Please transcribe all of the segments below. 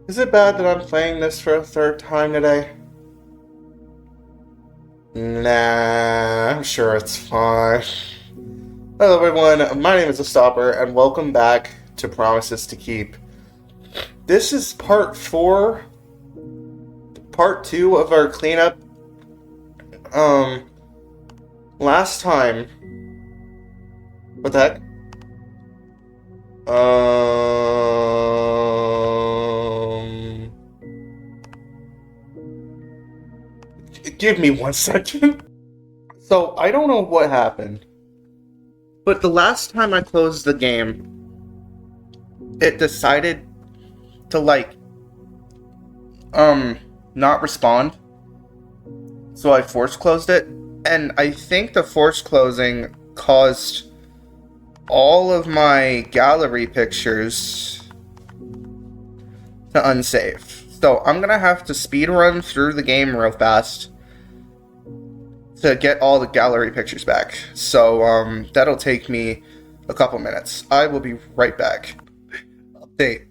Is it bad that I'm playing this for a third time today? Nah, I'm sure it's fine. Hello everyone, my name is The Stopper, and welcome back to Promises to Keep. This is part 2 of our cleanup. Last time... What the heck? Give me 1 second. So, I don't know what happened, but the last time I closed the game, it decided to, not respond. So I force closed it, and I think the force closing caused all of my gallery pictures to unsave. So I'm gonna have to speed run through the game real fast to get all the gallery pictures back. So that'll take me a couple minutes. I will be right back. Update.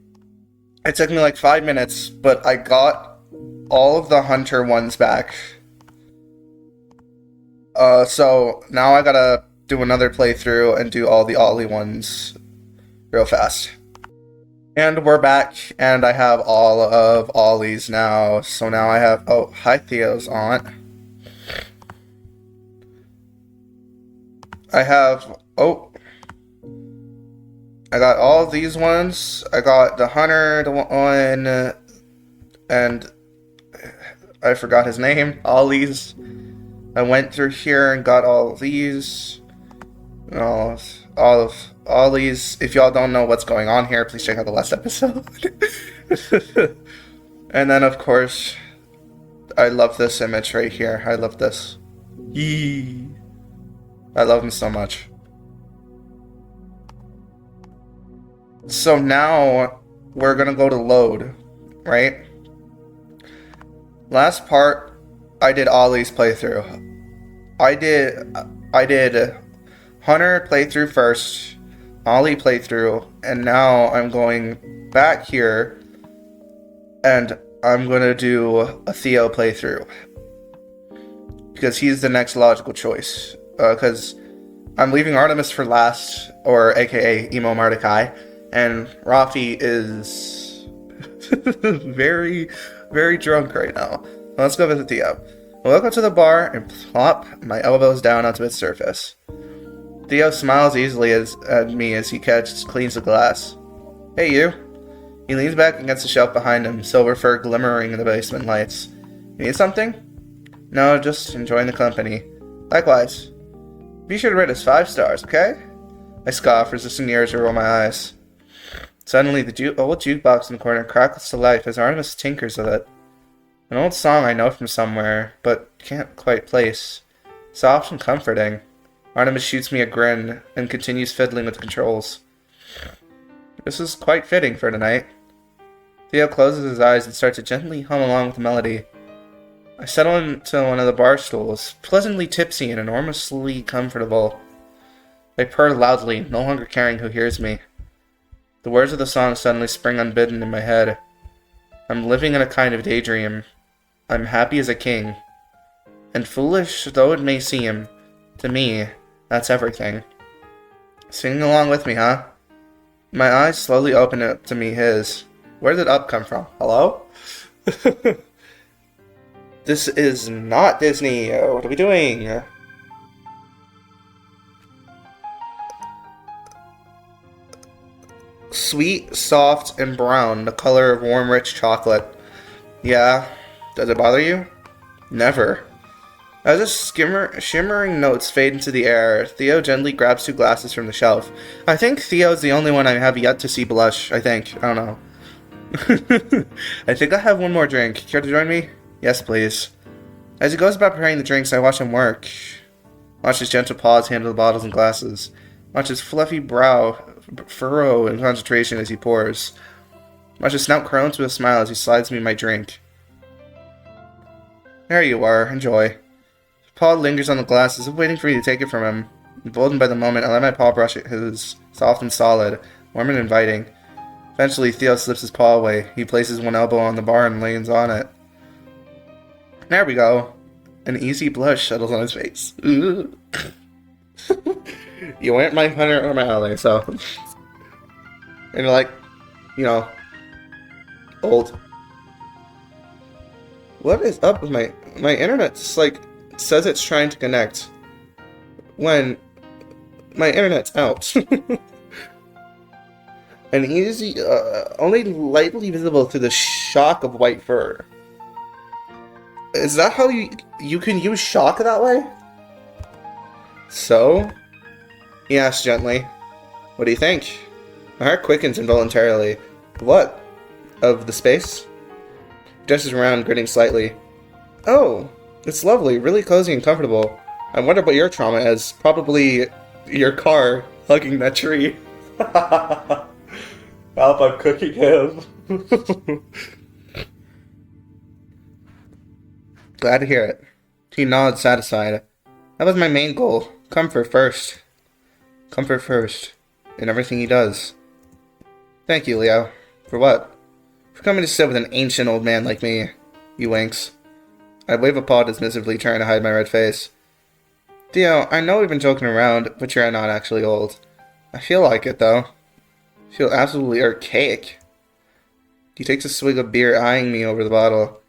It took me like 5 minutes, but I got all of the hunter ones back. So now I gotta do another playthrough and do all the Ollie ones real fast. And we're back, and I have all of Ollie's now. So now I have, oh, hi THEO'S on. I have, I got all of these ones. I got the hunter, the one, and I forgot his name, Ollie's. I went through here and got all of these. All of these. If y'all don't know what's going on here, please check out the last episode. And then, of course, I love this image right here. I love this. Yee. I love him so much. So now we're gonna go to load, right? Last part, I did Ollie's playthrough. I did Hunter playthrough first, Ollie playthrough, and now I'm going back here and I'm gonna do a Theo playthrough because he's the next logical choice. Because I'm leaving Artemis for last, or aka Emo Mardecai, and Rafi is very, very drunk right now. Let's go visit Theo. I walk up to the bar and plop my elbows down onto its surface. Theo smiles easily at me as he cleans the glass. Hey, you. He leans back against the shelf behind him, silver fur glimmering in the basement lights. You need something? No, just enjoying the company. Likewise. Be sure to rate us 5 stars, okay? I scoff, resisting the urge to roll my eyes. Suddenly, the old jukebox in the corner crackles to life as Artemis tinkers with it. An old song I know from somewhere, but can't quite place. Soft and comforting. Artemis shoots me a grin and continues fiddling with the controls. This is quite fitting for tonight. Theo closes his eyes and starts to gently hum along with the melody. I settle into one of the bar stools, pleasantly tipsy and enormously comfortable. I purr loudly, no longer caring who hears me. The words of the song suddenly spring unbidden in my head. I'm living in a kind of daydream. I'm happy as a king. And foolish though it may seem, to me, that's everything. Singing along with me, huh? My eyes slowly open up to meet his. Where did up come from? Hello? This is not Disney. What are we doing? Sweet, soft, and brown, the color of warm, rich chocolate. Yeah, does it bother you? Never. As the shimmering notes fade into the air, Theo gently grabs 2 glasses from the shelf. I think Theo's the only one I have yet to see blush, I think. I don't know. I think I have one more drink. Care to join me? Yes, please. As he goes about preparing the drinks, I watch him work. Watch his gentle paws handle the bottles and glasses. Watch his fluffy brow furrow in concentration as he pours. Watch his snout curl into a smile as he slides me my drink. There you are. Enjoy. Paw lingers on the glass as if waiting for me to take it from him. Emboldened by the moment, I let my paw brush his soft and solid, warm and inviting. Eventually, Theo slips his paw away. He places one elbow on the bar and leans on it. There we go. An easy blush settles on his face. Ooh. You weren't my hunter or my ally, so... And you're like, you know, old. What is up with my internet's like, says it's trying to connect when my internet's out. An easy, only lightly visible through the shock of white fur. Is that how you can use shock that way? So? He asks gently. What do you think? My heart quickens involuntarily. What? Of the space? He gestures around, grinning slightly. Oh, it's lovely, really cozy and comfortable. I wonder what your trauma is. Probably your car hugging that tree. Help, I'm cooking him. Glad to hear it. He nods, satisfied. That was my main goal. Comfort first. Comfort first. In everything he does. Thank you, Leo. For what? For coming to sit with an ancient old man like me. He winks. I wave a paw dismissively, trying to hide my red face. Theo, I know we've been joking around, but you're not actually old. I feel like it, though. I feel absolutely archaic. He takes a swig of beer, eyeing me over the bottle.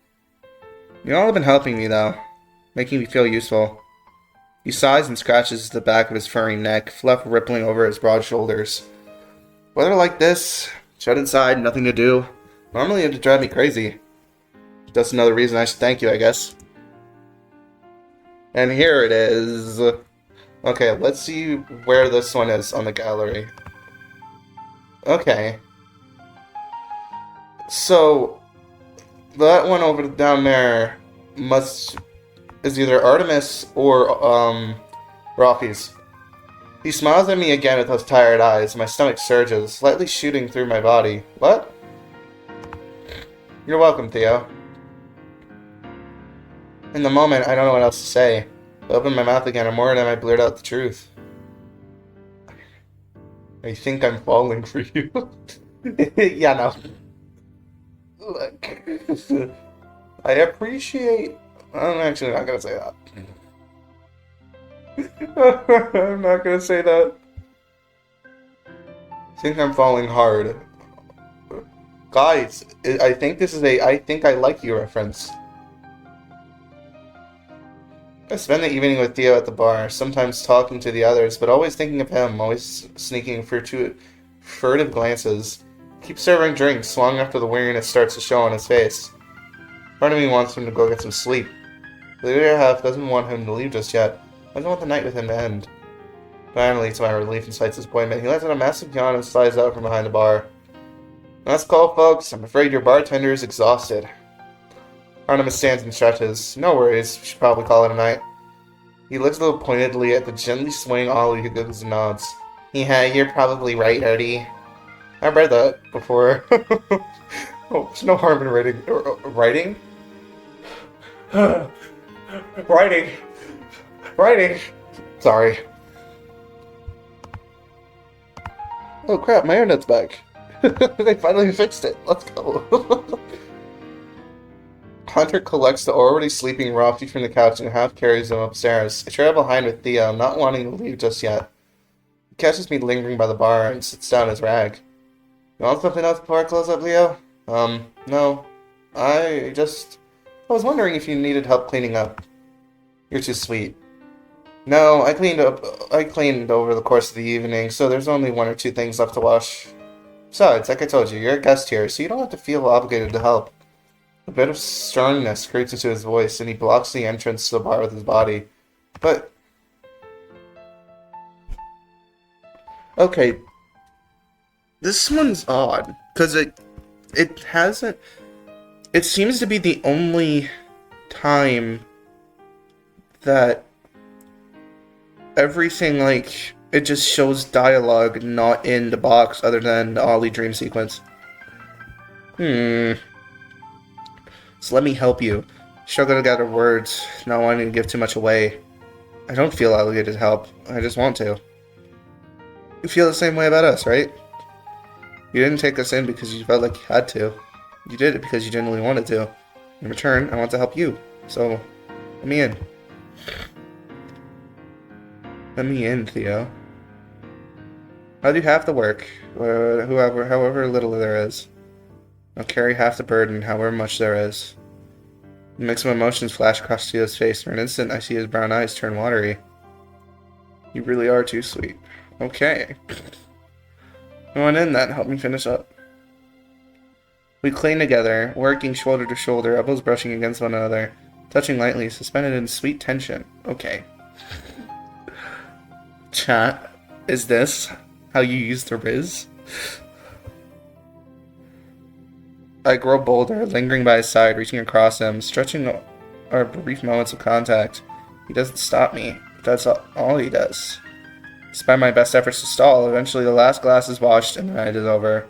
You all have been helping me, though. Making me feel useful. He sighs and scratches the back of his furry neck, fluff rippling over his broad shoulders. Weather like this, shut inside, nothing to do. Normally it'd drive me crazy. That's another reason I should thank you, I guess. And here it is. Okay, let's see where this one is on the gallery. Okay. So, that one over down there is either Artemis or, Rocky's. He smiles at me again with those tired eyes. My stomach surges, slightly shooting through my body. What? You're welcome, Theo. In the moment, I don't know what else to say. I open my mouth again, and more than I blurt out the truth. I think I'm falling for you. Yeah, no. Look. I appreciate... I'm actually not gonna say that. I'm not gonna say that. I think I'm falling hard. Guys, I think this is a I think I like you reference. I spend the evening with Theo at the bar, sometimes talking to the others, but always thinking of him, always sneaking furtive glances. Keep serving drinks long after the weariness starts to show on his face. Part of me wants him to go get some sleep. The other half doesn't want him to leave just yet. I don't want the night with him to end. Finally, to my relief and slight disappointment, he lets out a massive yawn and slides out from behind the bar. That's call, folks. I'm afraid your bartender is exhausted. Artemis stands and stretches. No worries, we should probably call it a night. He looks a little pointedly at the gently swaying Ollie who gives nods. Yeah, you're probably right, Artie. I've read that before. Oh, there's no harm in writing. Writing? Writing! Sorry. Oh crap, my internet's back. They finally fixed it. Let's go. Hunter collects the already sleeping Rocky from the couch and half carries him upstairs. I trail behind with Theo, not wanting to leave just yet. He catches me lingering by the bar and sits down his rag. You want something else before I close up, Leo? No. I was wondering if you needed help cleaning up. You're too sweet. No, I cleaned over the course of the evening, so there's only one or two things left to wash. Besides, like I told you, you're a guest here, so you don't have to feel obligated to help. A bit of sternness creeps into his voice, and he blocks the entrance to the bar with his body. But... okay. This one's odd, because it hasn't... It seems to be the only time that everything, like, it just shows dialogue not in the box other than the Ollie dream sequence. So let me help you. Struggle to gather words, not wanting to give too much away. I don't feel obligated to help. I just want to. You feel the same way about us, right? You didn't take us in because you felt like you had to. You did it because you genuinely wanted to. In return, I want to help you. So, let me in. Let me in, Theo. I'll do half the work, however little there is. I'll carry half the burden, however much there is. A mix of emotions flash across Theo's face. For an instant, I see his brown eyes turn watery. You really are too sweet. Okay. Come on in then, help me finish up. We clean together, working shoulder to shoulder, elbows brushing against one another, touching lightly, suspended in sweet tension. Okay. Chat, is this how you use the Riz? I grow bolder, lingering by his side, reaching across him, stretching our brief moments of contact. He doesn't stop me. That's all he does. Despite my best efforts to stall, eventually the last glass is washed and the night is over.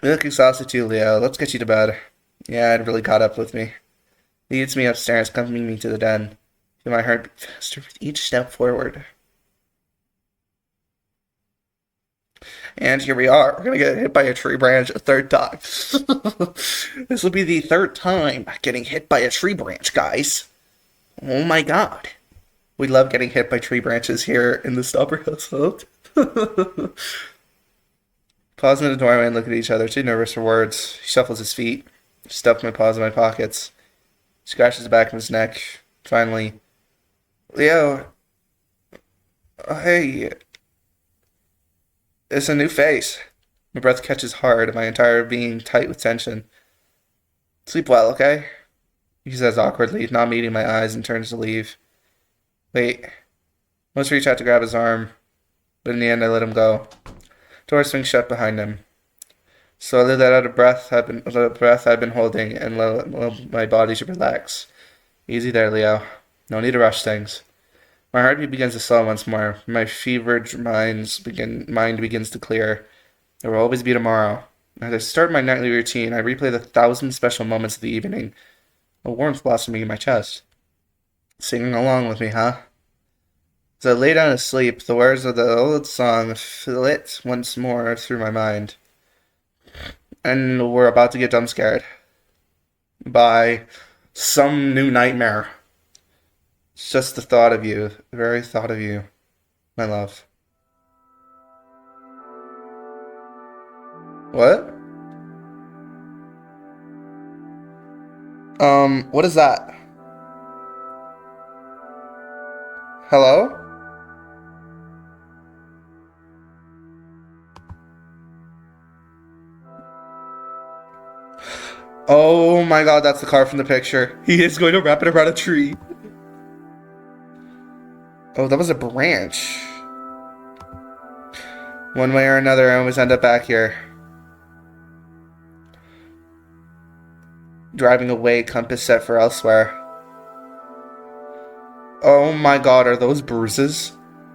You look exhausted too, Leo. Let's get you to bed. Yeah, it really caught up with me. He leads me upstairs, accompanying me to the den. Feel my heart beat faster with each step forward. And here we are. We're gonna get hit by a tree branch a third time. This will be the third time getting hit by a tree branch, guys. Oh my god. We love getting hit by tree branches here in the Stopper household. Pause in the doorway and look at each other, too nervous for words. He shuffles his feet, stuffs my paws in my pockets, scratches the back of his neck. Finally, Leo, hey, it's a new face. My breath catches hard, my entire being tight with tension. Sleep well, okay? He says awkwardly, not meeting my eyes, and turns to leave. Wait. I must reach out to grab his arm, but in the end I let him go. Door swings shut behind him. Slowly let out a breath I've been holding and let my body to relax. Easy there, Leo. No need to rush things. My heartbeat begins to slow once more. My fevered mind begins to clear. There will always be tomorrow. As I start my nightly routine, I replay the 1,000 special moments of the evening. A warmth blossoming in my chest. Singing along with me, huh? As I lay down to sleep, the words of the old song flit once more through my mind. And we're about to get jump scared by some new nightmare. It's just the thought of you, the very thought of you, my love. What? What is that? Hello? Oh my god, that's the car from the picture. He is going to wrap it around a tree. Oh, that was a branch. One way or another, I always end up back here. Driving away, compass set for elsewhere. Oh my god, are those bruises?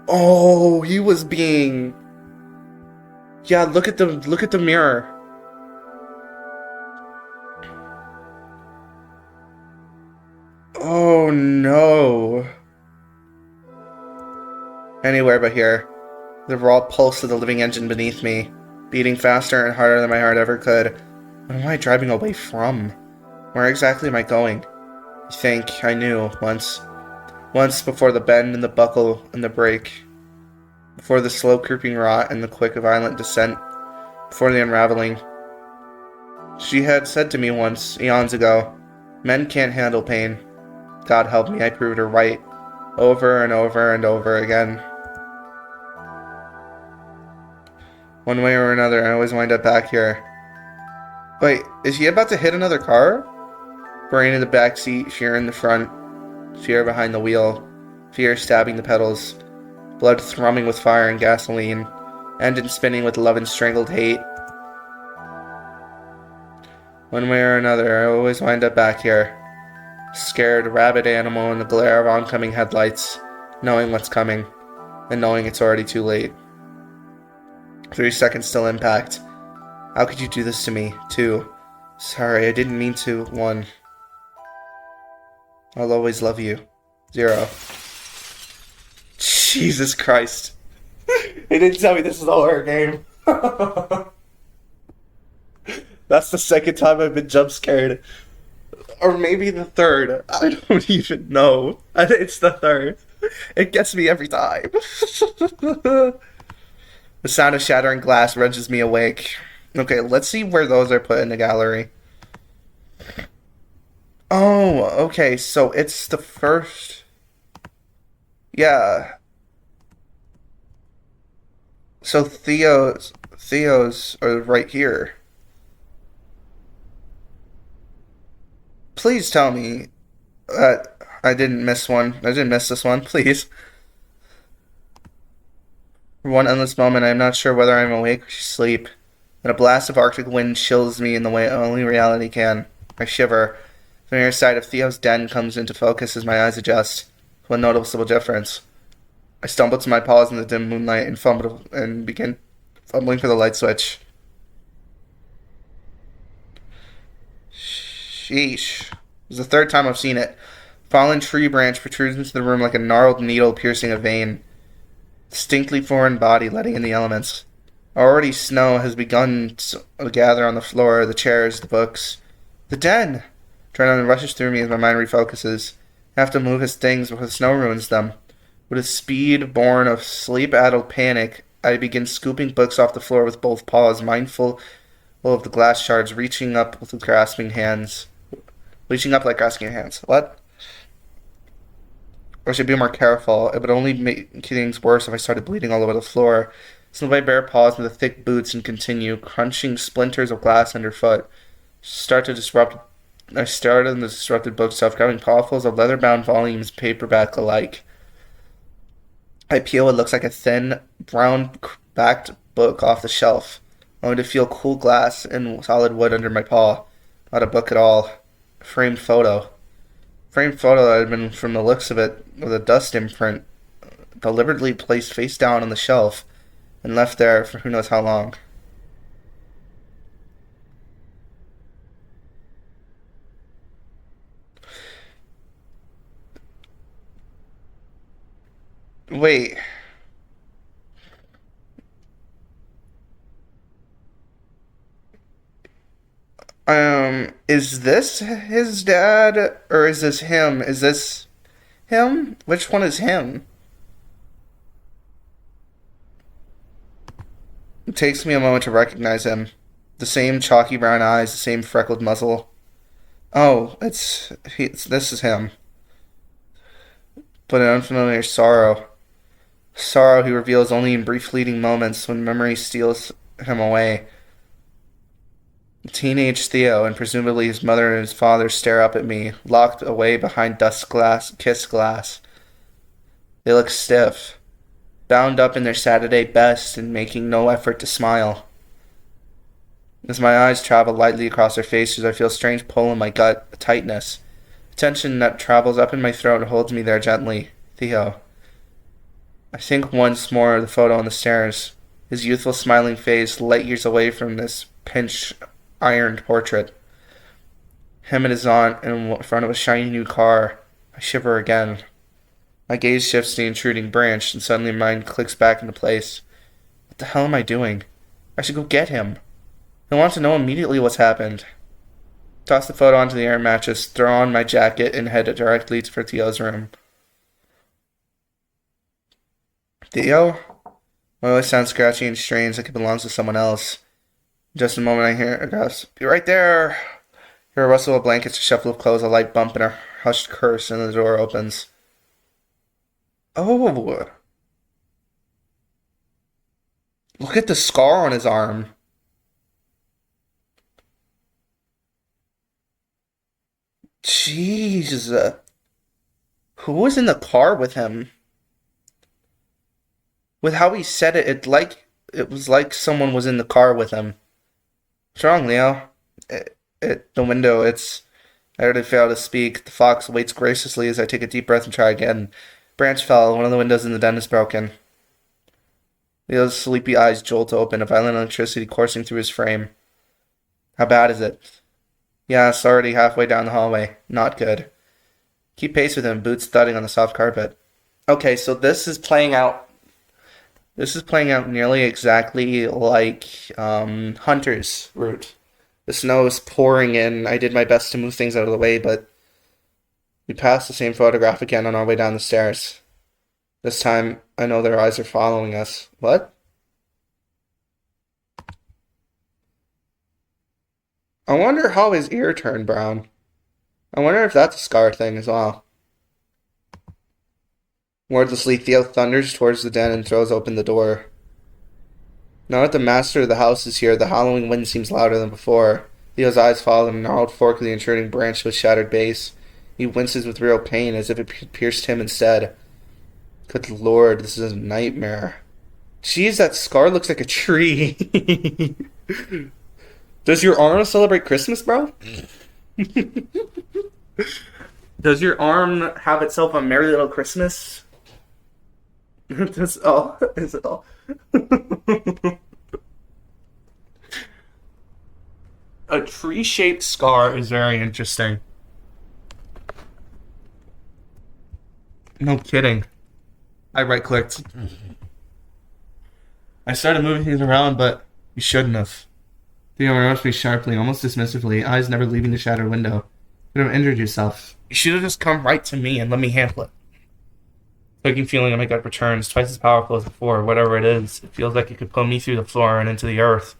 Oh, he was being... Yeah, look at the mirror. Oh no. Anywhere but here. The raw pulse of the living engine beneath me, beating faster and harder than my heart ever could. What am I driving away from? Where exactly am I going? I think I knew once. Once before the bend and the buckle and the brake. Before the slow creeping rot and the quick violent descent. Before the unraveling. She had said to me once, eons ago, men can't handle pain. God help me, I proved her right. Over and over and over again. One way or another, I always wind up back here. Wait, is he about to hit another car? Brain in the back seat, fear in the front. Fear behind the wheel. Fear stabbing the pedals. Blood thrumming with fire and gasoline. Engine spinning with love and strangled hate. One way or another, I always wind up back here. Scared, rabid animal in the glare of oncoming headlights, knowing what's coming, and knowing it's already too late. 3 seconds till impact. How could you do this to me? 2. Sorry, I didn't mean to. 1. I'll always love you. 0. Jesus Christ. They didn't tell me this was a horror game. That's the second time I've been jump scared. Or maybe the third. I don't even know. It's the third. It gets me every time. The sound of shattering glass wrenches me awake. Okay, let's see where those are put in the gallery. Oh, okay, so it's the first. Yeah. So Theo's are right here. Please tell me that I didn't miss one. I didn't miss this one, please. For one endless moment, I am not sure whether I am awake or asleep. And a blast of Arctic wind chills me in the way only reality can. I shiver. The near sight of Theo's den comes into focus as my eyes adjust. One noticeable difference. I stumble to my paws in the dim moonlight and fumble and begin fumbling for the light switch. Sheesh. It's the third time I've seen it. Fallen tree branch protrudes into the room like a gnarled needle piercing a vein. Distinctly foreign body letting in the elements. Already snow has begun to gather on the floor, the chairs, the books. The den! Adrenaline rushes through me as my mind refocuses. I have to move his things before the snow ruins them. With a speed born of sleep-addled panic, I begin scooping books off the floor with both paws, mindful of the glass shards reaching up with grasping hands. Reaching up like grasping hands. What? I should be more careful. It would only make things worse if I started bleeding all over the floor. Slip my bare paws into the thick boots and continue, crunching splinters of glass underfoot. I started in the disrupted bookshelf, grabbing paws of leather-bound volumes, paperback alike. I peel what looks like a thin, brown-backed book off the shelf, only to feel cool glass and solid wood under my paw. Not a book at all. A framed photo. Framed photo that had been, from the looks of it, with a dust imprint, deliberately placed face down on the shelf and left there for who knows how long. Wait. Is this his dad, or is this him? Is this him? Which one is him? It takes me a moment to recognize him. The same chalky brown eyes, the same freckled muzzle. Oh, this is him. But an unfamiliar sorrow. Sorrow he reveals only in brief fleeting moments when memory steals him away. Teenage Theo and presumably his mother and his father stare up at me, locked away behind kiss glass. They look stiff, bound up in their Saturday best and making no effort to smile. As my eyes travel lightly across their faces, I feel a strange pull in my gut, a tightness. A tension that travels up in my throat and holds me there gently. Theo. I think once more of the photo on the stairs, his youthful smiling face light years away from this pinched, ironed portrait. Him and his aunt in front of a shiny new car. I shiver again. My gaze shifts to the intruding branch, and suddenly my mind clicks back into place. What the hell am I doing? I should go get him. I want to know immediately what's happened. Toss the photo onto the air mattress, throw on my jacket, and head directly for Theo's room. Theo? My voice sounds scratchy and strange like it belongs to someone else. In just a moment I hear a gasp. Be right there! Hear a rustle of blankets, a shuffle of clothes, a light bump, and a hushed curse, and the door opens. Oh! Look at the scar on his arm. Jeez. Who was in the car with him? With how he said it, it was like someone was in the car with him. What's wrong, Leo? The window, I already failed to speak. The fox waits graciously as I take a deep breath and try again. Branch fell. One of the windows in the den is broken. Leo's sleepy eyes jolt open, a violent electricity coursing through his frame. How bad is it? Yeah, it's already halfway down the hallway. Not good. Keep pace with him, boots thudding on the soft carpet. Okay, so this is playing out. This is playing out nearly exactly like Hunter's route. The snow is pouring in. I did my best to move things out of the way, but we passed the same photograph again on our way down the stairs. This time, I know their eyes are following us. What? I wonder how his ear turned brown. I wonder if that's a scar thing as well. Wordlessly, Theo thunders towards the den and throws open the door. Now that the master of the house is here, the howling wind seems louder than before. Theo's eyes follow the gnarled fork of the intruding branch to its shattered base. He winces with real pain, as if it pierced him instead. Good lord, this is a nightmare. Jeez, that scar looks like a tree. Does your arm celebrate Christmas, bro? Does your arm have itself a merry little Christmas? Is it all? A tree-shaped scar is very interesting. No kidding. I right-clicked. I started moving things around, but you shouldn't have. Theo approached me sharply, almost dismissively, eyes never leaving the shattered window. You could have injured yourself. You should have just come right to me and let me handle it. Clicking feeling in my gut returns, twice as powerful as before. Whatever it is, it feels like it could pull me through the floor and into the earth.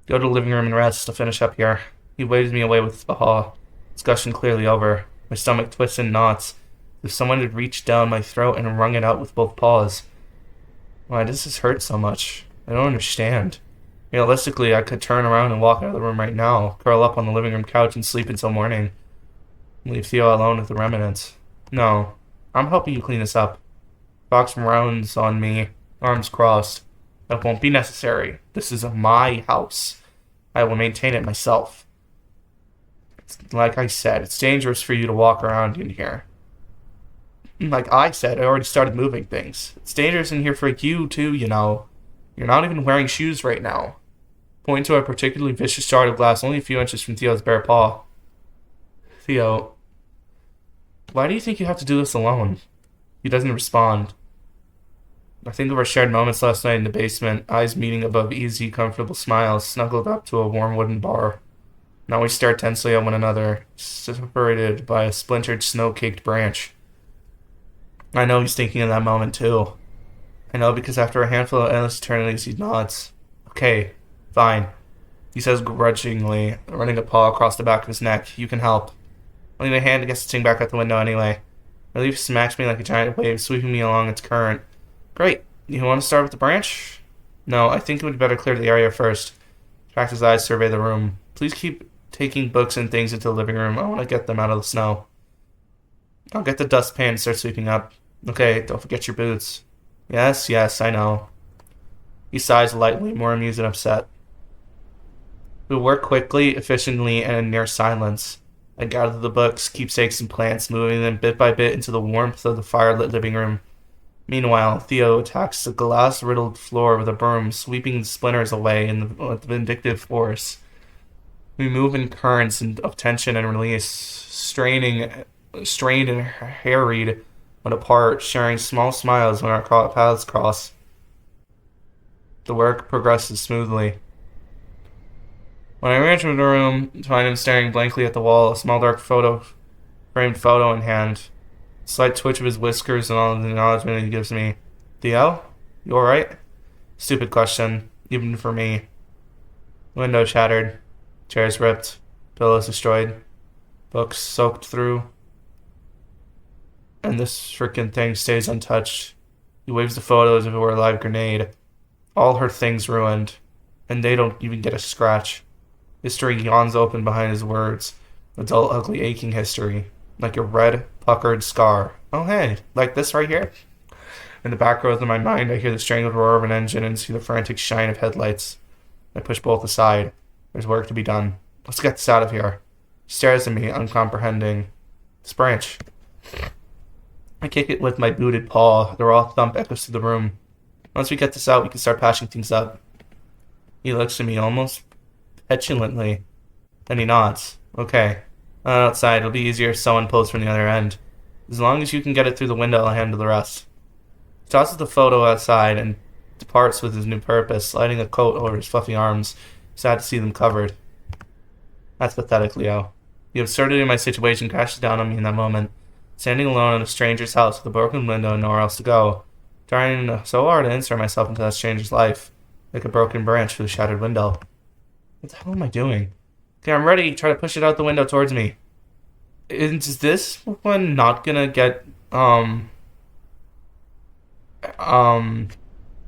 Go to the living room and rest. I'll finish up here. He waves me away with a haw. Discussion clearly over. My stomach twists in knots. As if someone had reached down my throat and wrung it out with both paws. Why does this hurt so much? I don't understand. Realistically, I could turn around and walk out of the room right now, curl up on the living room couch and sleep until morning. Leave Theo alone with the remnants. No. I'm helping you clean this up. Fox rounds on me, arms crossed. That won't be necessary. This is my house. I will maintain it myself. Like I said, it's dangerous for you to walk around in here. Like I said, I already started moving things. It's dangerous in here for you, too, you know. You're not even wearing shoes right now. Pointing to a particularly vicious shard of glass only a few inches from Theo's bare paw. Theo, why do you think you have to do this alone? He doesn't respond. I think of our shared moments last night in the basement, eyes meeting above easy, comfortable smiles, snuggled up to a warm wooden bar. Now we stare tensely at one another, separated by a splintered, snow-caked branch. I know he's thinking of that moment, too. I know because after a handful of endless eternities, he nods. Okay, fine. He says grudgingly, running a paw across the back of his neck. You can help. I lean my hand against the thing back out the window anyway. Relief smacks me like a giant wave, sweeping me along its current. Great. You want to start with the branch? No, I think it would be better clear the area first. Tracked his eyes, survey the room. Please keep taking books and things into the living room. I want to get them out of the snow. I'll get the dustpan and start sweeping up. Okay, don't forget your boots. Yes, I know. He sighs lightly, more amused and upset. We work quickly, efficiently, and in near silence. I gather the books, keepsakes, and plants, moving them bit by bit into the warmth of the fire-lit living room. Meanwhile, Theo attacks the glass-riddled floor with a broom, sweeping the splinters away with vindictive force. We move in currents of tension and release, strained and harried when apart, sharing small smiles when our paths cross. The work progresses smoothly. When I re-enter the room, I find him staring blankly at the wall, a small dark framed photo in hand. A slight twitch of his whiskers and all the acknowledgement he gives me. Theo? You alright? Stupid question, even for me. Window shattered. Chairs ripped. Pillows destroyed. Books soaked through. And this frickin' thing stays untouched. He waves the photo as if it were a live grenade. All her things ruined. And they don't even get a scratch. History yawns open behind his words. A dull, ugly, aching history. Like a red, puckered scar. Oh hey, like this right here? In the back rows of my mind, I hear the strangled roar of an engine and see the frantic shine of headlights. I push both aside. There's work to be done. Let's get this out of here. He stares at me, uncomprehending. This branch. I kick it with my booted paw. The raw thump echoes through the room. Once we get this out, we can start patching things up. He looks at me almost petulantly. Then he nods. Okay. Outside, it'll be easier if someone pulls from the other end. As long as you can get it through the window, I'll handle the rest. He tosses the photo outside and departs with his new purpose, sliding a coat over his fluffy arms. Sad to see them covered. That's pathetic, Leo. The absurdity of my situation crashes down on me in that moment. Standing alone in a stranger's house with a broken window and nowhere else to go. Trying so hard to insert myself into that stranger's life. Like a broken branch through a shattered window. What the hell am I doing? Okay, I'm ready. Try to push it out the window towards me. Is this one not gonna get,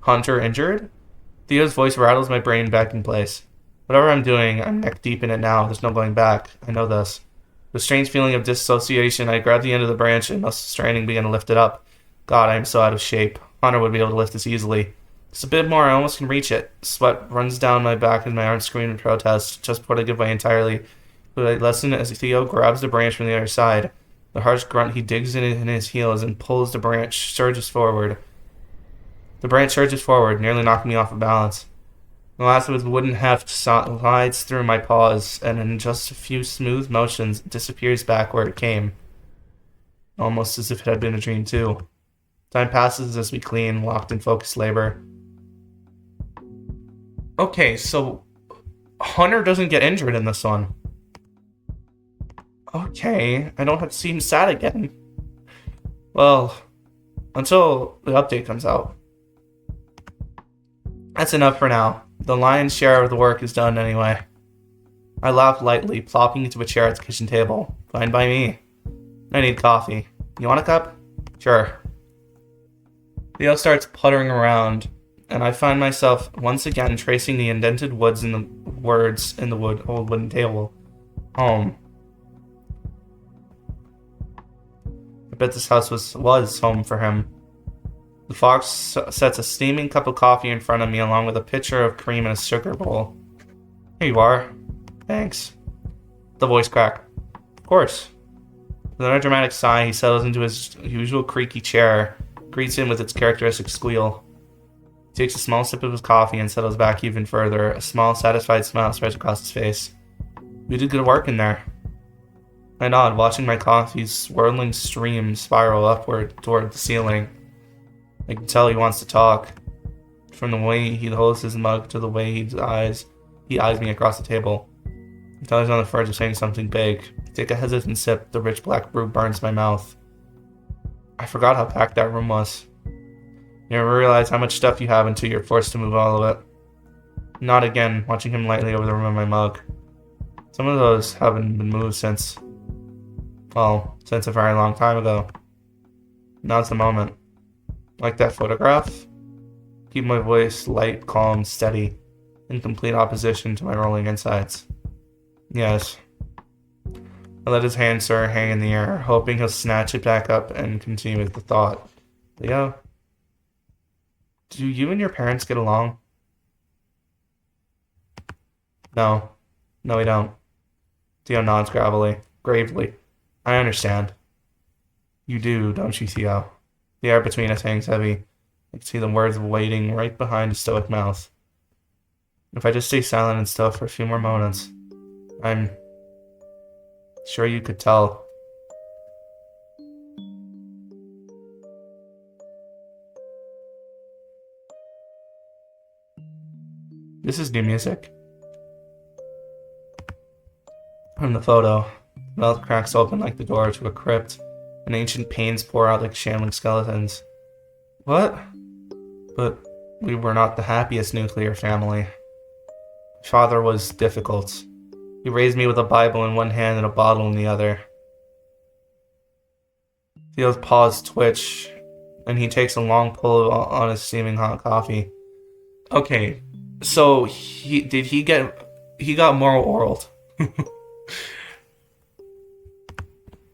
Hunter injured? Theo's voice rattles my brain back in place. Whatever I'm doing, I'm neck deep in it now. There's no going back. I know this. With a strange feeling of dissociation, I grabbed the end of the branch and, muscle straining, began to lift it up. God, I am so out of shape. Hunter would be able to lift this easily. Just a bit more, I almost can reach it. Sweat runs down my back and my arms scream in protest, just before I give way entirely. But I lessen as Theo grabs the branch from the other side. The harsh grunt, he digs in his heels and pulls the branch, surges forward. The branch surges forward, nearly knocking me off of balance. The last of his wooden heft slides through my paws, and in just a few smooth motions, it disappears back where it came. Almost as if it had been a dream, too. Time passes as we clean, locked in focused labor. Okay, so Hunter doesn't get injured in this one. Okay, I don't have to see him sad again. Well, until the update comes out. That's enough for now. The lion's share of the work is done anyway. I laughed lightly, plopping into a chair at the kitchen table. Fine by me. I need coffee. You want a cup? Sure. Theo starts puttering around, and I find myself once again tracing the indented words in the old wooden table. Home. I bet this house was home for him. The fox sets a steaming cup of coffee in front of me along with a pitcher of cream and a sugar bowl. Here you are. Thanks. The voice cracked. Of course. With another dramatic sigh, he settles into his usual creaky chair, greets him with its characteristic squeal. He takes a small sip of his coffee and settles back even further. A small, satisfied smile spreads across his face. You did good work in there. I nod, watching my coffee's swirling stream spiral upward toward the ceiling. I can tell he wants to talk. From the way he holds his mug to the way he eyes me across the table. I tell he's on the verge of saying something big. I take a hesitant sip, the rich black brew burns my mouth. I forgot how packed that room was. You never realize how much stuff you have until you're forced to move all of it. Not again, watching him lightly over the rim of my mug. Some of those haven't been moved since a very long time ago. Now's the moment. Like that photograph? Keep my voice light, calm, steady, in complete opposition to my rolling insides. Yes. I let his hand sort of hang in the air, hoping he'll snatch it back up and continue with the thought. Leo, do you and your parents get along? No. No, we don't. Theo nods gravely. I understand. You do, don't you, Theo? The air between us hangs heavy. I can see the words waiting right behind his stoic mouth. If I just stay silent and still for a few more moments, I'm sure you could tell. This is new music. From the photo, the mouth cracks open like the door to a crypt, and ancient pains pour out like shambling skeletons. What? But we were not the happiest nuclear family. Father was difficult. He raised me with a Bible in one hand and a bottle in the other. Theo's paws twitch, and he takes a long pull on his steaming hot coffee. Okay, so he got moral oral.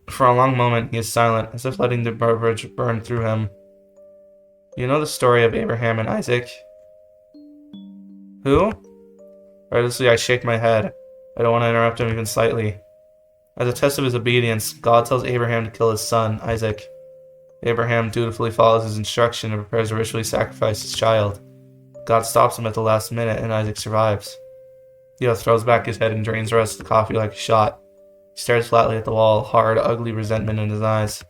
For a long moment, he is silent, as if letting the beverage burn through him. You know the story of Abraham and Isaac? Who? Recklessly, I shake my head. I don't want to interrupt him even slightly. As a test of his obedience, God tells Abraham to kill his son, Isaac. Abraham dutifully follows his instruction and prepares to ritually sacrifice his child. God stops him at the last minute, and Isaac survives. Theo throws back his head and drains the rest of the coffee like a shot. He stares flatly at the wall, hard, ugly resentment in his eyes.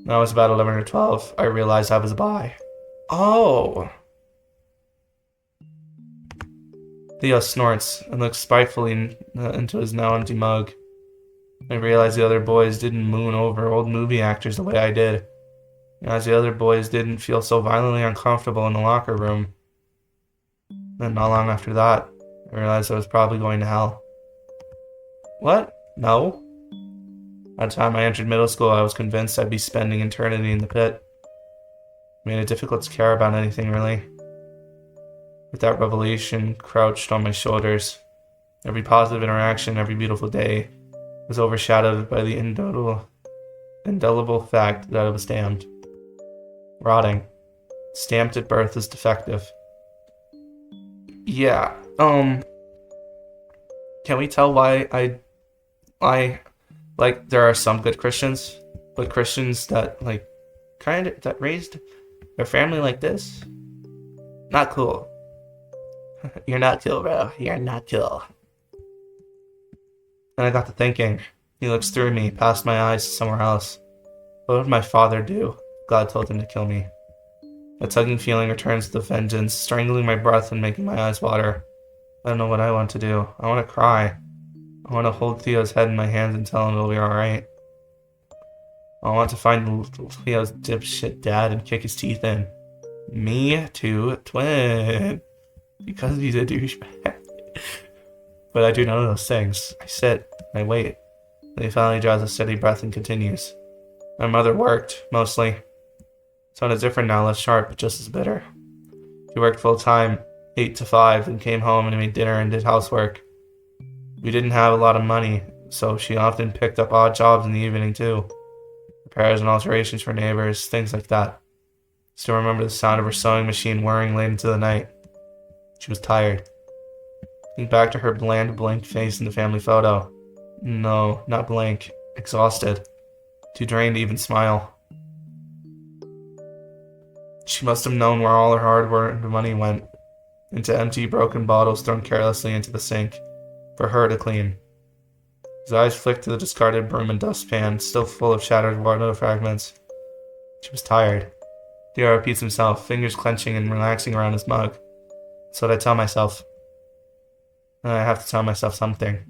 When I was about 11 or 12, I realized I was bi. Oh! Theo snorts and looks spitefully into his now empty mug. I realized the other boys didn't moon over old movie actors the way I did. As the other boys didn't feel so violently uncomfortable in the locker room. Then not long after that, I realized I was probably going to hell. What? No. By the time I entered middle school, I was convinced I'd be spending eternity in the pit. It made it difficult to care about anything, really. With that revelation crouched on my shoulders, every positive interaction, every beautiful day was overshadowed by the indelible fact that I was damned. Rotting. Stamped at birth as defective. Yeah, can we tell why I like, there are some good Christians, but Christians that, like, that raised their family like this? Not cool. You're not cool, bro. You're not cool. And I got to thinking. He looks through me, past my eyes to somewhere else. What would my father do? God told him to kill me. A tugging feeling returns with a vengeance, strangling my breath and making my eyes water. I don't know what I want to do. I want to cry. I want to hold Theo's head in my hands and tell him it'll be alright. I want to find Theo's dipshit dad and kick his teeth in. Me too, twin. Because he's a douchebag. But I do none of those things. I sit, I wait. Then he finally draws a steady breath and continues. My mother worked, mostly. Sounded different now, less sharp, but just as bitter. She worked full time, 8 to 5, and came home and made dinner and did housework. We didn't have a lot of money, so she often picked up odd jobs in the evening too. Repairs and alterations for neighbors, things like that. Still remember the sound of her sewing machine whirring late into the night. She was tired. Think back to her bland, blank face in the family photo. No, not blank. Exhausted. Too drained to even smile. She must have known where all her hard-earned money went. Into empty, broken bottles thrown carelessly into the sink. For her to clean. His eyes flicked to the discarded broom and dustpan, still full of shattered water fragments. She was tired. Theo repeats himself, fingers clenching and relaxing around his mug. That's what I tell myself. And I have to tell myself something.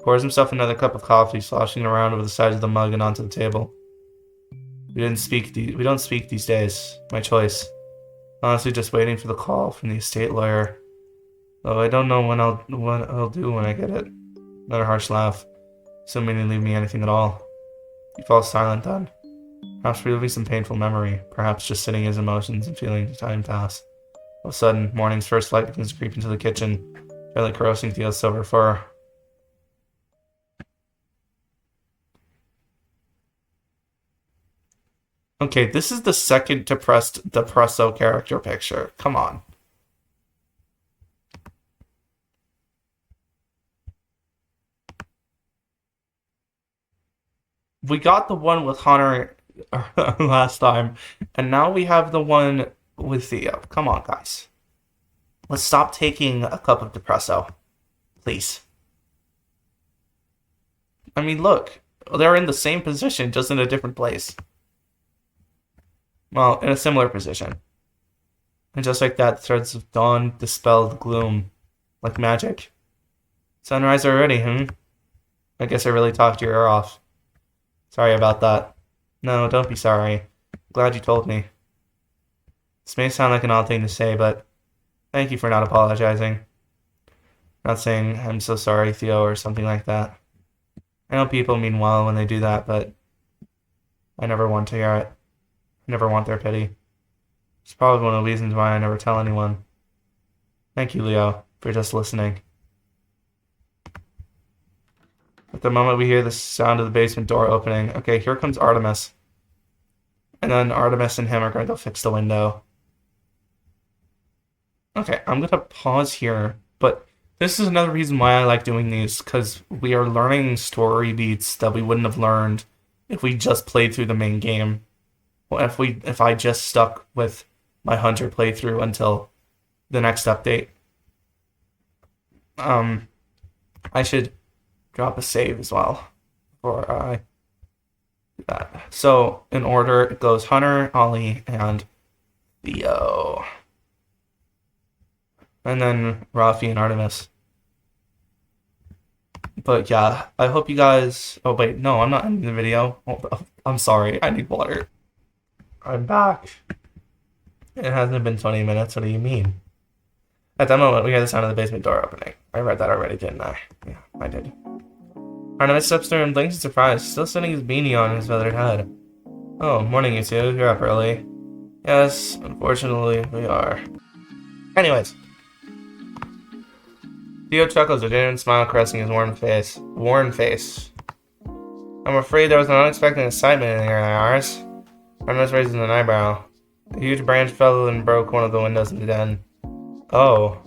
Pours himself another cup of coffee, sloshing it around over the sides of the mug and onto the table. We don't speak these days. My choice. Honestly, just waiting for the call from the estate lawyer. Though I don't know what I'll do when I get it. Another harsh laugh. Assuming they leave me anything at all. He falls silent then. Perhaps reliving some painful memory. Perhaps just sitting his emotions and feeling time pass. All of a sudden, morning's first light begins to creep into the kitchen, gently corrosing Theo's silver fur. Okay, this is the second depressed Depresso character picture. Come on. We got the one with Hunter last time, and now we have the one with Theo. Come on, guys. Let's stop taking a cup of Depresso. Please. I mean, look. They're in the same position, just in a different place. Well, in a similar position. And just like that, threads of dawn dispel the gloom. Like magic. Sunrise already, I guess I really talked your ear off. Sorry about that. No, don't be sorry. Glad you told me. This may sound like an odd thing to say, but thank you for not apologizing. Not saying I'm so sorry, Theo, or something like that. I know people mean well when they do that, but I never want to hear it. I never want their pity. It's probably one of the reasons why I never tell anyone. Thank you, Leo, for just listening. At the moment we hear the sound of the basement door opening, okay, here comes Artemis. And then Artemis and him are going to go fix the window. Okay, I'm going to pause here, but this is another reason why I like doing these, because we are learning story beats that we wouldn't have learned if we just played through the main game. Well, if I just stuck with my Hunter playthrough until the next update. I should drop a save as well before I do that. So in order it goes Hunter, Ollie, and Theo. And then Rafi and Artemis. But yeah, I hope you guys... Oh wait, no, I'm not ending the video. Hold up. I'm sorry, I need water. I'm back. It hasn't been 20 minutes, what do you mean? At that moment, we heard the sound of the basement door opening. I read that already, didn't I? Yeah, I did. Artemis steps through and blinks in surprise, still sitting his beanie on his feathered head. Oh, morning you two, you're up early. Yes, unfortunately, we are. Anyways. Theo chuckles, a genuine smile caressing his worn face. I'm afraid there was an unexpected excitement in here, ours. Artemis raises an eyebrow. A huge branch fell and broke one of the windows in the den. Oh.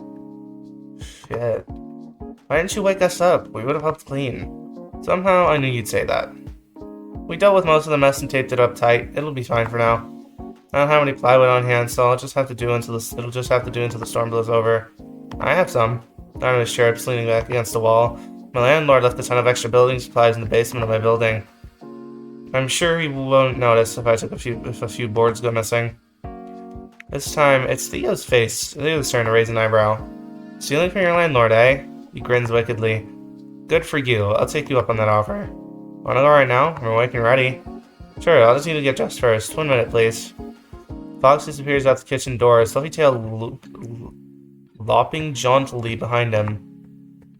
Shit. Why didn't you wake us up? We would have helped clean. Somehow I knew you'd say that. We dealt with most of the mess and taped it up tight. It'll be fine for now. I don't have any plywood on hand, so it'll just have to do until the storm blows over. I have some. Artemis chirps, leaning back against the wall. My landlord left a ton of extra building supplies in the basement of my building. I'm sure he won't notice if a few boards go missing. This time, it's Theo's face. Theo's turn to raise an eyebrow. Stealing from your landlord, eh? He grins wickedly. Good for you. I'll take you up on that offer. Wanna go right now? I'm awake and ready. Sure, I'll just need to get dressed first. 1 minute, please. Fox disappears out the kitchen door, his fluffy tail lopping jauntily behind him.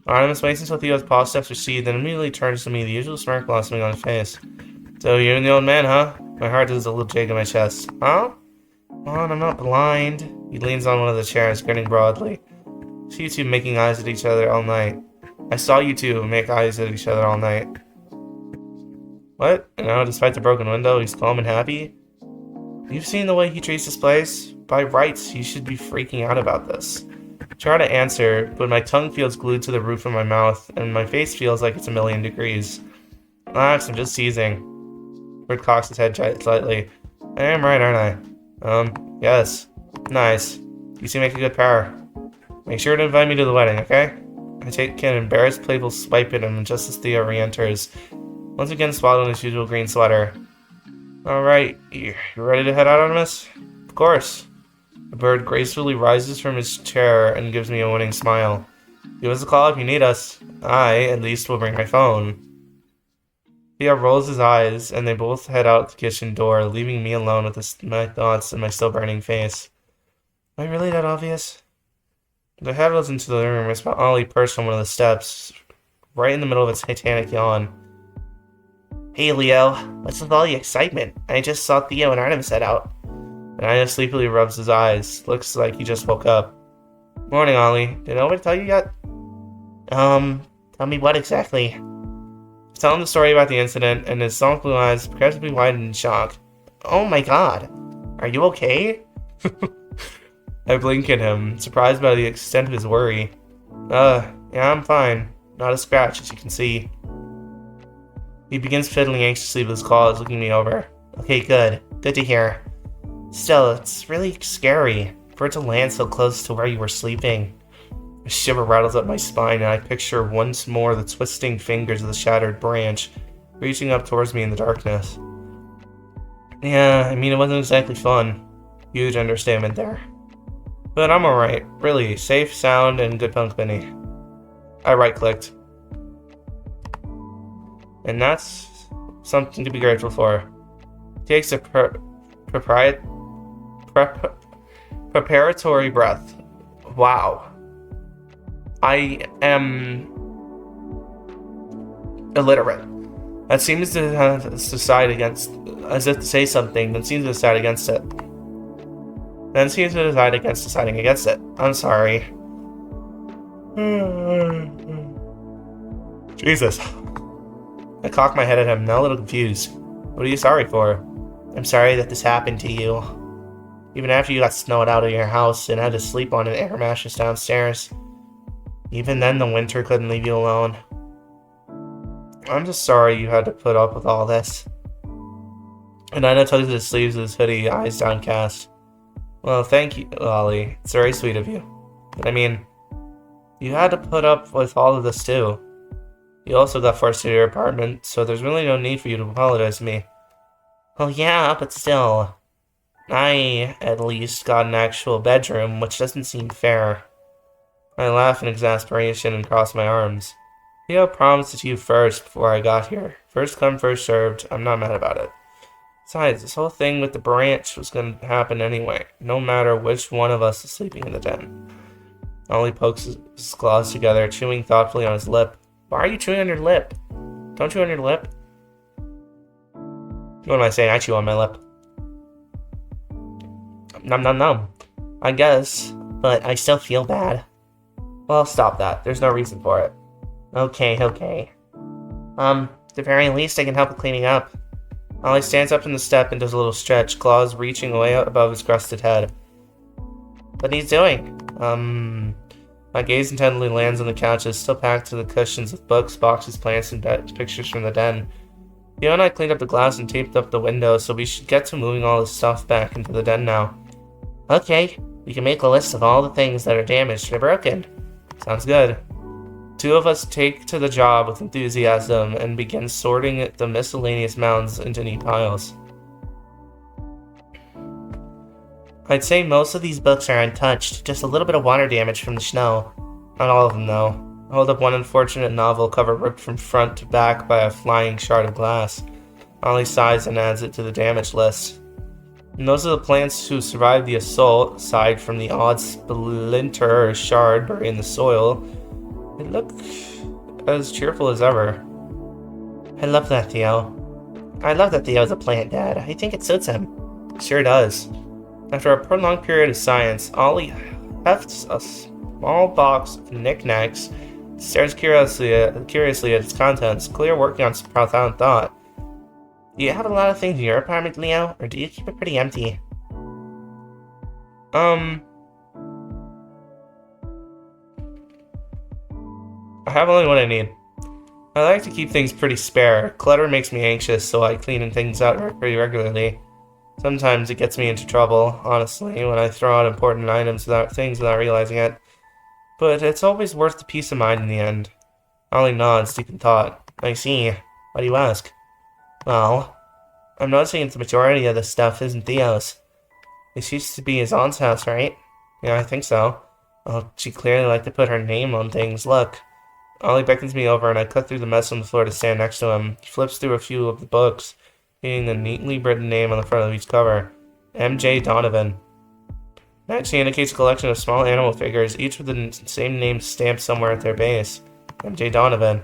Artemis waits until Theo's paw steps recede, then immediately turns to me, the usual smirk blossoming on his face. So you and the old man, huh? My heart does a little jig in my chest. Huh? Come on, I'm not blind. He leans on one of the chairs, grinning broadly. See you two making eyes at each other all night. I saw you two make eyes at each other all night. What? You know, despite the broken window, he's calm and happy? You've seen the way he treats this place? By rights, he should be freaking out about this. Try to answer, but my tongue feels glued to the roof of my mouth, and my face feels like it's 1,000,000 degrees. Relax, I'm just teasing. Bert cocks his head slightly. I am right, aren't I? Yes. Nice. You two make a good pair. Make sure to invite me to the wedding, okay? I take an embarrassed, playful swipe at him just as Theo re-enters, once again swallowing his usual green sweater. Alright, you ready to head out, Artemis? Of course. The bird gracefully rises from his chair and gives me a winning smile. Give us a call if you need us. I, at least, will bring my phone. Theo rolls his eyes, and they both head out the kitchen door, leaving me alone with my thoughts and my still burning face. Am I really that obvious? The head was into the room, I saw Ollie perched on one of the steps, right in the middle of its titanic yawn. Hey Leo, what's with all the excitement? I just saw Theo and Artemis head out. And I just sleepily rubs his eyes. Looks like he just woke up. Morning, Ollie. Did nobody tell you yet? Tell me what exactly? Tell him the story about the incident, and his soft blue eyes progressively widened in shock. Oh my god. Are you okay? I blink at him, surprised by the extent of his worry. Yeah, I'm fine. Not a scratch, as you can see. He begins fiddling anxiously with his claws, looking me over. Okay, good. Good to hear. Still, it's really scary for it to land so close to where you were sleeping. A shiver rattles up my spine, and I picture once more the twisting fingers of the shattered branch reaching up towards me in the darkness. Yeah, I mean, it wasn't exactly fun. Huge understatement there. But I'm alright. Really, safe, sound, and good company. I right-clicked. And that's something to be grateful for. Takes a preparatory breath. Wow. I am illiterate. That seems to decide against, as if to say something, that seems to decide against it. Then seems to decide against deciding against it. I'm sorry. Jesus. I cock my head at him, now a little confused. What are you sorry for? I'm sorry that this happened to you. Even after you got snowed out of your house and had to sleep on an air mattress downstairs. Even then, the winter couldn't leave you alone. I'm just sorry you had to put up with all this. And Ina tugs at his sleeves of his hoodie, eyes downcast. Well, thank you, Ollie. It's very sweet of you. But I mean, you had to put up with all of this too. You also got forced to your apartment, so there's really no need for you to apologize to me. Well, yeah, but still. I, at least, got an actual bedroom, which doesn't seem fair. I laugh in exasperation and cross my arms. Theo promised it to you first before I got here. First come, first served. I'm not mad about it. Besides, this whole thing with the branch was going to happen anyway, no matter which one of us is sleeping in the den. Ollie pokes his claws together, chewing thoughtfully on his lip. Why are you chewing on your lip? Don't chew on your lip. What am I saying? I chew on my lip. Nom nom nom. I guess, but I still feel bad. Well, stop that. There's no reason for it. Okay. At the very least, I can help with cleaning up. Ollie stands up in the step and does a little stretch, claws reaching way out above his crusted head. What are you doing? My gaze intently lands on the couches, still packed to the cushions with books, boxes, plants, and pictures from the den. Theo and I cleaned up the glass and taped up the window, so we should get to moving all this stuff back into the den now. Okay, we can make a list of all the things that are damaged or broken. Sounds good. Two of us take to the job with enthusiasm and begin sorting the miscellaneous mounds into neat piles. I'd say most of these books are untouched, just a little bit of water damage from the snow. Not all of them, though. I hold up one unfortunate novel cover ripped from front to back by a flying shard of glass. Ollie sighs and adds it to the damage list. And those are the plants who survived the assault, aside from the odd splinter or shard buried in the soil. They look as cheerful as ever. I love that, Theo. I love that Theo's a plant dad. I think it suits him. Sure does. After a prolonged period of silence, Ollie hefts a small box of knickknacks, stares curiously at its contents, clearly working on some profound thought. Do you have a lot of things in your apartment, Leo, or do you keep it pretty empty? I have only what I need. I like to keep things pretty spare. Clutter makes me anxious, so I clean things out pretty regularly. Sometimes it gets me into trouble, honestly, when I throw out important items without realizing it. But it's always worth the peace of mind in the end. Ollie nods, deep in thought. I see. Why do you ask? Well, I'm noticing that the majority of this stuff isn't Theo's. This used to be his aunt's house, right? Yeah, I think so. Well, she clearly liked to put her name on things. Look. Ollie beckons me over and I cut through the mess on the floor to stand next to him. He flips through a few of the books, reading the neatly written name on the front of each cover. M.J. Donovan. Next, he indicates a collection of small animal figures, each with the same name stamped somewhere at their base. M.J. Donovan.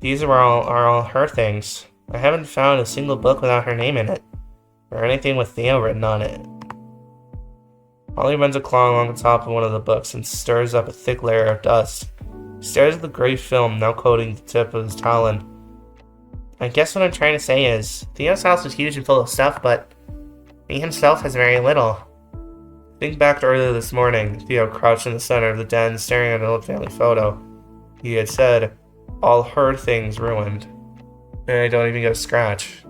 These are all her things. I haven't found a single book without her name in it, or anything with Theo written on it. Ollie runs a claw along the top of one of the books and stirs up a thick layer of dust. He stares at the gray film now coating the tip of his talon. I guess what I'm trying to say is, Theo's house is huge and full of stuff, but he himself has very little. Think back to earlier this morning. Theo crouched in the center of the den, staring at an old family photo. He had said, all her things ruined. And I don't even get a scratch.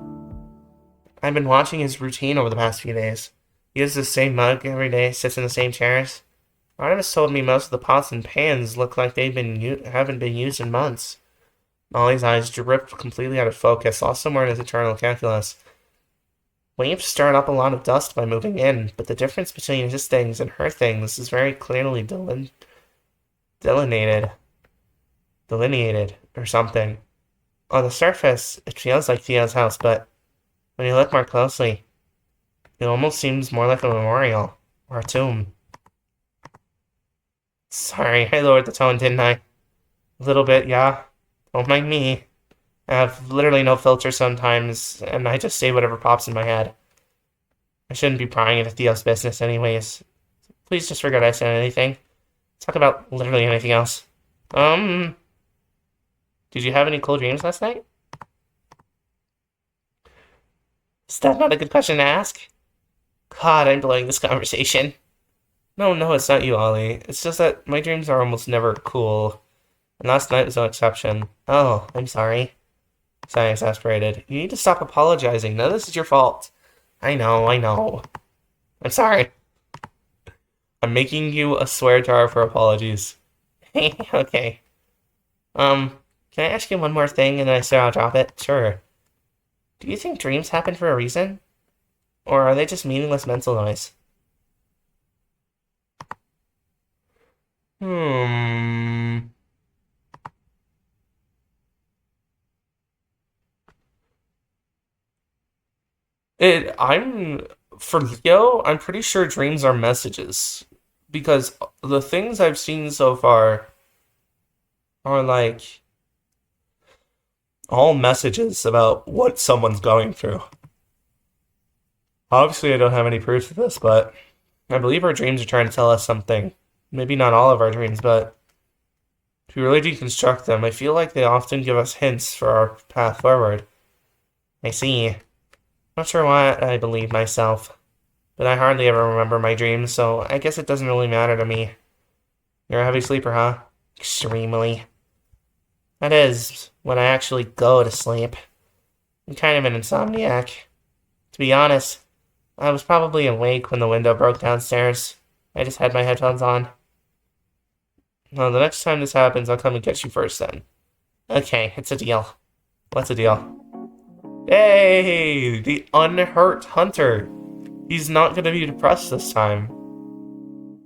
I've been watching his routine over the past few days. He uses the same mug every day, sits in the same chairs. Artemis told me most of the pots and pans look like haven't been used in months. Ollie's eyes dripped completely out of focus, lost somewhere in his eternal calculus. We've stirred up a lot of dust by moving in, but the difference between his things and her things is very clearly delineated, or something. On the surface, it feels like Theo's house, but when you look more closely, it almost seems more like a memorial, or a tomb. Sorry, I lowered the tone, didn't I? A little bit, yeah. Don't mind me. I have literally no filter sometimes, and I just say whatever pops in my head. I shouldn't be prying into Theo's business anyways. Please just forget I said anything. Talk about literally anything else. Did you have any cool dreams last night? Is that not a good question to ask? God, I'm blowing this conversation. No, it's not you, Ollie. It's just that my dreams are almost never cool. And last night was no exception. Oh, I'm sorry. Sigh exasperated. You need to stop apologizing. None of this is your fault. I know. I'm sorry. I'm making you a swear jar for apologies. Okay. Can I ask you one more thing and then I swear I'll drop it? Sure. Do you think dreams happen for a reason? Or are they just meaningless mental noise? Hmm. I'm for Leo, I'm pretty sure dreams are messages. Because the things I've seen so far are like all messages about what someone's going through. Obviously, I don't have any proof of this, but I believe our dreams are trying to tell us something. Maybe not all of our dreams, but if we really deconstruct them, I feel like they often give us hints for our path forward. I see. Not sure why I believe myself, but I hardly ever remember my dreams, so I guess it doesn't really matter to me. You're a heavy sleeper, huh? Extremely. That is, when I actually go to sleep. I'm kind of an insomniac. To be honest, I was probably awake when the window broke downstairs. I just had my headphones on. Well, the next time this happens, I'll come and get you first then. Okay, it's a deal. What's a deal? Hey, the unhurt hunter. He's not gonna be depressed this time.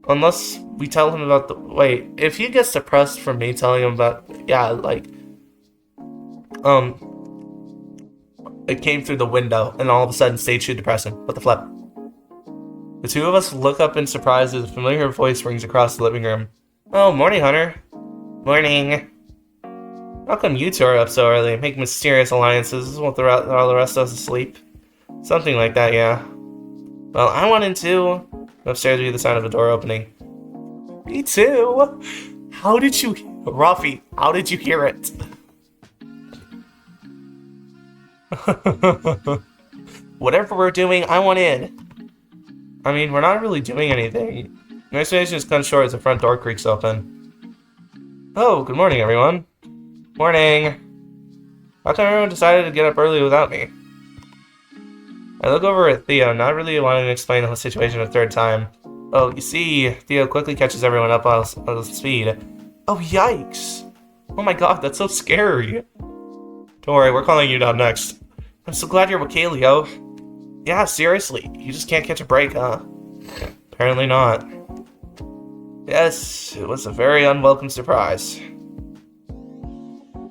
Unless we tell him about the... Wait, if he gets depressed from me telling him about... Yeah, like... It came through the window, and all of a sudden stage 2 depressing. What the flip? The two of us look up in surprise as a familiar voice rings across the living room. Oh, morning, Hunter. Morning. How come you two are up so early and make mysterious alliances while all the rest of us asleep? Something like that, yeah. Well, I wanted to. Upstairs we hear the sound of a door opening. Me too. How did you... Ruffy, how did you hear it? Whatever we're doing, I want in. I mean, we're not really doing anything. My explanation is cut short as the front door creaks open. Oh, good morning, everyone. Morning. How come everyone decided to get up early without me? I look over at Theo, not really wanting to explain the whole situation a third time. Oh, you see, Theo quickly catches everyone up on speed. Oh, yikes. Oh my god, that's so scary. Don't worry, we're calling you down next. I'm so glad you're okay, Leo. Yeah, seriously, you just can't catch a break, huh? Apparently not. Yes, it was a very unwelcome surprise.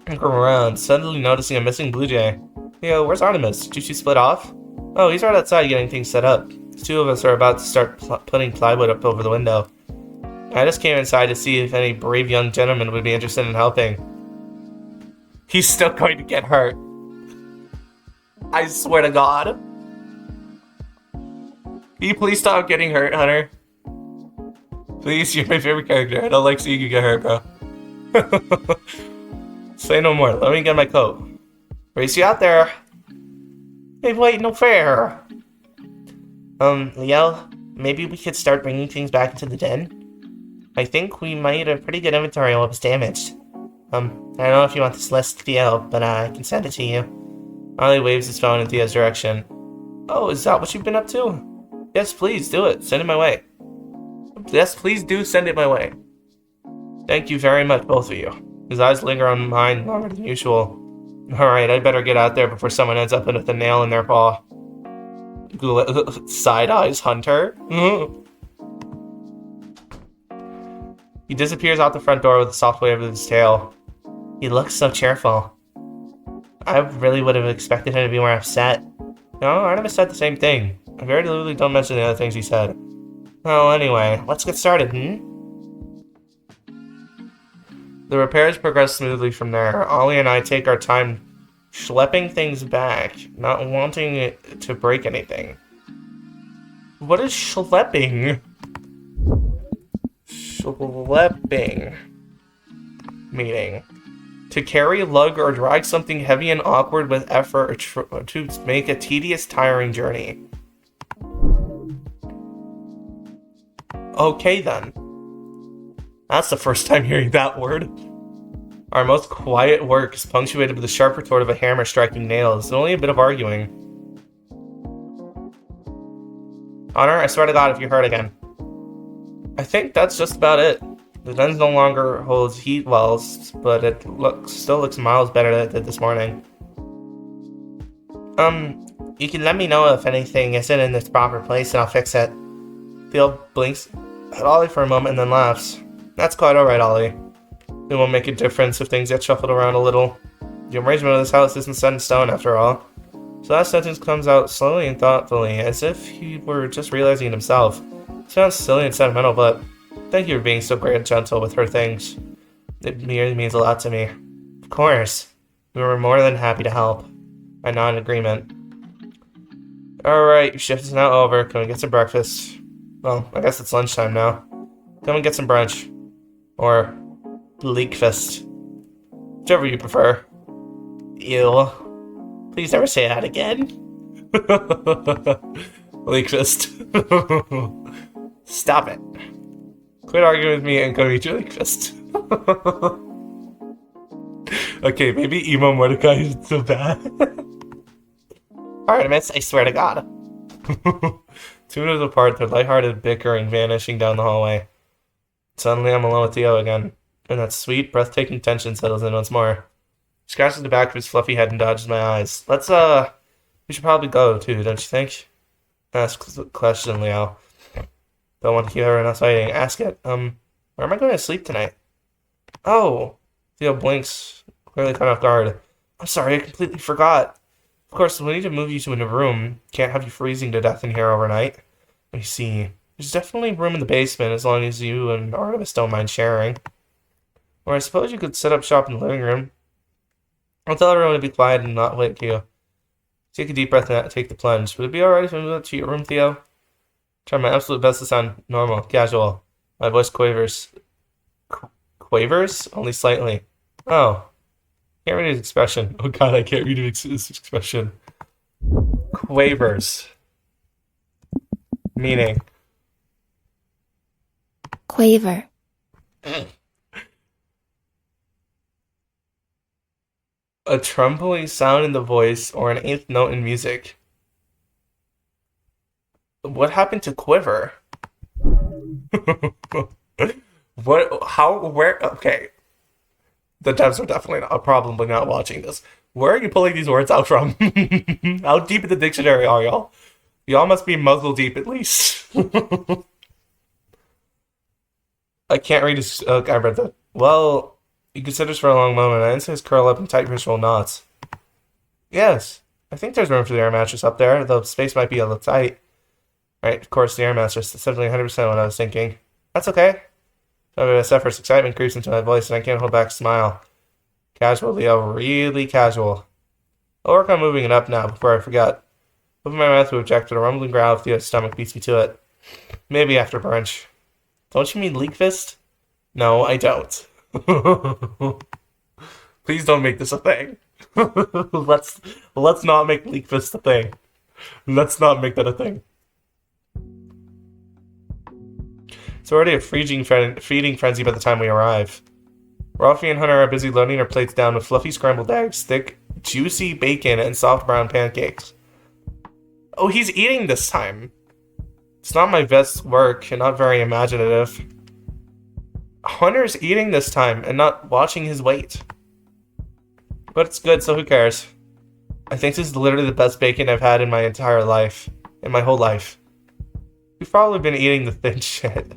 I come around, suddenly noticing a missing blue jay. Leo, where's Artemis? Did she split off? Oh, he's right outside getting things set up. The two of us are about to start putting plywood up over the window. I just came inside to see if any brave young gentleman would be interested in helping. He's still going to get hurt. I swear to God. Can you please stop getting hurt, Hunter? Please, you're my favorite character. I don't like seeing you get hurt, bro. Say no more. Let me get my coat. Race you out there. Hey, wait, no fair. Leo, maybe we could start bringing things back into the den? I think we might have a pretty good inventory of what was damaged. I don't know if you want this list, Theo, but I can send it to you. Ollie waves his phone in Theo's direction. Oh, is that what you've been up to? Yes, please, do it. Send it my way. Yes, please do send it my way. Thank you very much, both of you. His eyes linger on mine longer than usual. Alright, I better get out there before someone ends up with a nail in their paw. Side eyes, Hunter. He disappears out the front door with a soft wave of his tail. He looks so cheerful. I really would have expected him to be more upset. No, Artemis said the same thing. I very deliberately don't mention the other things he said. Well, anyway, let's get started, The repairs progress smoothly from there. Ollie and I take our time schlepping things back, not wanting it to break anything. What is schlepping? Schlepping. Meaning. To carry, lug, or drag something heavy and awkward with effort to make a tedious, tiring journey. Okay then. That's the first time hearing that word. Our most quiet work is punctuated with the sharp retort of a hammer striking nails, and only a bit of arguing. Honor, I swear to God if you're hurt again. I think that's just about it. The den no longer holds heat wells, but it still looks miles better than it did this morning. You can let me know if anything isn't in its proper place and I'll fix it. Theo blinks at Ollie for a moment and then laughs. That's quite alright, Ollie. It won't make a difference if things get shuffled around a little. The arrangement of this house isn't set in stone, after all. So that sentence comes out slowly and thoughtfully, as if he were just realizing it himself. It sounds silly and sentimental, but thank you for being so great and gentle with her things. It really means a lot to me. Of course. We were more than happy to help. I nod in agreement. Alright, your shift is now over. Come and get some breakfast. Well, I guess it's lunchtime now. Come and get some brunch. Or breakfast. Whichever you prefer. Ew. Please never say that again. Breakfast. Stop it. Quit arguing with me and go eat your breakfast. Okay, maybe emo Mordecai isn't so bad. Artemis, I swear to God. 2 minutes apart, their lighthearted bickering vanishing down the hallway. Suddenly, I'm alone with Theo again, and that sweet, breathtaking tension settles in once more. He scratches the back of his fluffy head and dodges my eyes. We should probably go, too, don't you think? Asks the question, Leo. Don't want to keep everyone else waiting. Ask it. Where am I going to sleep tonight? Oh! Theo blinks, clearly caught off guard. I'm sorry, I completely forgot. Of course, we need to move you to a new room. Can't have you freezing to death in here overnight. Let me see. There's definitely room in the basement as long as you and Artemis don't mind sharing. Or I suppose you could set up shop in the living room. I'll tell everyone to be quiet and not wake you. Take a deep breath and take the plunge. Would it be alright if I move up to your room, Theo? Try my absolute best to sound normal, casual. My voice quavers. Quavers? Only slightly. Oh. Can't read his expression. Oh god, I can't read his expression. Quavers. Meaning. Quaver. A trembling sound in the voice or an eighth note in music. What happened to quiver? What? How? Where? Okay. The devs are definitely not, probably not watching this. Where are you pulling these words out from? How deep in the dictionary are y'all? Y'all must be muzzle deep at least. I can't read his. I read that. Well, he considers for a long moment. I his curl up in tight visual knots. Yes, I think there's room for the air mattress up there, though space might be a little tight. Right, of course, the air mattress. That's definitely 100% what I was thinking. That's okay. Sephiroth's excitement creeps into my voice, and I can't hold back a smile. Casual, Leo, really casual. I'll work on moving it up now before I forget. Open my mouth to object, but a rumbling growl of Theo's stomach beats me to it. Maybe after brunch. Don't you mean Leak Fist? No, I don't. Please don't make this a thing. let's not make Leak Fist a thing. Let's not make that a thing. It's already a feeding frenzy by the time we arrive. Ralphie and Hunter are busy loading our plates down with fluffy scrambled eggs, thick, juicy bacon, and soft brown pancakes. Oh, he's eating this time. It's not my best work and not very imaginative. Hunter's eating this time and not watching his weight. But it's good, so who cares? I think this is literally the best bacon I've had in my entire life. In my whole life. We've probably been eating the thin shit.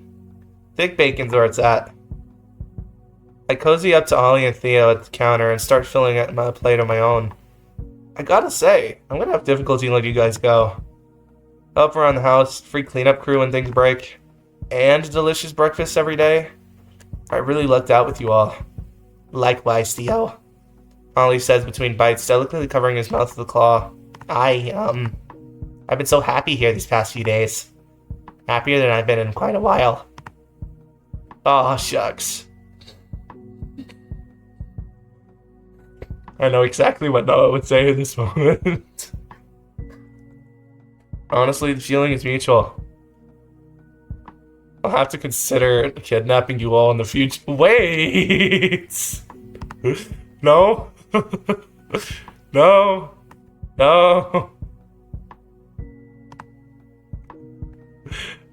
Thick bacon's where it's at. I cozy up to Ollie and Theo at the counter and start filling out my plate on my own. I gotta say, I'm gonna have difficulty letting you guys go. Help around the house, free cleanup crew when things break, and delicious breakfast every day. I really lucked out with you all. Likewise, Theo. Ollie says between bites, delicately covering his mouth with a claw. I've been so happy here these past few days. Happier than I've been in quite a while. Aw, shucks. I know exactly what Noah would say in this moment. Honestly, the feeling is mutual. I'll have to consider kidnapping you all in the future. Wait! No? No! No!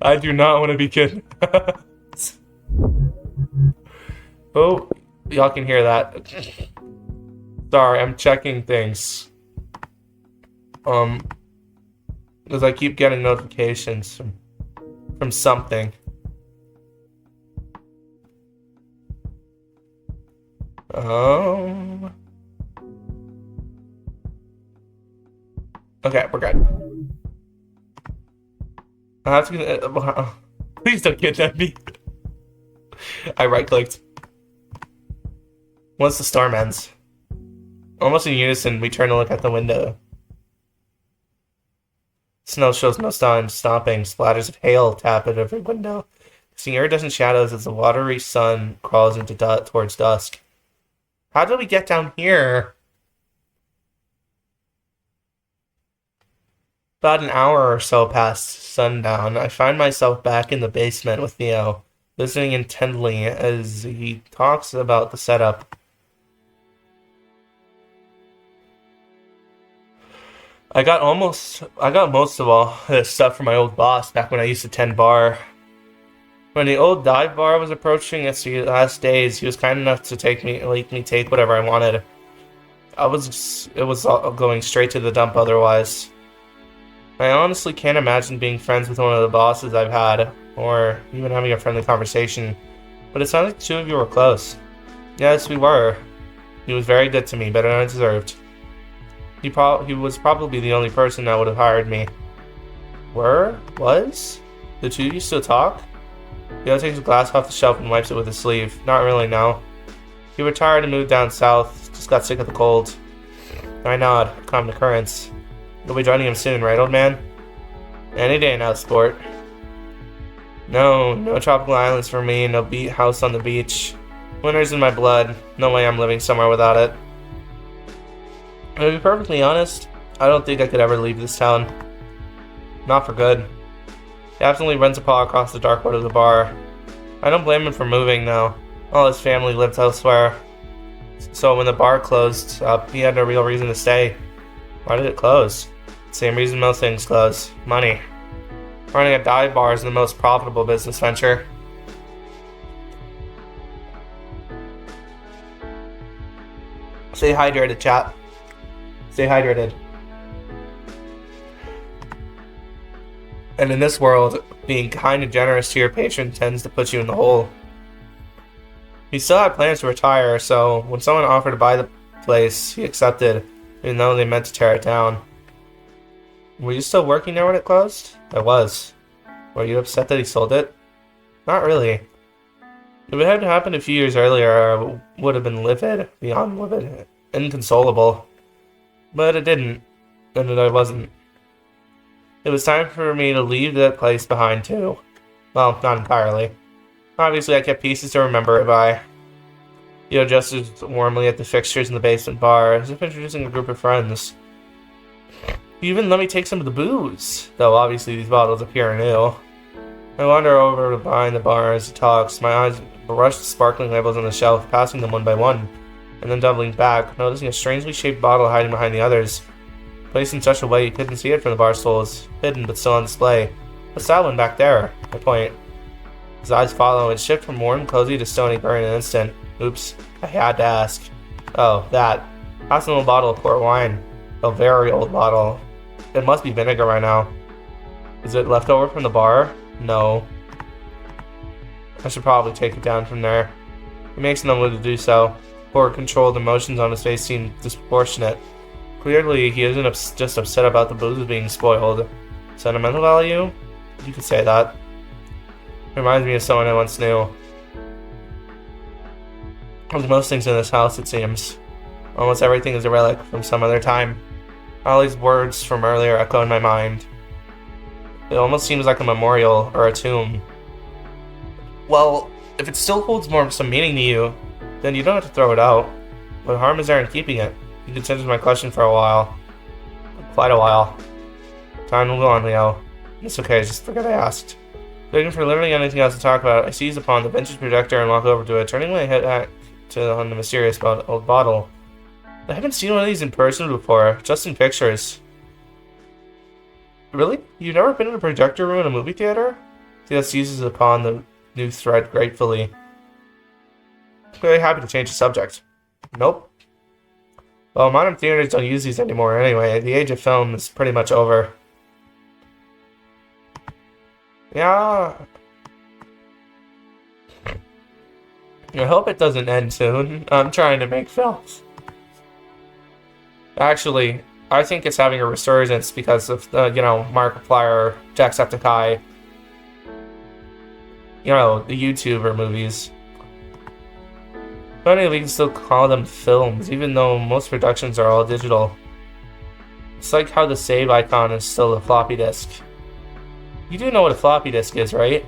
I do not want to be kidnapped. Oh, y'all can hear that. Sorry, I'm checking things. Because I keep getting notifications from something. Um. Okay, we're good. I have to. Please don't kidnap me. I right-clicked. Once the storm ends, almost in unison, we turn to look at the window. Snow shows no signs, stomping, splatters of hail tap at every window. Seeing iridescent shadows as the watery sun crawls into towards dusk. How did we get down here? About an hour or so past sundown, I find myself back in the basement with Theo, listening intently as he talks about the setup. I got most of all this stuff from my old boss back when I used to tend bar. When the old dive bar was approaching its last days, he was kind enough to let me take whatever I wanted. It was all going straight to the dump otherwise. I honestly can't imagine being friends with one of the bosses I've had, or even having a friendly conversation, but it sounds like the two of you were close. Yes, we were. He was very good to me, better than I deserved. He was probably the only person that would have hired me. Was? The two of you still talk? Theo takes a glass off the shelf and wipes it with his sleeve. Not really, no. He retired and moved down south, just got sick of the cold. I nod, common occurrence. You'll be joining him soon, right, old man? Any day now, sport. No tropical islands for me, no house on the beach. Winter's in my blood, no way I'm living somewhere without it. To be perfectly honest, I don't think I could ever leave this town. Not for good. He absolutely runs a paw across the dark wood of the bar. I don't blame him for moving, though. All his family lived elsewhere. So when the bar closed up, he had no real reason to stay. Why did it close? Same reason most things close. Money. Running a dive bar is the most profitable business venture. Stay hydrated, chat. Stay hydrated. And in this world, being kind and generous to your patron tends to put you in the hole. He still had plans to retire, so when someone offered to buy the place, he accepted, even though they meant to tear it down. Were you still working there when it closed? I was. Were you upset that he sold it? Not really. If it had happened a few years earlier, I would have been livid, beyond livid, inconsolable. But it didn't, and I wasn't. It was time for me to leave that place behind too. Well, not entirely. Obviously, I kept pieces to remember it by. He adjusted warmly at the fixtures in the basement bar, as if introducing a group of friends. He even let me take some of the booze, though obviously these bottles appear new. I wander over behind the bar as he talks, my eyes brush the sparkling labels on the shelf, passing them one by one, and then doubling back, noticing a strangely shaped bottle hiding behind the others. Placed in such a way you couldn't see it from the bar stools, hidden but still on display. What's that one back there? I point. His eyes follow and shift from warm, cozy to stony burn in an instant. Oops, I had to ask. Oh, that. That's an old bottle of port wine. A very old bottle. It must be vinegar right now. Is it left over from the bar? No. I should probably take it down from there. He makes no move to do so. Poor controlled emotions on his face seem disproportionate. Clearly, he isn't just upset about the booze being spoiled. Sentimental value? You could say that. Reminds me of someone I once knew. Like most things in this house, it seems. Almost everything is a relic from some other time. Ollie's words from earlier echo in my mind. It almost seems like a memorial or a tomb. Well, if it still holds some meaning to you, then you don't have to throw it out. What harm is there in keeping it? He considers my question for a while. Quite a while. Time will go on, Leo. It's okay, just forget I asked. Looking for literally anything else to talk about, I seize upon the vintage projector and walk over to it, turning my head back on the mysterious old bottle. I haven't seen one of these in person before, just in pictures. Really? You've never been in a projector room in a movie theater? Theo seizes upon the new thread gratefully. Very happy to change the subject. Nope. Well, modern theaters don't use these anymore anyway. The age of film is pretty much over. Yeah. I hope it doesn't end soon. I'm trying to make films. Actually, I think it's having a resurgence because of the, Markiplier, Jacksepticeye, the YouTuber movies. Funny, we can still call them films, even though most productions are all digital. It's like how the save icon is still a floppy disk. You do know what a floppy disk is, right?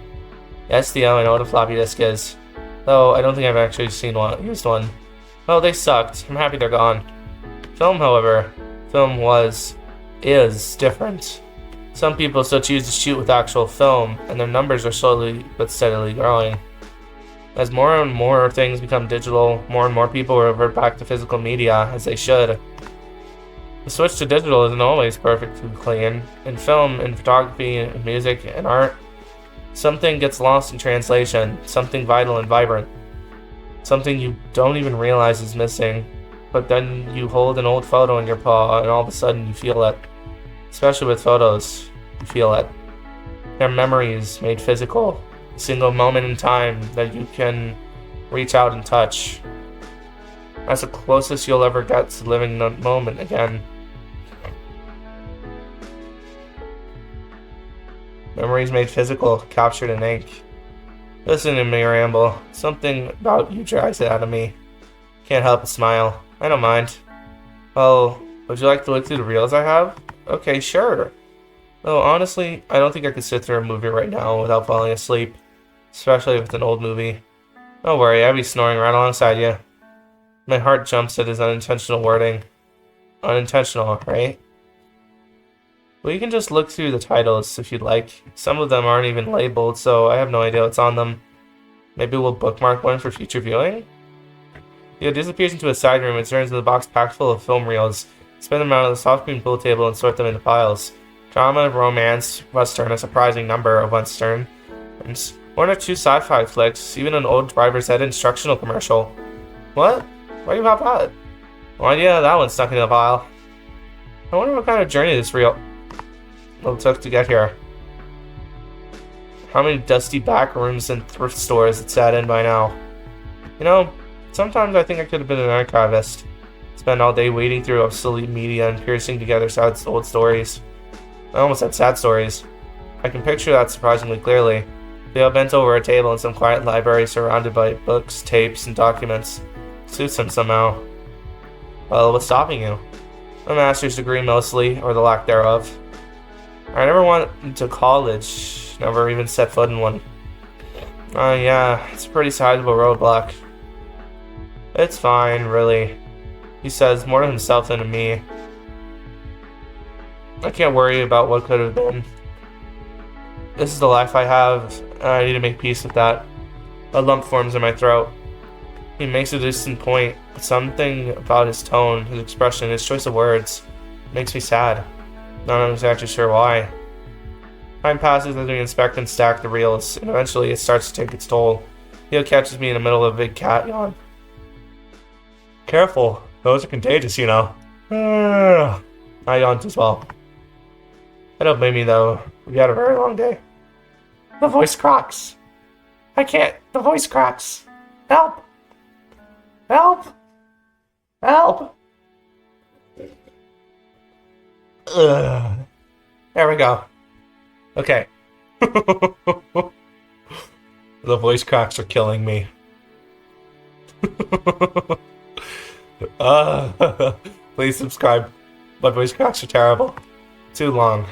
Yes, Theo, I know what a floppy disk is. Though, I don't think I've actually used one. Oh, they sucked. I'm happy they're gone. Film, however, is different. Some people still choose to shoot with actual film, and their numbers are slowly but steadily growing. As more and more things become digital, more and more people revert back to physical media, as they should. The switch to digital isn't always perfectly clean. In film, in photography, in music, and art, something gets lost in translation, something vital and vibrant. Something you don't even realize is missing, but then you hold an old photo in your paw and all of a sudden you feel it. Especially with photos, you feel it. They're memories made physical, a single moment in time that you can reach out and touch. That's the closest you'll ever get to living the moment again. Memories made physical, captured in ink. Listen to me ramble. Something about you drives it out of me. Can't help but smile. I don't mind. Well, would you like to look through the reels I have? Okay, sure. Though honestly, I don't think I could sit through a movie right now without falling asleep. Especially with an old movie. Don't worry, I'd be snoring right alongside you. My heart jumps at his unintentional wording. Unintentional, right? Well, you can just look through the titles if you'd like. Some of them aren't even labeled, so I have no idea what's on them. Maybe we'll bookmark one for future viewing? Theo disappears into a side room and turns to the box packed full of film reels. Spin them out on the soft green pool table and sort them into piles. Drama, romance, western, a surprising number of western. And one or two sci-fi flicks, even an old driver's ed instructional commercial. What? Why do you have that? No idea, that one's stuck in a pile. I wonder what kind of journey this reel took to get here. How many dusty back rooms and thrift stores it sat in by now. Sometimes I think I could have been an archivist. Spend all day wading through obsolete media and piecing together sad old stories. I almost said sad stories. I can picture that surprisingly clearly. Theo bent over a table in some quiet library surrounded by books, tapes, and documents. Suits him somehow. Well, what's stopping you? A master's degree mostly, or the lack thereof. I never went to college, never even set foot in one. Yeah, it's a pretty sizable roadblock. It's fine, really. He says more to himself than to me. I can't worry about what could have been. This is the life I have, and I need to make peace with that. A lump forms in my throat. He makes a distant point, but something about his tone, his expression, his choice of words makes me sad. Not exactly sure why. Time passes as we inspect and stack the reels, and eventually it starts to take its toll. Theo catches me in the middle of a big cat yawn. Careful, those are contagious, you know. I yawned as well. I don't blame me though. We had a very long day. The voice cracks. I can't. The voice cracks. Help! Help! Help! Ugh. There we go. Okay. The voice cracks are killing me. Please subscribe. My voice cracks are terrible. Too long.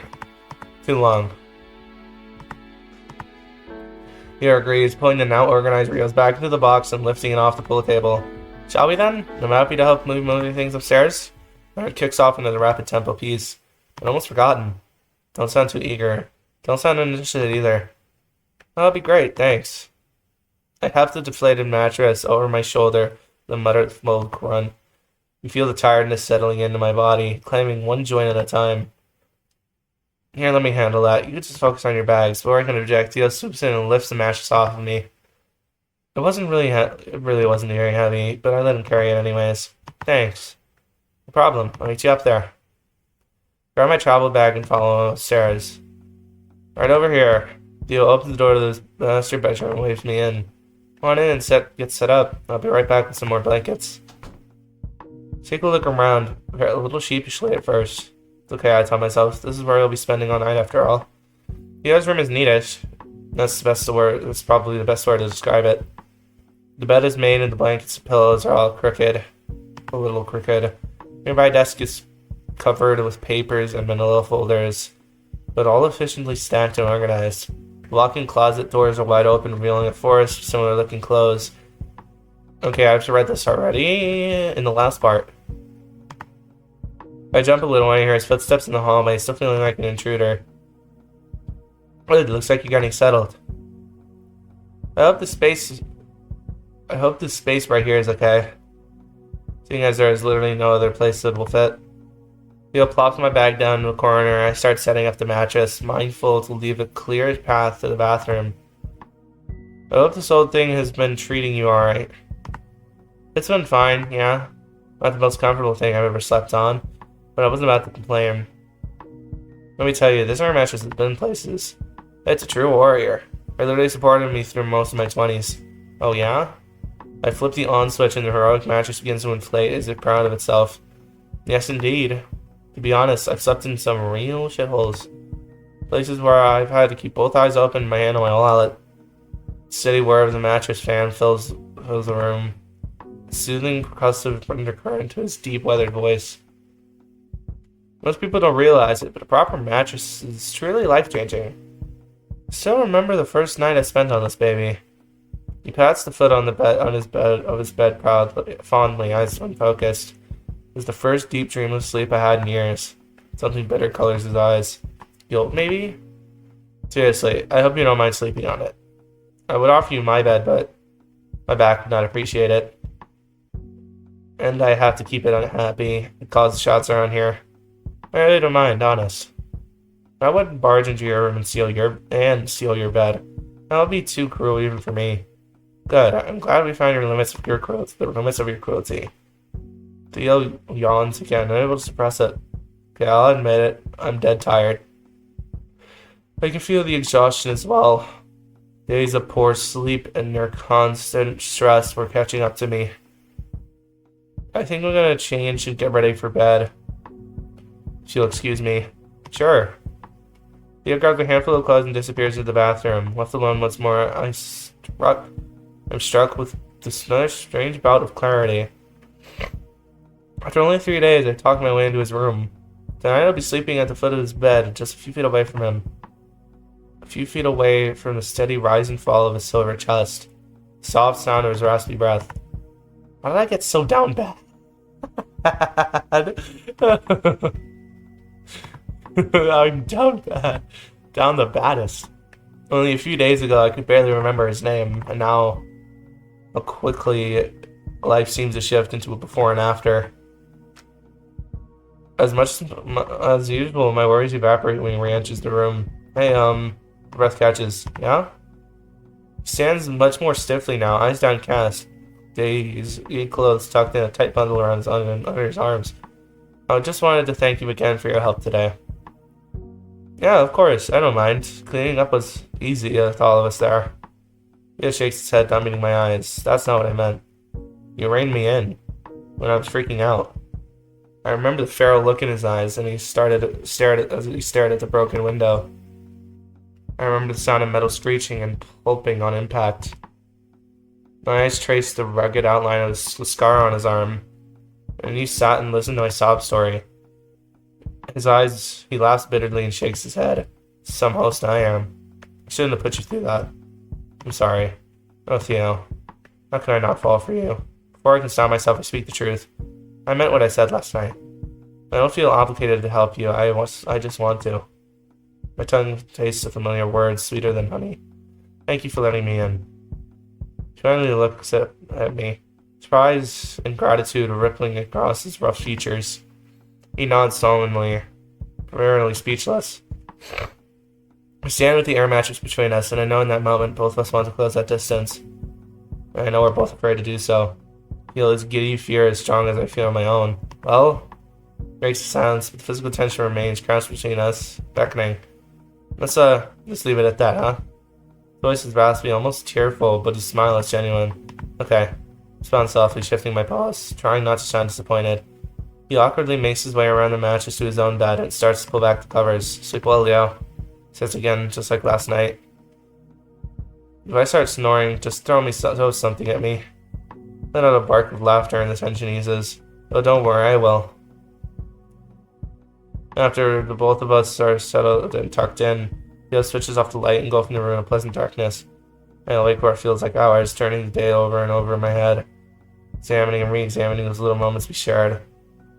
Too long. He agrees, pulling the now organized reels back into the box and lifting it off the pool table. Shall we then? I'm happy to help move things upstairs. It kicks off into the rapid tempo piece. I'd almost forgotten. Don't sound too eager. Don't sound uninterested either. That'll be great, thanks. I have the deflated mattress over my shoulder, the muttered grunt. You feel the tiredness settling into my body, claiming one joint at a time. Here, let me handle that. You can just focus on your bags. Before I can object, Theo swoops in and lifts the mattress off of me. It really wasn't very heavy, but I let him carry it anyways. Thanks. No problem. I'll meet you up there. Grab my travel bag and follow upstairs. Right over here. Theo opens the door to the master bedroom and waves me in. Come on in and get set up. I'll be right back with some more blankets. Take a look around, a little sheepishly at first. It's okay, I tell myself. This is where I'll be spending all night after all. Theo's room is neatish. That's probably the best word to describe it. The bed is made and the blankets and pillows are all crooked. A little crooked. Nearby desk is covered with papers and manila folders, but all efficiently stacked and organized. Walk-in closet doors are wide open, revealing a forest of similar-looking clothes. Okay, I've read this already in the last part. I jump a little when I hear his footsteps in the hallway, still feeling like an intruder. It looks like you're getting settled. I hope this space right here is okay, seeing as there is literally no other place that will fit. Theo plops my bag down in the corner. I start setting up the mattress, mindful to leave a clear path to the bathroom. I hope this old thing has been treating you alright. It's been fine, yeah. Not the most comfortable thing I've ever slept on, but I wasn't about to complain. Let me tell you, this arm mattress has been places. It's a true warrior. It literally supported me through most of my 20s. Oh yeah? I flip the on switch and the heroic mattress begins to inflate as if proud of itself. Yes, indeed. To be honest, I've slept in some real shitholes. Places where I've had to keep both eyes open and my hand on my wallet. The steady whir of the mattress fan fills the room. A soothing, percussive undercurrent to his deep, weathered voice. Most people don't realize it, but a proper mattress is truly life-changing. I still remember the first night I spent on this baby. He pats the foot on his bed fondly, eyes unfocused. It was the first deep dreamless sleep I had in years. Something bitter colors his eyes. Guilt, maybe? Seriously, I hope you don't mind sleeping on it. I would offer you my bed, but my back would not appreciate it. And I have to keep it unhappy. It causes shots around here. I really don't mind, honest. I wouldn't barge into your room and steal your bed. That would be too cruel even for me. Good. I'm glad we found the limits of your cruelty. Theo yawns again, unable to suppress it. Okay, I'll admit it. I'm dead tired. I can feel the exhaustion as well. Days of poor sleep and your constant stress were catching up to me. I think I'm gonna change and get ready for bed. If you'll excuse me. Sure. Theo grabs a handful of clothes and disappears into the bathroom. Left alone once more, I'm struck with this another strange bout of clarity. After only 3 days, I talked my way into his room. Tonight I'll be sleeping at the foot of his bed, just a few feet away from him. A few feet away from the steady rise and fall of his silver chest. The soft sound of his raspy breath. How did I get so down bad? I'm down bad. Down the baddest. Only a few days ago, I could barely remember his name, and now, how quickly life seems to shift into a before and after. As much as usual, my worries evaporate when he re-enters the room. Hey, breath catches. Yeah? He stands much more stiffly now, eyes downcast. His clothes tucked in a tight bundle around under his arms. I just wanted to thank you again for your help today. Yeah, of course, I don't mind. Cleaning up was easy with all of us there. He shakes his head, not meeting my eyes. That's not what I meant. You reined me in when I was freaking out. I remember the feral look in his eyes, and he stared at the broken window. I remember the sound of metal screeching and pulping on impact. My eyes traced the rugged outline of the scar on his arm, and he sat and listened to my sob story. He laughs bitterly and shakes his head. Some host I am. I shouldn't have put you through that. I'm sorry. Oh, Theo. How can I not fall for you? Before I can stop myself, I speak the truth. I meant what I said last night. I don't feel obligated to help you. I just want to. My tongue tastes a familiar word, sweeter than honey. Thank you for letting me in. He finally looks at me, surprise and gratitude rippling across his rough features. He nods solemnly, rarely speechless. I stand with the air mattress between us, and I know in that moment both of us want to close that distance. I know we're both afraid to do so. I feel his giddy fear as strong as I feel my own. Well, breaks the silence, but the physical tension remains crouched between us, beckoning. Let's leave it at that, huh? His voice is raspy, almost tearful, but his smile is genuine. Okay. I respond softly, shifting my paws, trying not to sound disappointed. He awkwardly makes his way around the mattress to his own bed and starts to pull back the covers. Sleep well, Leo. Says again, just like last night. If I start snoring, just throw something at me. Let out a bark of laughter and the tension eases. Oh, don't worry, I will. After the both of us are settled and tucked in, Leo switches off the light, engulfing the room in a pleasant darkness. I awake where it feels like hours, turning the day over and over in my head, examining and re-examining those little moments we shared,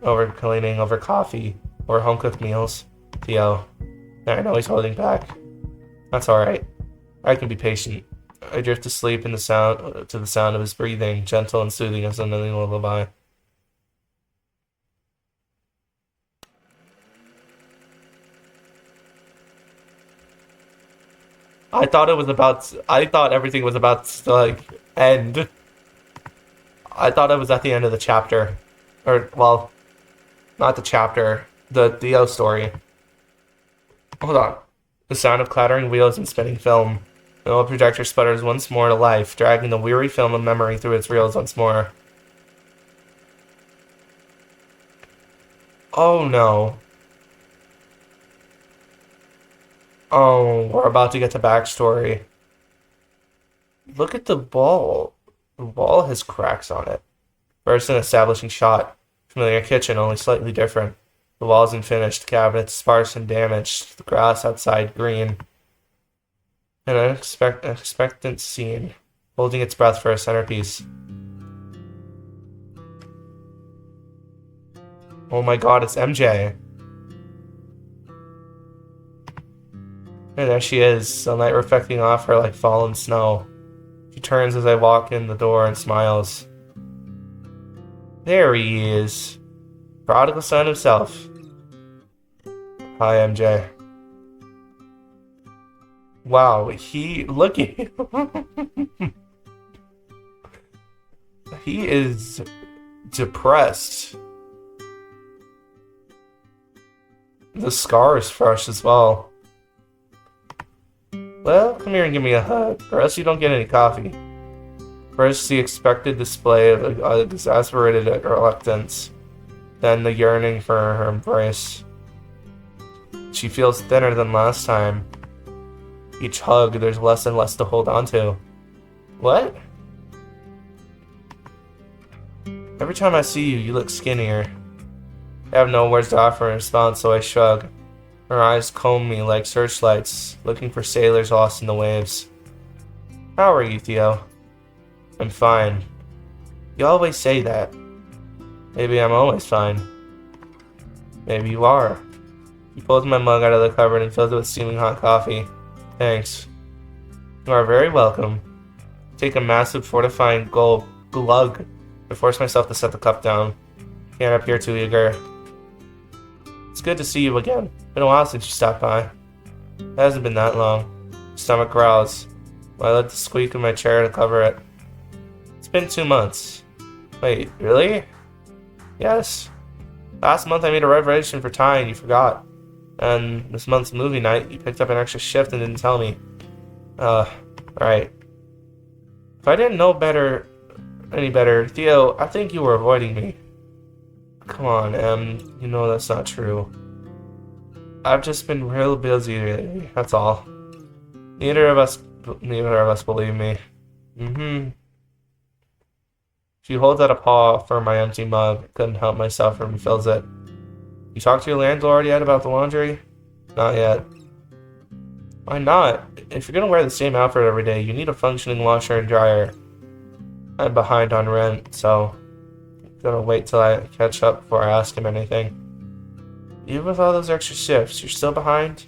over cleaning, over coffee, over home-cooked meals. Theo. I know he's holding back. That's alright. I can be patient. I drift to sleep to the sound of his breathing, gentle and soothing as a lullaby. I thought everything was about to, like, end. I thought it was at the end of the chapter. Or, well, not the chapter. The Theo story. Hold on. The sound of clattering wheels and spinning film. The old projector sputters once more to life, dragging the weary film of memory through its reels once more. Oh no. Oh, we're about to get to backstory. Look at the ball. The wall has cracks on it. First an establishing shot. Familiar kitchen, only slightly different. The walls unfinished, cabinets sparse and damaged, the grass outside green. An expectant scene, holding its breath for a centerpiece. Oh my god, it's MJ. And there she is, sunlight reflecting off her like fallen snow. She turns as I walk in the door and smiles. There he is. Prodigal son himself. Hi, MJ. Wow, look at him. He is depressed. The scar is fresh as well. Well, come here and give me a hug, or else you don't get any coffee. First, the expected display of exasperated reluctance, then the yearning for her embrace. She feels thinner than last time. Each hug, there's less and less to hold on to. What? Every time I see you, you look skinnier. I have no words to offer in response, so I shrug. Her eyes comb me like searchlights, looking for sailors lost in the waves. How are you, Theo? I'm fine. You always say that. Maybe I'm always fine. Maybe you are. He pulls my mug out of the cupboard and fills it with steaming hot coffee. Thanks. You are very welcome. Take a massive fortifying glug to force myself to set the cup down. Can't appear too eager. It's good to see you again. Been a while since you stopped by. It hasn't been that long. Stomach growls. I let the squeak of my chair to cover it. It's been 2 months. Wait, really? Yes. Last month I made a reservation for Ty and you forgot. And this month's movie night, you picked up an extra shift and didn't tell me. Right. If I didn't know any better, Theo, I think you were avoiding me. Come on, Em, you know that's not true. I've just been real busy lately, that's all. Neither of us believe me. She holds out a paw for my empty mug. Couldn't help myself and refills it. You talked to your landlord yet about the laundry? Not yet. Why not? If you're gonna wear the same outfit every day, you need a functioning washer and dryer. I'm behind on rent, so I'm gonna wait till I catch up before I ask him anything. Even with all those extra shifts, you're still behind?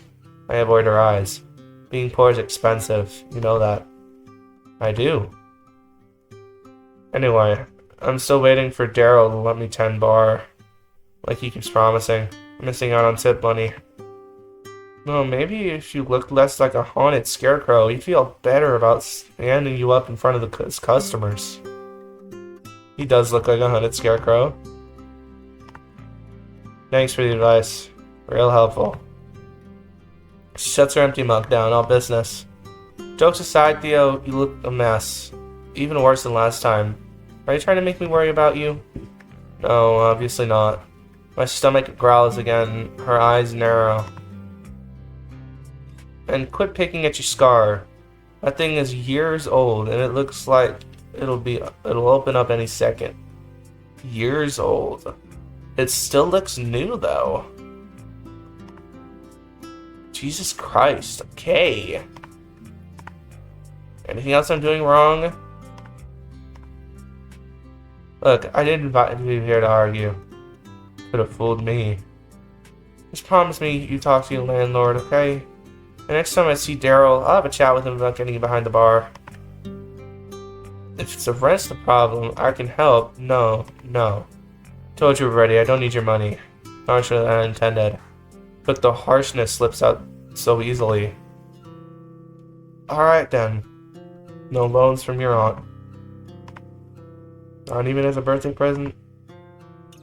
I avoid her eyes. Being poor is expensive, you know that. I do. Anyway, I'm still waiting for Daryl to let me 10 bar. Like he keeps promising. I'm missing out on tip money. No, maybe if you looked less like a haunted scarecrow, he'd feel better about standing you up in front of his customers. He does look like a haunted scarecrow. Thanks for the advice. Real helpful. She sets her empty mug down, all business. Jokes aside, Theo, you look a mess. Even worse than last time. Are you trying to make me worry about you? No, obviously not. My stomach growls again, her eyes narrow. And quit picking at your scar. That thing is years old, and it looks like it'll open up any second. Years old. It still looks new, though. Jesus Christ. Okay. Anything else I'm doing wrong? Look, I didn't invite you here to argue. Could have fooled me. Just promise me you talk to your landlord, okay? The next time I see Daryl, I'll have a chat with him about getting you behind the bar. If it's the rent's the problem, I can help. No. Told you already, I don't need your money. Harsher than I intended. But the harshness slips out so easily. Alright then. No loans from your aunt. Not even as a birthday present?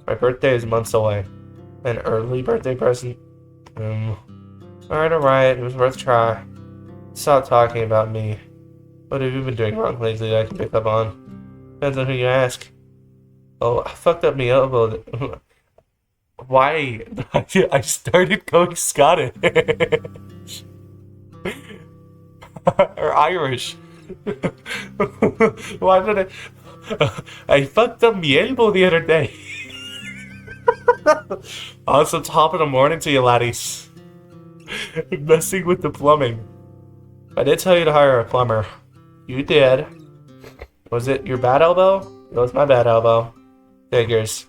My birthday is months away. An early birthday present? Alright, it was worth a try. Stop talking about me. What have you been doing wrong lately that I can pick up on? Depends on who you ask. Oh, I fucked up my elbow. Why? I started going Scottish. Or Irish. Why did I fucked up my elbow the other day. Also, top of the morning to you laddies. Messing with the plumbing. I did tell you to hire a plumber. You did. Was it your bad elbow? It was my bad elbow. Figures.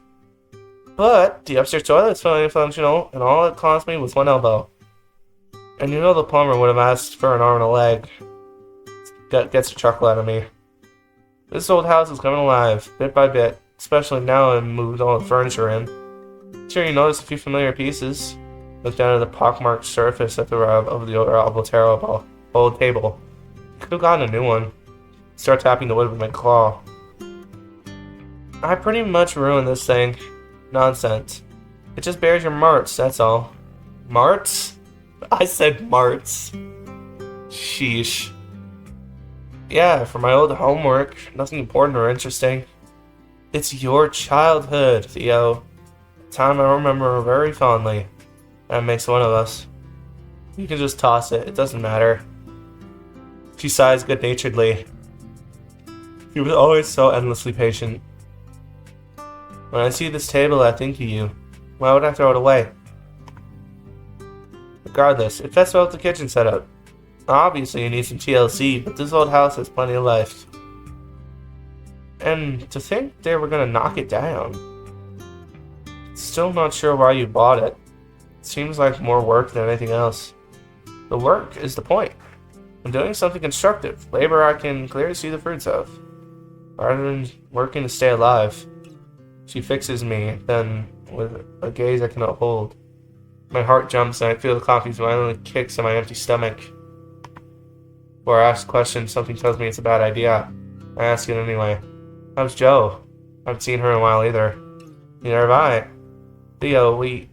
But the upstairs toilet is fully functional, and all it cost me was one elbow. And you know the plumber would have asked for an arm and a leg. Gets a chuckle out of me. This old house is coming alive, bit by bit, especially now I've moved all the furniture in. Sure, you notice a few familiar pieces. Look down at the pockmarked surface of the old table. Could have gotten a new one. Start tapping the wood with my claw. I pretty much ruined this thing. Nonsense. It just bears your marks, that's all. Marks? I said marks. Sheesh. Yeah, for my old homework. Nothing important or interesting. It's your childhood, Theo. A time I remember very fondly. That makes one of us. You can just toss it. It doesn't matter. She sighs good-naturedly. He was always so endlessly patient. When I see this table, I think of you. Why would I throw it away? Regardless, it fits well with the kitchen setup. Obviously, you need some TLC, but this old house has plenty of life. And to think they were gonna knock it down. Still not sure why you bought it. Seems like more work than anything else. The work is the point. I'm doing something constructive, labor I can clearly see the fruits of, rather than working to stay alive. She fixes me, then, with a gaze I cannot hold. My heart jumps and I feel the coffee violently kicks in my empty stomach. Before I ask questions, something tells me it's a bad idea. I ask it anyway. How's Joe? I haven't seen her in a while either. Neither have I. Theo, we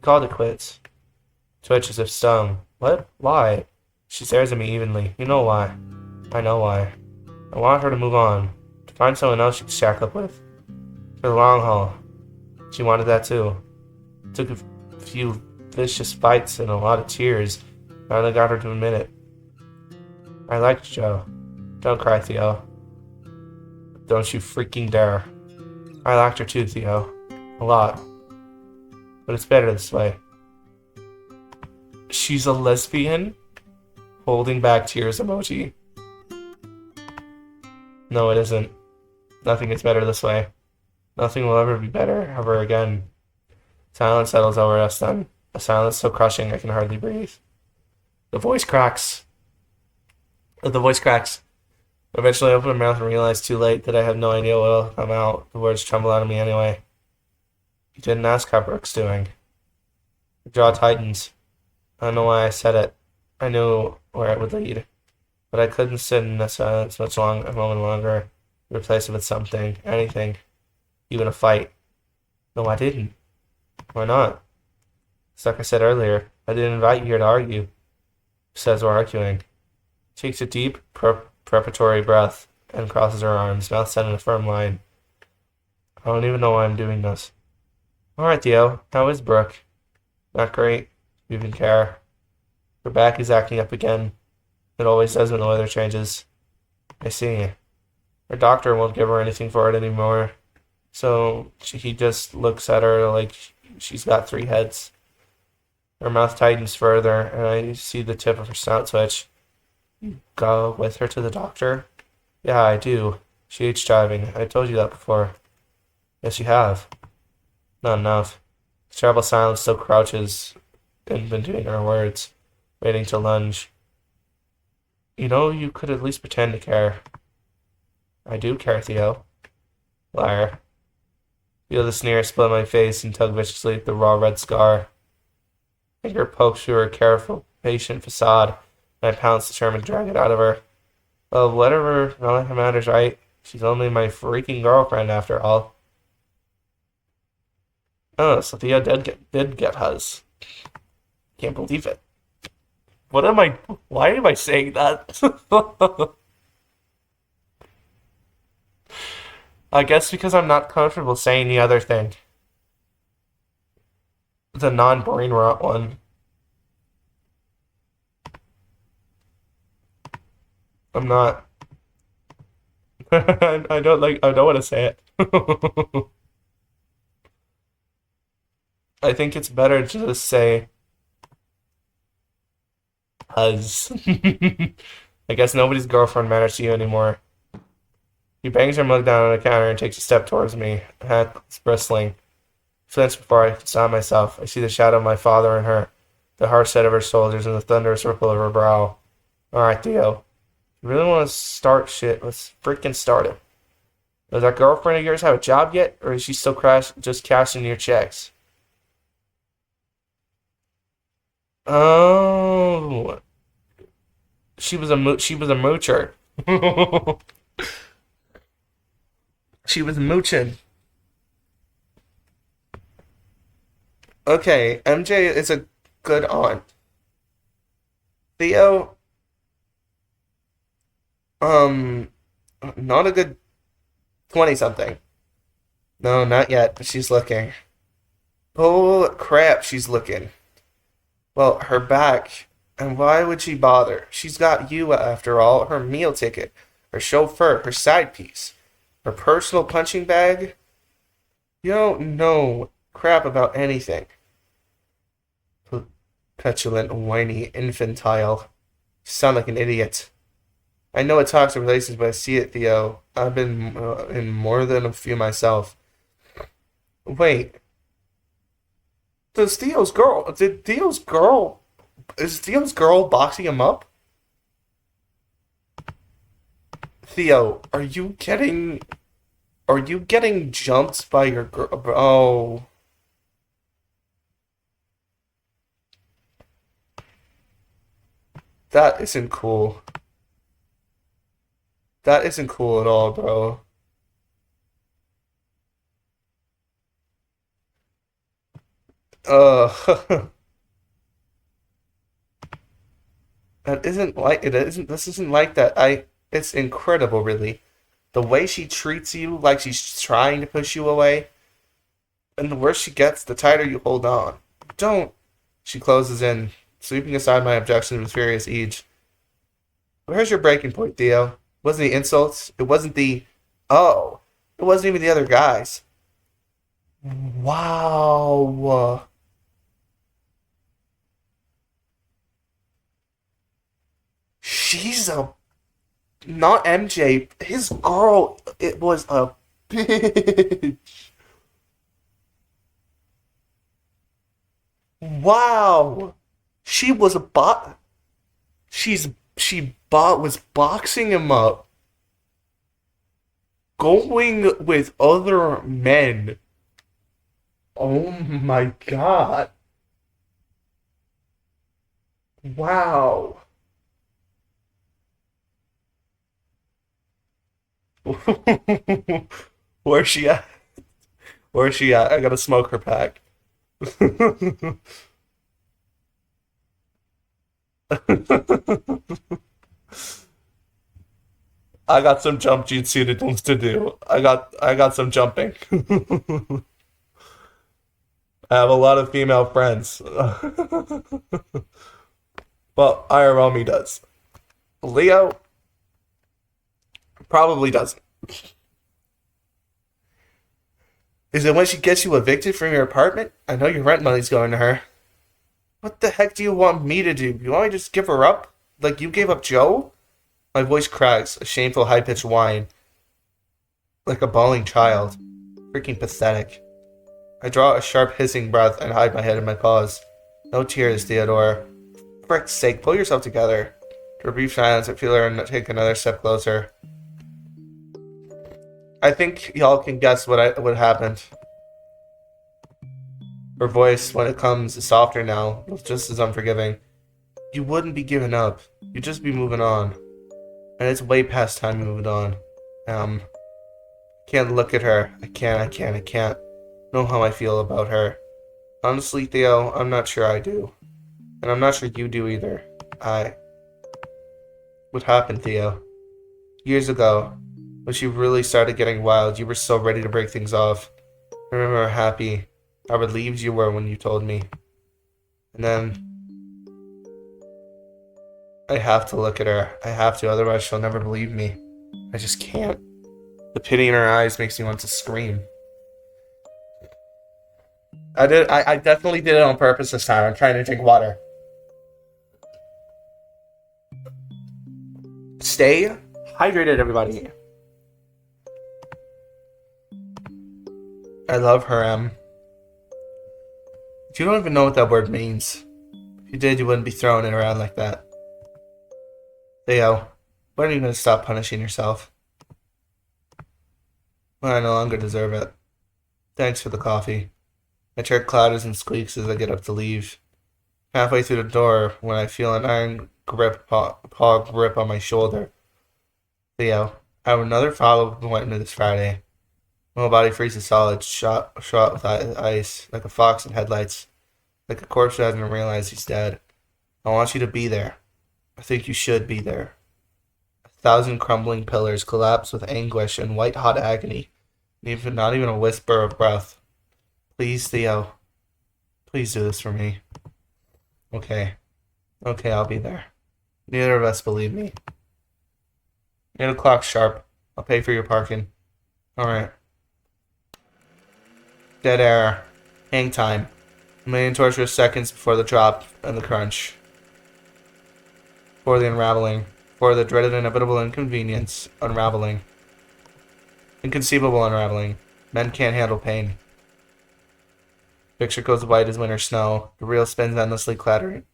called it quits. Twitch as if stung. What? Why? She stares at me evenly. You know why. I know why. I want her to move on. To find someone else she can shack up with. For the long haul. She wanted that too. It took a few vicious fights and a lot of tears. Finally got her to admit it. I liked Joe. Don't cry, Theo. Don't you freaking dare. I liked her too, Theo. A lot. But it's better this way. She's a lesbian? Holding back tears emoji. No, it isn't. Nothing is better this way. Nothing will ever be better ever again. Silence settles over us then. A silence so crushing I can hardly breathe. The voice cracks. Eventually I open my mouth and realize too late that I have no idea what will come out. The words tremble out of me anyway. You didn't ask how Brooke's doing. The jaw tightens. I don't know why I said it. I knew where it would lead. But I couldn't sit in that silence a moment longer. Replace it with something. Anything. Even a fight. No, I didn't. Why not? It's like I said earlier. I didn't invite you here to argue. Says we're arguing. Takes a deep preparatory breath and crosses her arms, mouth set in a firm line. I don't even know why I'm doing this. Alright, Theo. How is Brooke? Not great. You even care. Her back is acting up again. It always does when the weather changes. I see. Her doctor won't give her anything for it anymore. So he just looks at her like she's got 3 heads. Her mouth tightens further, and I see the tip of her snout twitch. Go with her to the doctor? Yeah, I do. She hates driving. I told you that before. Yes, you have. Not enough. The terrible silence still crouches in between our words, waiting to lunge. You know, you could at least pretend to care. I do care, Theo. Liar. Feel the sneer split my face and tug viciously at the raw red scar. Finger pokes through her careful, patient facade, and I pounce, determined to drag it out of her. Well, whatever, none matters, right? She's only my freaking girlfriend, after all. Oh, so Theo did get hers. Can't believe it. Why am I saying that? I guess because I'm not comfortable saying the other thing. The non-brain rot one. I'm not. I don't want to say it. I think it's better to just say huz. I guess nobody's girlfriend matters to you anymore. He bangs her mug down on the counter and takes a step towards me, hands bristling. Flinch before I can stop myself. I see the shadow of my father in her, the harsh set of her shoulders, and the thunderous ripple of her brow. Alright, Theo. If you really want to start shit, let's freaking start it. Does that girlfriend of yours have a job yet, or is she still just cashing your checks? Oh, she was a moocher. She was mooching. Okay, MJ is a good aunt. Theo, not a good 20-something. No, not yet, but she's looking. Oh, crap, she's looking. Well, her back. And why would she bother? She's got you, after all, her meal ticket, her chauffeur, her side piece, her personal punching bag. You don't know crap about anything. Petulant, whiny, infantile. You sound like an idiot. I know it's toxic relations, but I see it, Theo. I've been in more than a few myself. Wait. Is Theo's girl boxing him up? Theo, are you getting jumped by your girl? Oh. That isn't cool. That isn't cool at all, bro. Uh, that isn't like it isn't this isn't like that. It's incredible, really. The way she treats you like she's trying to push you away, and the worse she gets, the tighter you hold on. Don't. She closes in, sweeping aside my objections with furious ease. Where's your breaking point, Theo? It wasn't the insults. It wasn't the oh. It wasn't even the other guys. Wow. She's a not MJ. His girl. It was a bitch. Wow. She was a bot. Was boxing him up, going with other men. Oh my god. Wow. Where's she at? Where's she at? I gotta smoke her pack. I got some jump jutsu to do. I got some jumping. I have a lot of female friends. Well, IRL me does. Leo probably doesn't. Is it when she gets you evicted from your apartment? I know your rent money's going to her. What the heck do you want me to do? You want me to just give her up? Like you gave up Joe? My voice cracks, a shameful high-pitched whine. Like a bawling child. Freaking pathetic. I draw a sharp hissing breath and hide my head in my paws. No tears, Theodore. For frick's sake, pull yourself together. For a brief silence, I feel her take another step closer. I think y'all can guess what happened. Her voice, when it comes, is softer now, just as unforgiving. You wouldn't be giving up. You'd just be moving on. And it's way past time you moved on. Can't look at her. I can't know how I feel about her. Honestly, Theo, I'm not sure I do. And I'm not sure you do either. What happened, Theo? Years ago, when she really started getting wild, you were so ready to break things off. I remember how happy, how relieved you were when you told me. And then I have to look at her. I have to, otherwise she'll never believe me. I just can't. The pity in her eyes makes me want to scream. I definitely did it on purpose this time. I'm trying to drink water. Stay hydrated, everybody. I love her, You don't even know what that word means. If you did, you wouldn't be throwing it around like that. Theo, when are you going to stop punishing yourself? Well, I no longer deserve it. Thanks for the coffee. My chair clatters and squeaks as I get up to leave. Halfway through the door, when I feel an iron paw grip on my shoulder. Theo, I have another follow-up appointment this Friday. My whole body freezes solid, shot with ice, like a fox in headlights, like a corpse who hasn't realized he's dead. I want you to be there. I think you should be there. 1,000 crumbling pillars collapse with anguish and white-hot agony, not even a whisper of breath. Please, Theo. Please do this for me. Okay, I'll be there. Neither of us believe me. 8 o'clock sharp. I'll pay for your parking. Alright. Dead air. Hang time. A million torturous seconds before the drop and the crunch. Before the unraveling. Before the dreaded inevitable inconvenience. Unraveling. Inconceivable unraveling. Men can't handle pain. Picture goes white as winter snow. The reel spins endlessly, clattering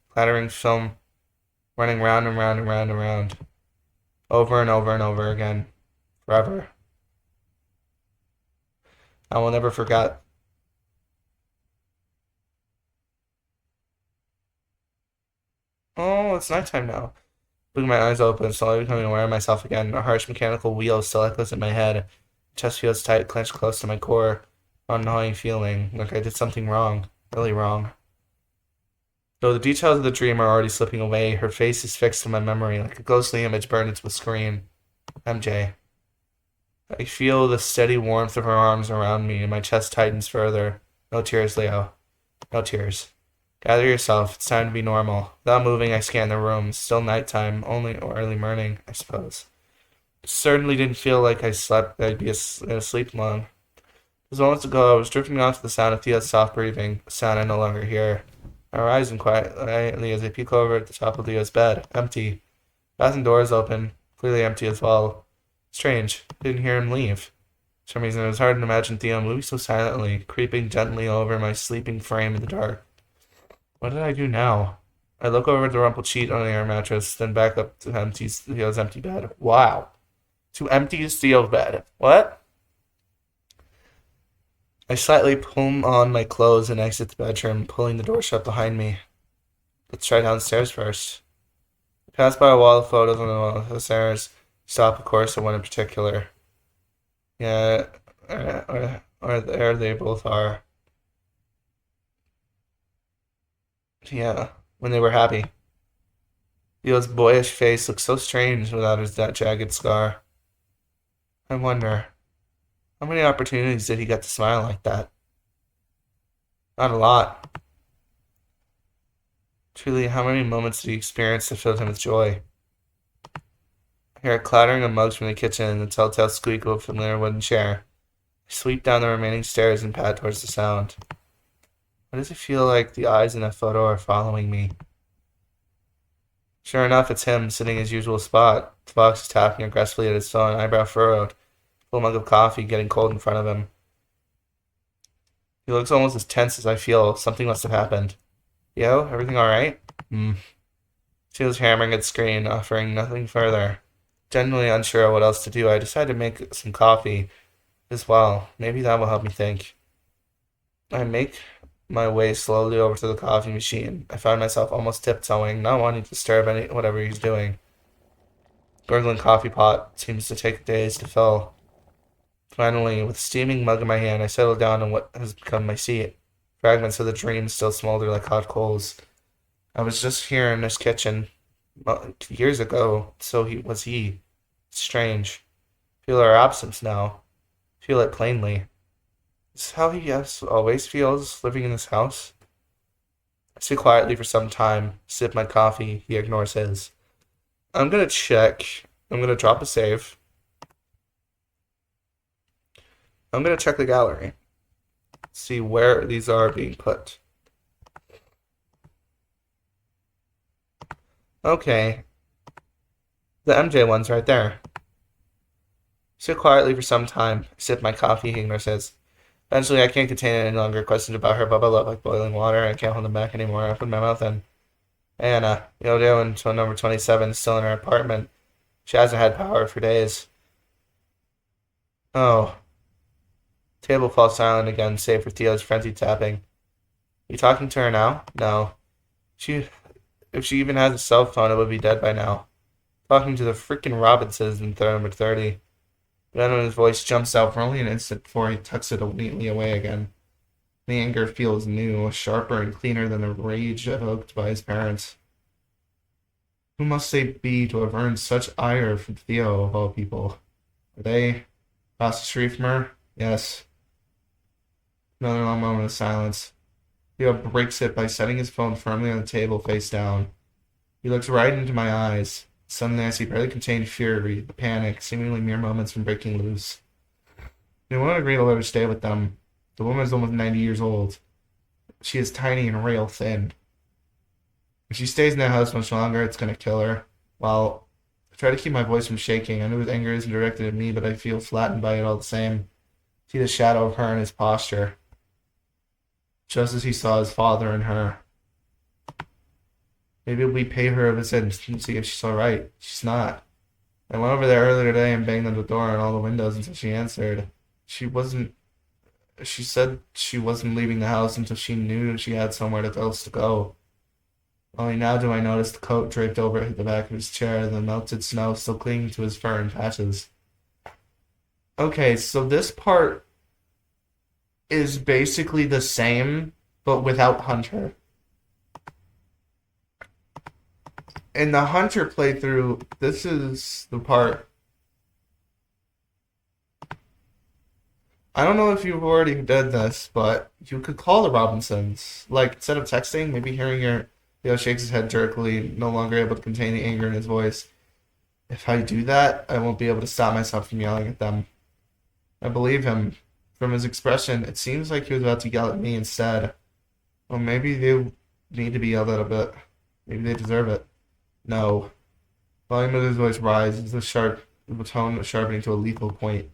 film, running round and round and round and round. Over and over and over again. Forever. I will never forget. Oh, it's nighttime now. Putting my eyes open, slowly becoming aware of myself again. A harsh mechanical wheel still echoes in my head. Chest feels tight, clenched close to my core. An gnawing feeling, like I did something wrong. Really wrong. Though the details of the dream are already slipping away, her face is fixed in my memory, like a ghostly image burned into a screen. MJ. I feel the steady warmth of her arms around me, and my chest tightens further. No tears, Leo. No tears. Gather yourself. It's time to be normal. Without moving, I scan the room. Still nighttime, only or early morning, I suppose. It certainly didn't feel like I'd be asleep long. Just moments ago, I was drifting off to the sound of Theo's soft breathing, a sound I no longer hear. I rise and quietly as I peek over at the top of Theo's bed. Empty. Bathroom door is open. Clearly empty as well. Strange. Didn't hear him leave. For some reason, it was hard to imagine Theo moving so silently, creeping gently over my sleeping frame in the dark. What did I do now? I look over at the rumpled sheet on the air mattress, then back up to Theo's empty bed. Wow. To empty Theo's bed. What? I slightly pull on my clothes and exit the bedroom, pulling the door shut behind me. Let's try downstairs first. I pass by a wall of photos on the wall of the stairs. Stop, of course, at one in particular. Yeah, or there they both are. Yeah, when they were happy. Theo's boyish face looked so strange without that jagged scar. I wonder, how many opportunities did he get to smile like that? Not a lot. Truly, how many moments did he experience that filled him with joy? I hear a clattering of mugs from the kitchen and the telltale squeak of a familiar wooden chair. I sweep down the remaining stairs and pad towards the sound. Why does it feel like the eyes in that photo are following me? Sure enough, it's him, sitting in his usual spot. The box is tapping aggressively at his phone, eyebrow furrowed, full mug of coffee getting cold in front of him. He looks almost as tense as I feel. Something must have happened. Yo, everything alright? She was hammering at the screen, offering nothing further. Genuinely unsure what else to do, I decided to make some coffee as well. Maybe that will help me think. I make my way slowly over to the coffee machine. I found myself almost tiptoeing, not wanting to disturb whatever he's doing. Gurgling coffee pot seems to take days to fill. Finally, with a steaming mug in my hand, I settle down on what has become my seat. Fragments of the dream still smolder like hot coals. I was just here in this kitchen years ago, so was he. It's strange. Feel our absence now. Feel it plainly. Is this how he always feels, living in this house? I sit quietly for some time, sip my coffee. He ignores his. I'm gonna check. I'm gonna drop a save. I'm gonna check the gallery. See where these are being put. Okay. The MJ one's right there. Sit quietly for some time. Sip my coffee, he ignores his. Eventually, I can't contain it any longer. Questions about her bubble up like boiling water, and I can't hold them back anymore. I put my mouth in. Hey, Anna, yo doing? So number 27 is still in her apartment. She hasn't had power for days. Oh. Table falls silent again, save for Theo's frenzied tapping. You talking to her now? No. If she even has a cell phone, it would be dead by now. Talking to the freaking Robinsons in number 30. Then when his voice jumps out for only an instant before he tucks it neatly away again. The anger feels new, sharper and cleaner than the rage evoked by his parents. Who must they be to have earned such ire from Theo, of all people? Are they across the street from her? Yes. Another long moment of silence. Theo breaks it by setting his phone firmly on the table face down. He looks right into my eyes. Suddenly I see barely contained fury, the panic, seemingly mere moments from breaking loose. They won't agree to let her stay with them. The woman is almost 90 years old. She is tiny and rail thin. If she stays in that house much longer, it's going to kill her. Well, I try to keep my voice from shaking. I know his anger isn't directed at me, but I feel flattened by it all the same. See the shadow of her in his posture. Just as he saw his father in her. Maybe we pay her a visit and see if she's alright. She's not. I went over there earlier today and banged on the door and all the windows until she answered. She said she wasn't leaving the house until she knew she had somewhere else to go. Only now do I notice the coat draped over the back of his chair, the melted snow still clinging to his fur in patches. Okay, so this part is basically the same, but without Hunter. In the Hunter playthrough, this is the part. I don't know if you've already did this, but you could call the Robinsons. Like, instead of texting, maybe hearing your Leo shakes his head jerkily, no longer able to contain the anger in his voice. If I do that, I won't be able to stop myself from yelling at them. I believe him. From his expression, it seems like he was about to yell at me instead. Well, maybe they need to be yelled at a bit. Maybe they deserve it. No. Volume of his voice rises, the tone sharpening to a lethal point.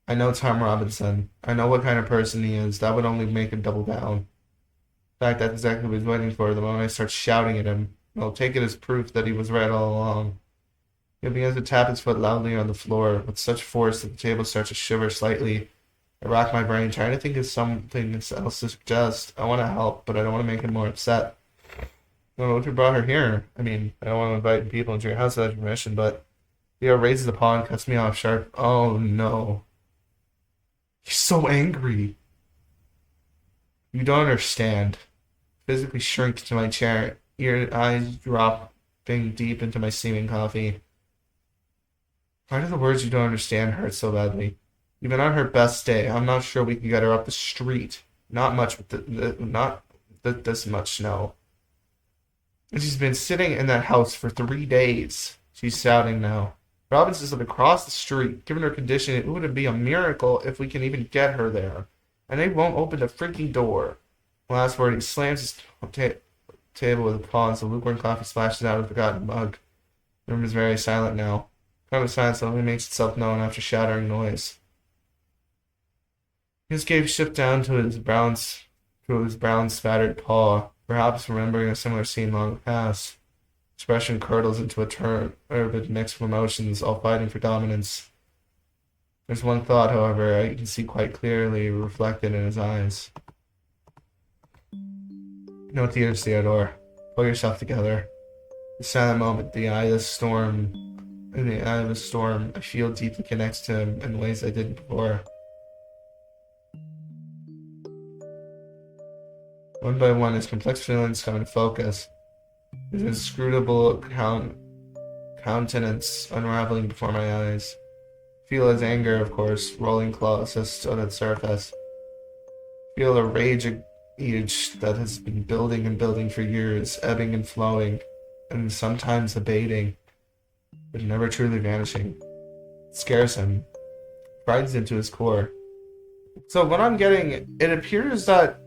I know Tom Robinson. I know what kind of person he is. That would only make him double down. In fact, that's exactly what he's waiting for. The moment I start shouting at him, I'll take it as proof that he was right all along. He begins to tap his foot loudly on the floor with such force that the table starts to shiver slightly. I rack my brain, trying to think of something else to suggest. I want to help, but I don't want to make him more upset. I don't know what you brought her here. I mean, I don't want to invite people into your house without your permission, but Theo raises the paw and cuts me off sharp. Oh no. He's so angry. You don't understand. Physically shrink to my chair. Your eyes drop sipping deep into my steaming coffee. Why do the words you don't understand hurt so badly? Even on her best day, I'm not sure we can get her up the street. Not much with this much, no. And she's been sitting in that house for 3 days. She's shouting now. Robinson's lived across the street. Given her condition, it would be a miracle if we can even get her there. And they won't open the freaking door. Last word, he slams his table with a paw as the lukewarm coffee splashes out of the forgotten mug. The room is very silent now. Kind of silence only makes itself known after shattering noise. His gaze shifted down to his brown spattered paw, perhaps remembering a similar scene long past. Expression curdles into a turbid mix of emotions, all fighting for dominance. There's one thought, however, I can see quite clearly reflected in his eyes. No tears, Theodore. Pull yourself together. The silent moment, in the eye of the storm, I feel deeply connected to him in ways I didn't before. One by one, his complex feelings come into focus. His inscrutable countenance unraveling before my eyes. Feel his anger, of course, rolling closest to the surface. Feel a rage that has been building and building for years, ebbing and flowing, and sometimes abating, but never truly vanishing. It scares him, frightens him to his core. So what I'm getting, it appears that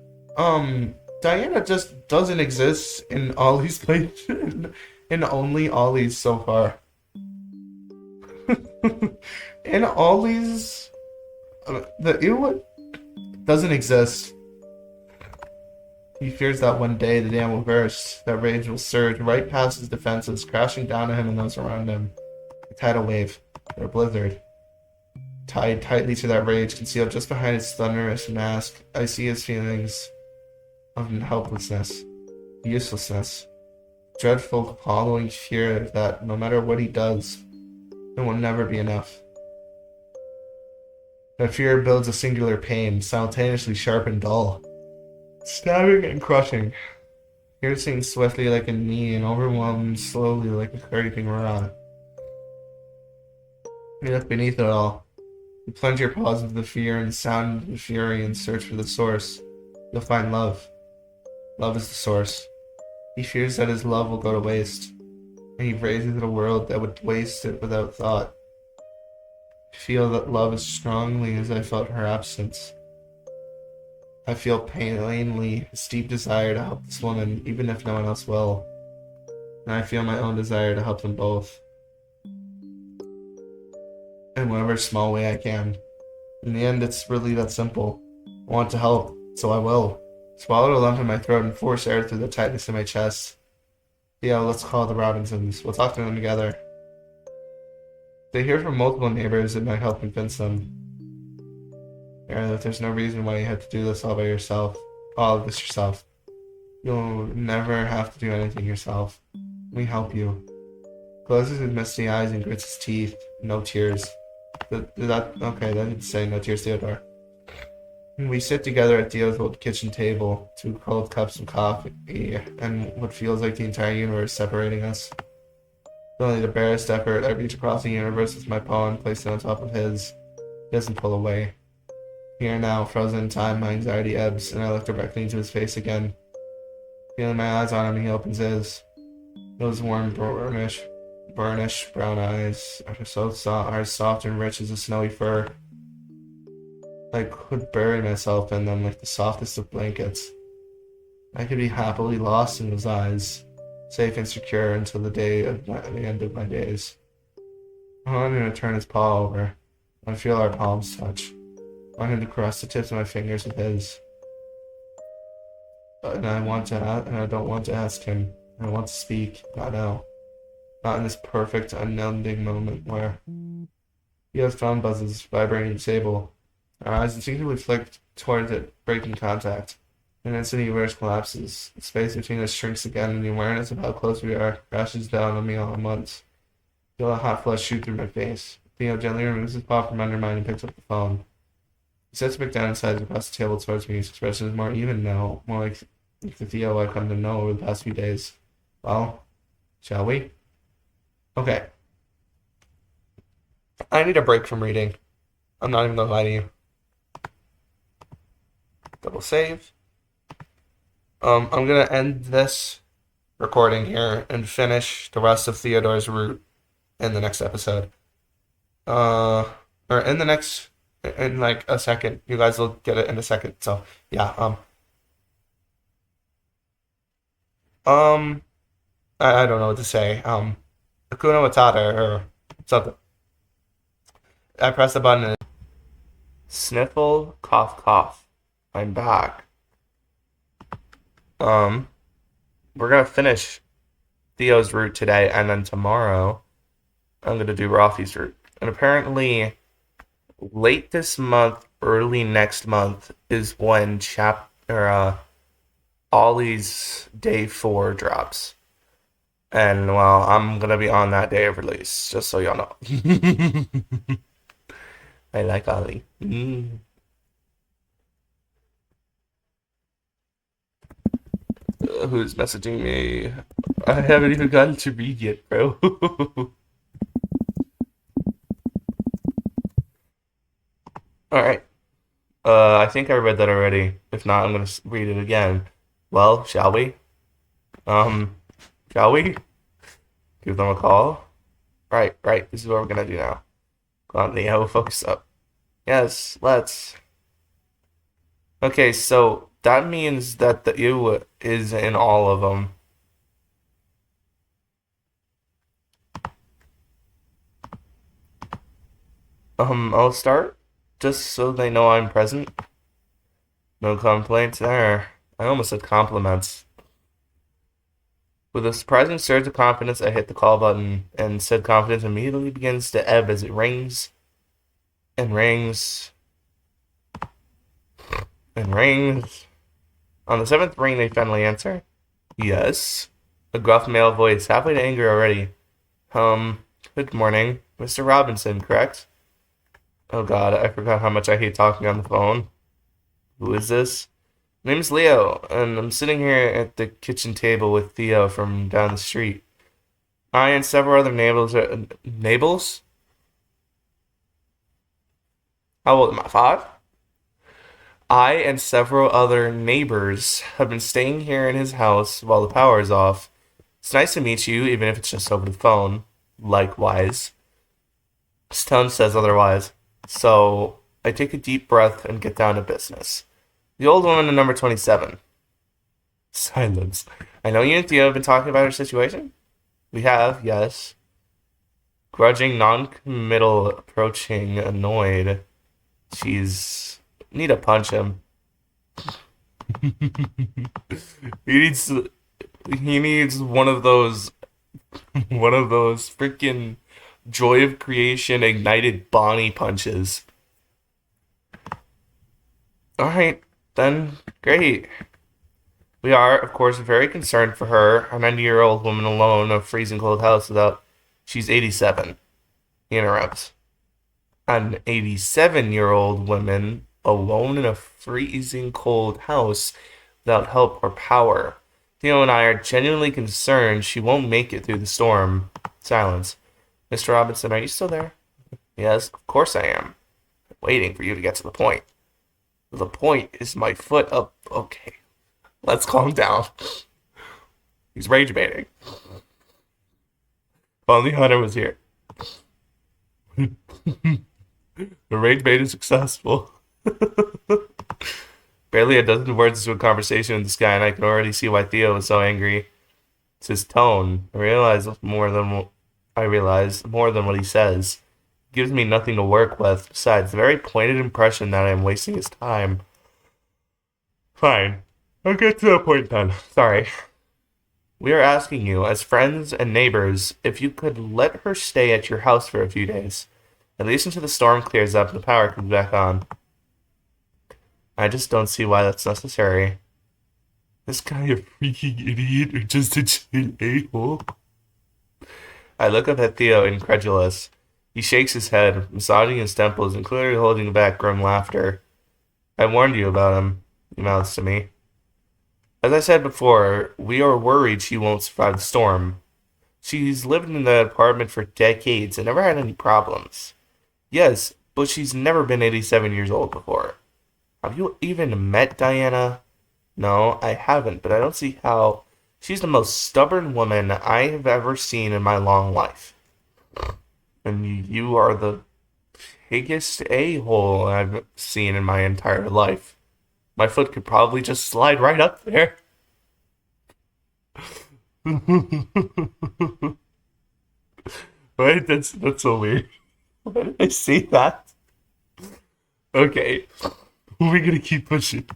Diana just doesn't exist in Ollie's place, in only Ollie's so far. In Ollie's, the ew doesn't exist. He fears that one day the dam will burst, that rage will surge right past his defenses, crashing down on him and those around him. A tidal wave, or a blizzard. Tied tightly to that rage, concealed just behind his thunderous mask, I see his feelings of helplessness, uselessness, dreadful following fear that no matter what he does, it will never be enough. That fear builds a singular pain, simultaneously sharp and dull, stabbing and crushing, piercing swiftly like a knee and overwhelming slowly like a creeping rot. You look beneath it all. You plunge your paws into the fear and the sound of the fury and search for the source. You'll find love. Love is the source. He fears that his love will go to waste, and he raises it a world that would waste it without thought. I feel that love as strongly as I felt her absence. I feel plainly his deep desire to help this woman, even if no one else will. And I feel my own desire to help them both. In whatever small way I can. In the end, it's really that simple. I want to help, so I will. Swallowed a lump in my throat and forced air through the tightness in my chest. Yeah, let's call the Robinsons. We'll talk to them together. If they hear from multiple neighbors, it might help convince them. That there's no reason why you have to do this all by yourself. All of this yourself. You'll never have to do anything yourself. We help you. Closes his misty eyes and grits his teeth. No tears. Okay, that didn't say no tears, Theodore. We sit together at Theo's old kitchen table, 2 cold cups of coffee, and what feels like the entire universe separating us. With only the barest effort, I reach across the universe with my paw and place it on top of his. He doesn't pull away. Here now, frozen in time, my anxiety ebbs, and I look directly into his face again. Feeling my eyes on him, he opens his. Those warm, burnish brown eyes are soft and rich as a snowy fur. I could bury myself in them like the softest of blankets. I could be happily lost in those eyes, safe and secure until the end of my days. I want him to turn his paw over. I feel our palms touch. I want him to caress the tips of my fingers with his. And I don't want to ask him. I want to speak, not now. Not in this perfect, unending moment where he has phone buzzes, vibrating the table. Our eyes instinctively flick towards it, breaking contact. In an instant, the universe collapses. The space between us shrinks again, and the awareness of how close we are crashes down on me all at once. I feel a hot flush shoot through my face. Theo gently removes his paw from under mine and picks up the phone. He sets it back down and slides across the table towards me. His expression is more even now, more like the Theo I've come to know over the past few days. Well, Shall we? Okay. I need a break from reading. I'm not even gonna lie to you. Double save. I'm gonna end this recording here and finish the rest of Theodore's route in the next episode. Or in the next, in like a second. You guys will get it in a second. So yeah. Um, I don't know what to say. Hakuna Matata or something. I press the button. Sniffle, cough, cough. I'm back. Um, we're gonna finish Theo's route today, and then tomorrow I'm gonna do Rafi's route. And apparently, late this month, early next month is when Ollie's day 4 drops. And well, I'm gonna be on that day of release, just so y'all know. I like Ollie. Who's messaging me? I haven't even gotten to read yet, bro. Alright. I think I read that already. If not, I'm gonna read it again. Well, shall we? Um, shall we? Give them a call? Right. This is what we're gonna do now. Come on, Theo, focus up. Yes, let's. Okay, so that means that the ew is in all of them. I'll start just so they know I'm present. No complaints there. I almost said compliments. With a surprising surge of confidence, I hit the call button, and said confidence immediately begins to ebb as it rings and rings and rings. On the 7th ring, they finally answer. Yes. A gruff male voice, halfway to anger already. Good morning. Mr. Robinson, correct? Oh god, I forgot how much I hate talking on the phone. Who is this? My name's Leo, and I'm sitting here at the kitchen table with Theo from down the street. I and several other neighbors. How old am I? 5? I and several other neighbors have been staying here in his house while the power is off. It's nice to meet you, even if it's just over the phone. Likewise. His tone says otherwise. So, I take a deep breath and get down to business. The old woman in number 27. Silence. I know you and Theo have been talking about her situation? We have, yes. Grudging, non-committal, approaching, annoyed. She's... need to punch him. He needs one of those freaking Joy of Creation ignited Bonnie punches. Alright, then, great. We are, of course, very concerned for her, a 90-year-old woman alone in a freezing cold house without... She's 87. He interrupts. An 87-year-old woman alone in a freezing cold house without help or power. Theo and I are genuinely concerned she won't make it through the storm. Silence. Mr. Robinson, are you still there? Yes, of course I am. I'm waiting for you to get to the point. The point is my foot up. Okay, let's calm down. He's rage baiting. If only Hunter was here. The rage bait is successful. Barely a dozen words into a conversation with this guy, and I can already see why Theo was so angry. It's his tone. I realize more than what he says. He gives me nothing to work with. Besides, the very pointed impression that I am wasting his time. Fine. I'll get to the point then. Sorry. We are asking you, as friends and neighbors, if you could let her stay at your house for a few days. At least until the storm clears up and the power comes back on. I just don't see why that's necessary. This guy a freaking idiot or just a chill a-hole? I look up at Theo, incredulous. He shakes his head, massaging his temples and clearly holding back grim laughter. I warned you about him, he mouths to me. As I said before, we are worried she won't survive the storm. She's lived in the apartment for decades and never had any problems. Yes, but she's never been 87 years old before. Have you even met Diana? No, I haven't, but I don't see how. She's the most stubborn woman I have ever seen in my long life. And you are the biggest a-hole I've seen in my entire life. My foot could probably just slide right up there. Right? That's so weird. Why did I say that? Okay, we're gonna keep pushing.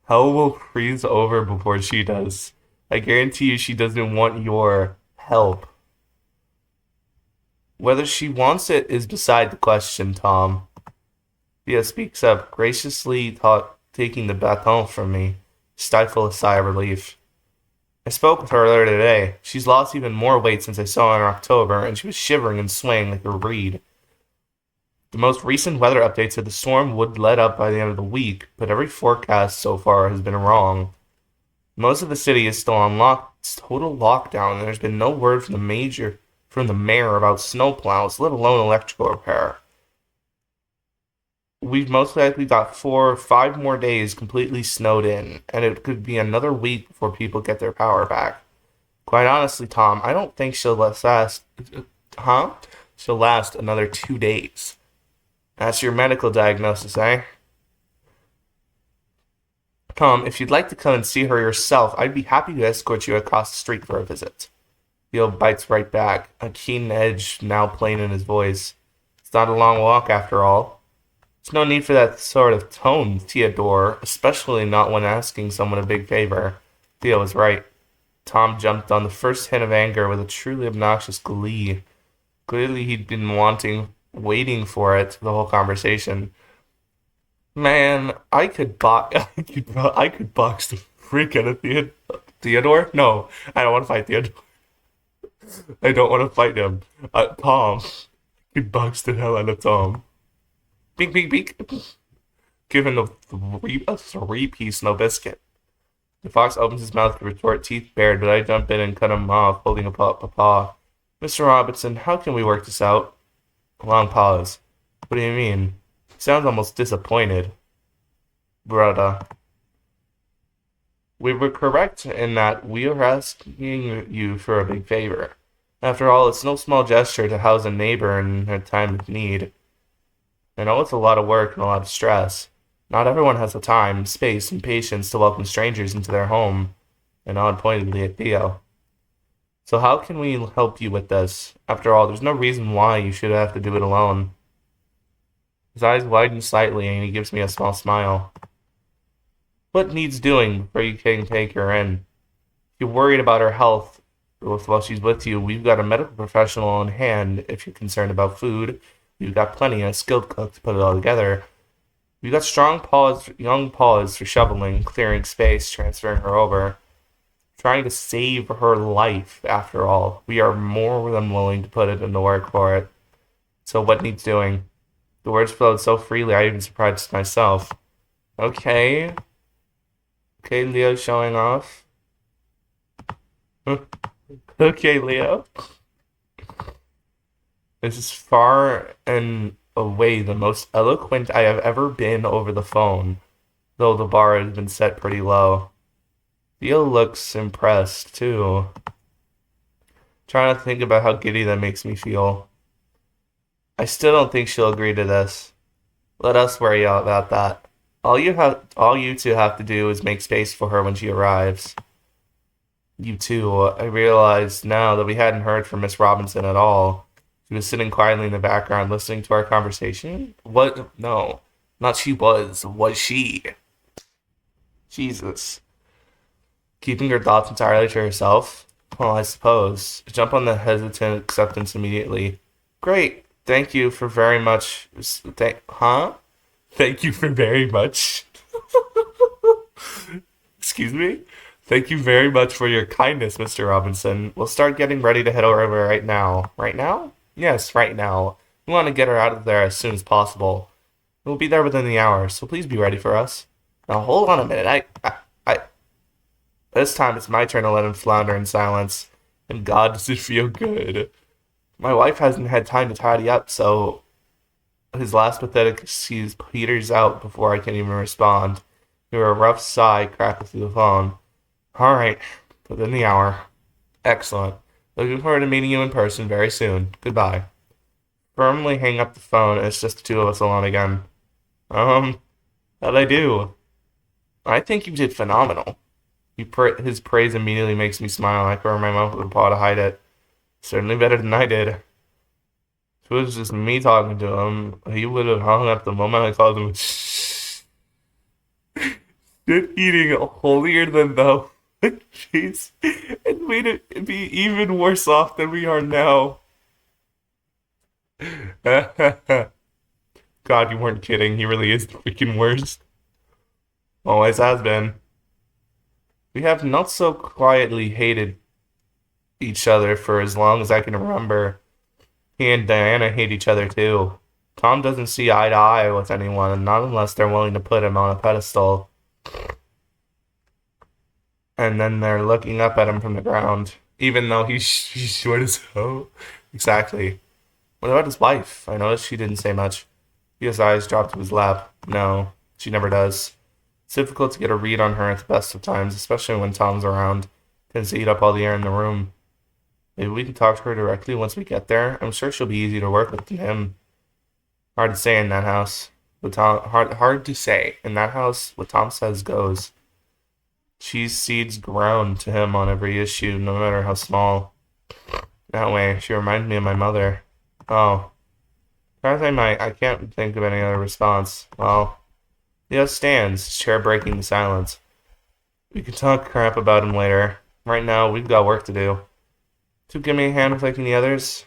Hell will freeze over before she does. I guarantee you she doesn't want your help. Whether she wants it is beside the question, Tom. Thea speaks up, graciously taking the baton from me. Stifle a sigh of relief. I spoke with her earlier today. She's lost even more weight since I saw her in October, and she was shivering and swaying like a reed. The most recent weather update said the storm would let up by the end of the week, but every forecast so far has been wrong. Most of the city is still on total lockdown, and there's been no word from the mayor about snowplows, let alone electrical repair. We've most likely got 4 or 5 more days completely snowed in, and it could be another week before people get their power back. Quite honestly, Tom, I don't think she'll last. Huh? She'll last another 2 days. That's your medical diagnosis, eh? Tom, if you'd like to come and see her yourself, I'd be happy to escort you across the street for a visit. Theo bites right back, a keen edge now plain in his voice. It's not a long walk, after all. There's no need for that sort of tone, Theodore, especially not when asking someone a big favor. Theo was right. Tom jumped on the first hint of anger with a truly obnoxious glee. Clearly he'd been waiting for it the whole conversation. Man, I could box the freak out of Theodore? No, I don't want to fight Theodore. I don't want to fight him. Tom. I could box the hell out of Tom. Bink, bink, bink. Give him a three-piece no biscuit. The fox opens his mouth to retort, teeth bared, but I jump in and cut him off, holding a paw. Mr. Robinson, how can we work this out? A long pause. What do you mean? He sounds almost disappointed. Brother. We were correct in that we are asking you for a big favor. After all, it's no small gesture to house a neighbor in a time of need. I know it's a lot of work and a lot of stress. Not everyone has the time, space, and patience to welcome strangers into their home. I nod pointedly at Theo. So how can we help you with this? After all, there's no reason why you should have to do it alone. His eyes widen slightly and he gives me a small smile. What needs doing before you can take her in? If you're worried about her health while she's with you, we've got a medical professional on hand. If you're concerned about food, we've got plenty of skilled cook to put it all together. We've got young paws for shoveling, clearing space, transferring her over. Trying to save her life, after all. We are more than willing to put it into work for it. So what needs doing? The words flowed so freely I even surprised myself. Okay. Okay, Leo showing off. Okay, Leo. This is far and away the most eloquent I have ever been over the phone, though the bar has been set pretty low. Theo looks impressed, too. Trying to think about how giddy that makes me feel. I still don't think she'll agree to this. Let us worry about that. All you two have to do is make space for her when she arrives. You two, I realize now that we hadn't heard from Miss Robinson at all. She was sitting quietly in the background listening to our conversation. What? No. Not she was she? Jesus. Keeping her thoughts entirely to herself? Well, I suppose. Jump on the hesitant acceptance immediately. Great. Thank you for very much. Thank you for very much. Excuse me? Thank you very much for your kindness, Mr. Robinson. We'll start getting ready to head over right now. Right now? Yes, right now. We want to get her out of there as soon as possible. We'll be there within the hour, so please be ready for us. Now, hold on a minute. This time it's my turn to let him flounder in silence. And God, does it feel good. My wife hasn't had time to tidy up, so his last pathetic excuse peters out before I can even respond. Hear a rough sigh crackle through the phone. Alright, within the hour. Excellent. Looking forward to meeting you in person very soon. Goodbye. Firmly hang up the phone, and it's just the two of us alone again. How'd I do? I think you did phenomenal. His praise immediately makes me smile. I cover my mouth with a paw to hide it. Certainly better than I did. If it was just me talking to him, he would have hung up the moment I called him. Shit eating holier than thou. Jeez. It made it be even worse off than we are now. God, you weren't kidding. He really is the freaking worst. Always has been. We have not so quietly hated each other for as long as I can remember. He and Diana hate each other too. Tom doesn't see eye to eye with anyone, and not unless they're willing to put him on a pedestal. And then they're looking up at him from the ground, even though he's short as hell. Exactly. What about his wife? I noticed she didn't say much. His eyes dropped to his lap. No, she never does. It's difficult to get a read on her at the best of times, especially when Tom's around. Tends to eat up all the air in the room. Maybe we can talk to her directly once we get there. I'm sure she'll be easy to work with than him. Hard to say in that house. Hard to say. In that house, what Tom says goes. She cedes ground to him on every issue, no matter how small. That way, she reminds me of my mother. Oh. I can't think of any other response. Well, Theo stands, his chair breaking the silence. We can talk crap about him later. Right now, we've got work to do. To give me a hand with taking the others?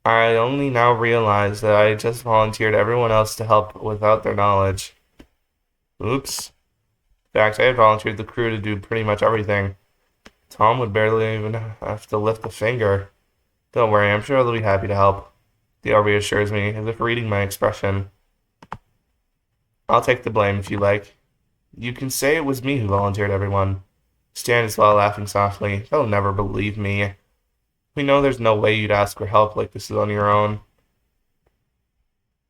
I only now realize that I just volunteered everyone else to help without their knowledge. Oops. In fact, I had volunteered the crew to do pretty much everything. Tom would barely even have to lift a finger. Don't worry, I'm sure they'll be happy to help. Theo reassures me, as if reading my expression. I'll take the blame if you like. You can say it was me who volunteered everyone. Stan is well, laughing softly. They'll never believe me. We know there's no way you'd ask for help like this on your own.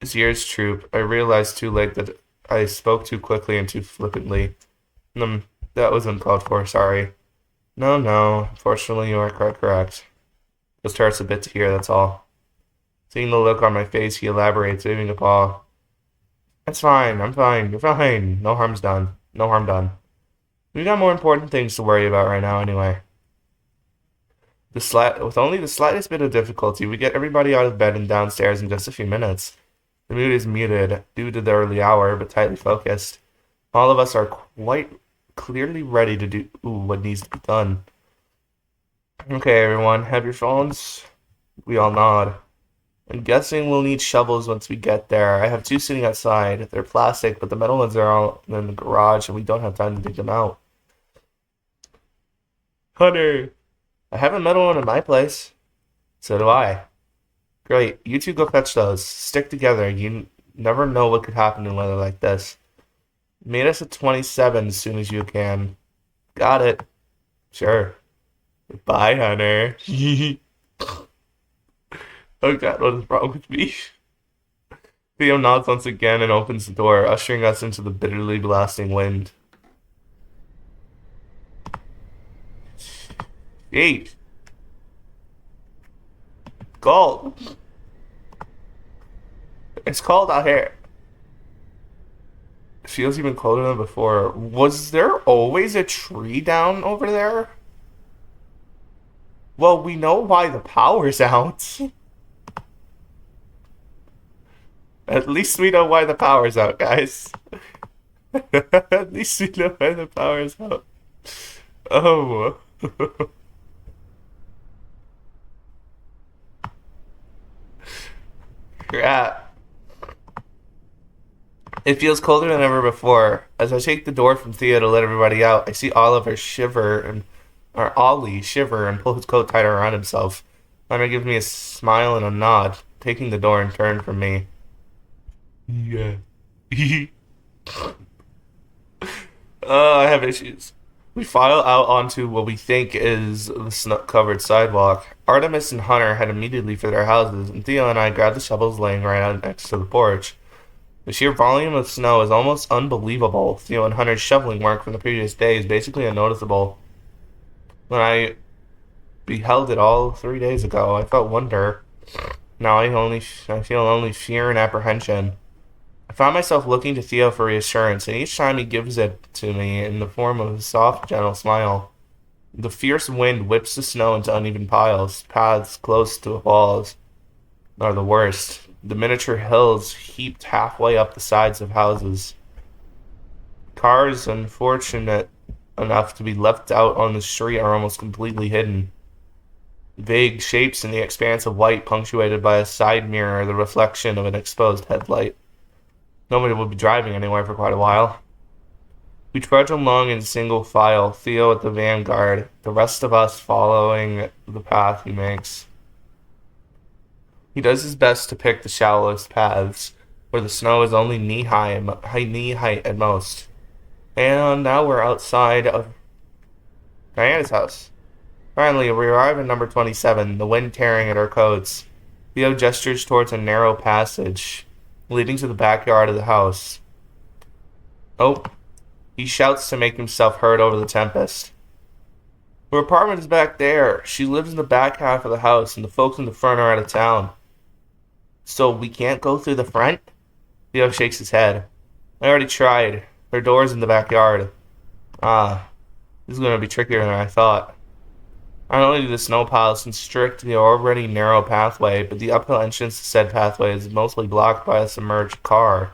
As years troop, I realized too late that I spoke too quickly and too flippantly. That was uncalled for, sorry. No, unfortunately you are quite correct. Just hurts a bit to hear, that's all. Seeing the look on my face, he elaborates, waving a paw. That's fine, I'm fine, you're fine. No harm done. We've got more important things to worry about right now anyway. With only the slightest bit of difficulty, we get everybody out of bed and downstairs in just a few minutes. The mood is muted, due to the early hour, but tightly focused. All of us are quite clearly ready to do what needs to be done. Okay, everyone, have your phones? We all nod. I'm guessing we'll need shovels once we get there. I have two sitting outside. They're plastic, but the metal ones are all in the garage, and we don't have time to dig them out. Hunter! I have a metal one in my place. So do I. Great. You two go fetch those. Stick together. You never know what could happen in weather like this. Meet us at 27 as soon as you can. Got it. Sure. Bye, Hunter. Oh god, what is wrong with me? Theo nods once again and opens the door, ushering us into the bitterly blasting wind. 8. Cold. It's cold out here. It feels even colder than before. Was there always a tree down over there? Well, we know why the power's out. At least we know why the power's out, guys. At least we know why the power's out. Oh. Crap. It feels colder than ever before. As I take the door from Thea to let everybody out, I see Ollie shiver and pull his coat tighter around himself. Hunter gives me a smile and a nod, taking the door in turn from me. Yeah. Oh, I have issues. We file out onto what we think is the snow-covered sidewalk. Artemis and Hunter head immediately for their houses, and Theo and I grab the shovels laying right out next to the porch. The sheer volume of snow is almost unbelievable. Theo and Hunter's shoveling work from the previous day is basically unnoticeable. When I beheld it all 3 days ago, I felt wonder. Now I feel only fear and apprehension. I found myself looking to Theo for reassurance, and each time he gives it to me in the form of a soft, gentle smile. The fierce wind whips the snow into uneven piles. Paths close to walls are the worst. The miniature hills heaped halfway up the sides of houses. Cars, unfortunate enough to be left out on the street, are almost completely hidden. Vague shapes in the expanse of white punctuated by a side mirror, the reflection of an exposed headlight. Nobody will be driving anywhere for quite a while. We trudge along in single file, Theo at the vanguard, the rest of us following the path he makes. He does his best to pick the shallowest paths, where the snow is only knee height at most. And now we're outside of Diana's house. Finally, we arrive at number 27, the wind tearing at our coats. Theo gestures towards a narrow passage leading to the backyard of the house. Oh, he shouts to make himself heard over the tempest. Her apartment is back there. She lives in the back half of the house, and the folks in the front are out of town. So we can't go through the front? Theo shakes his head. I already tried. Her door's in the backyard. This is going to be trickier than I thought. Not only do the snow piles constrict the already narrow pathway, but the uphill entrance to said pathway is mostly blocked by a submerged car.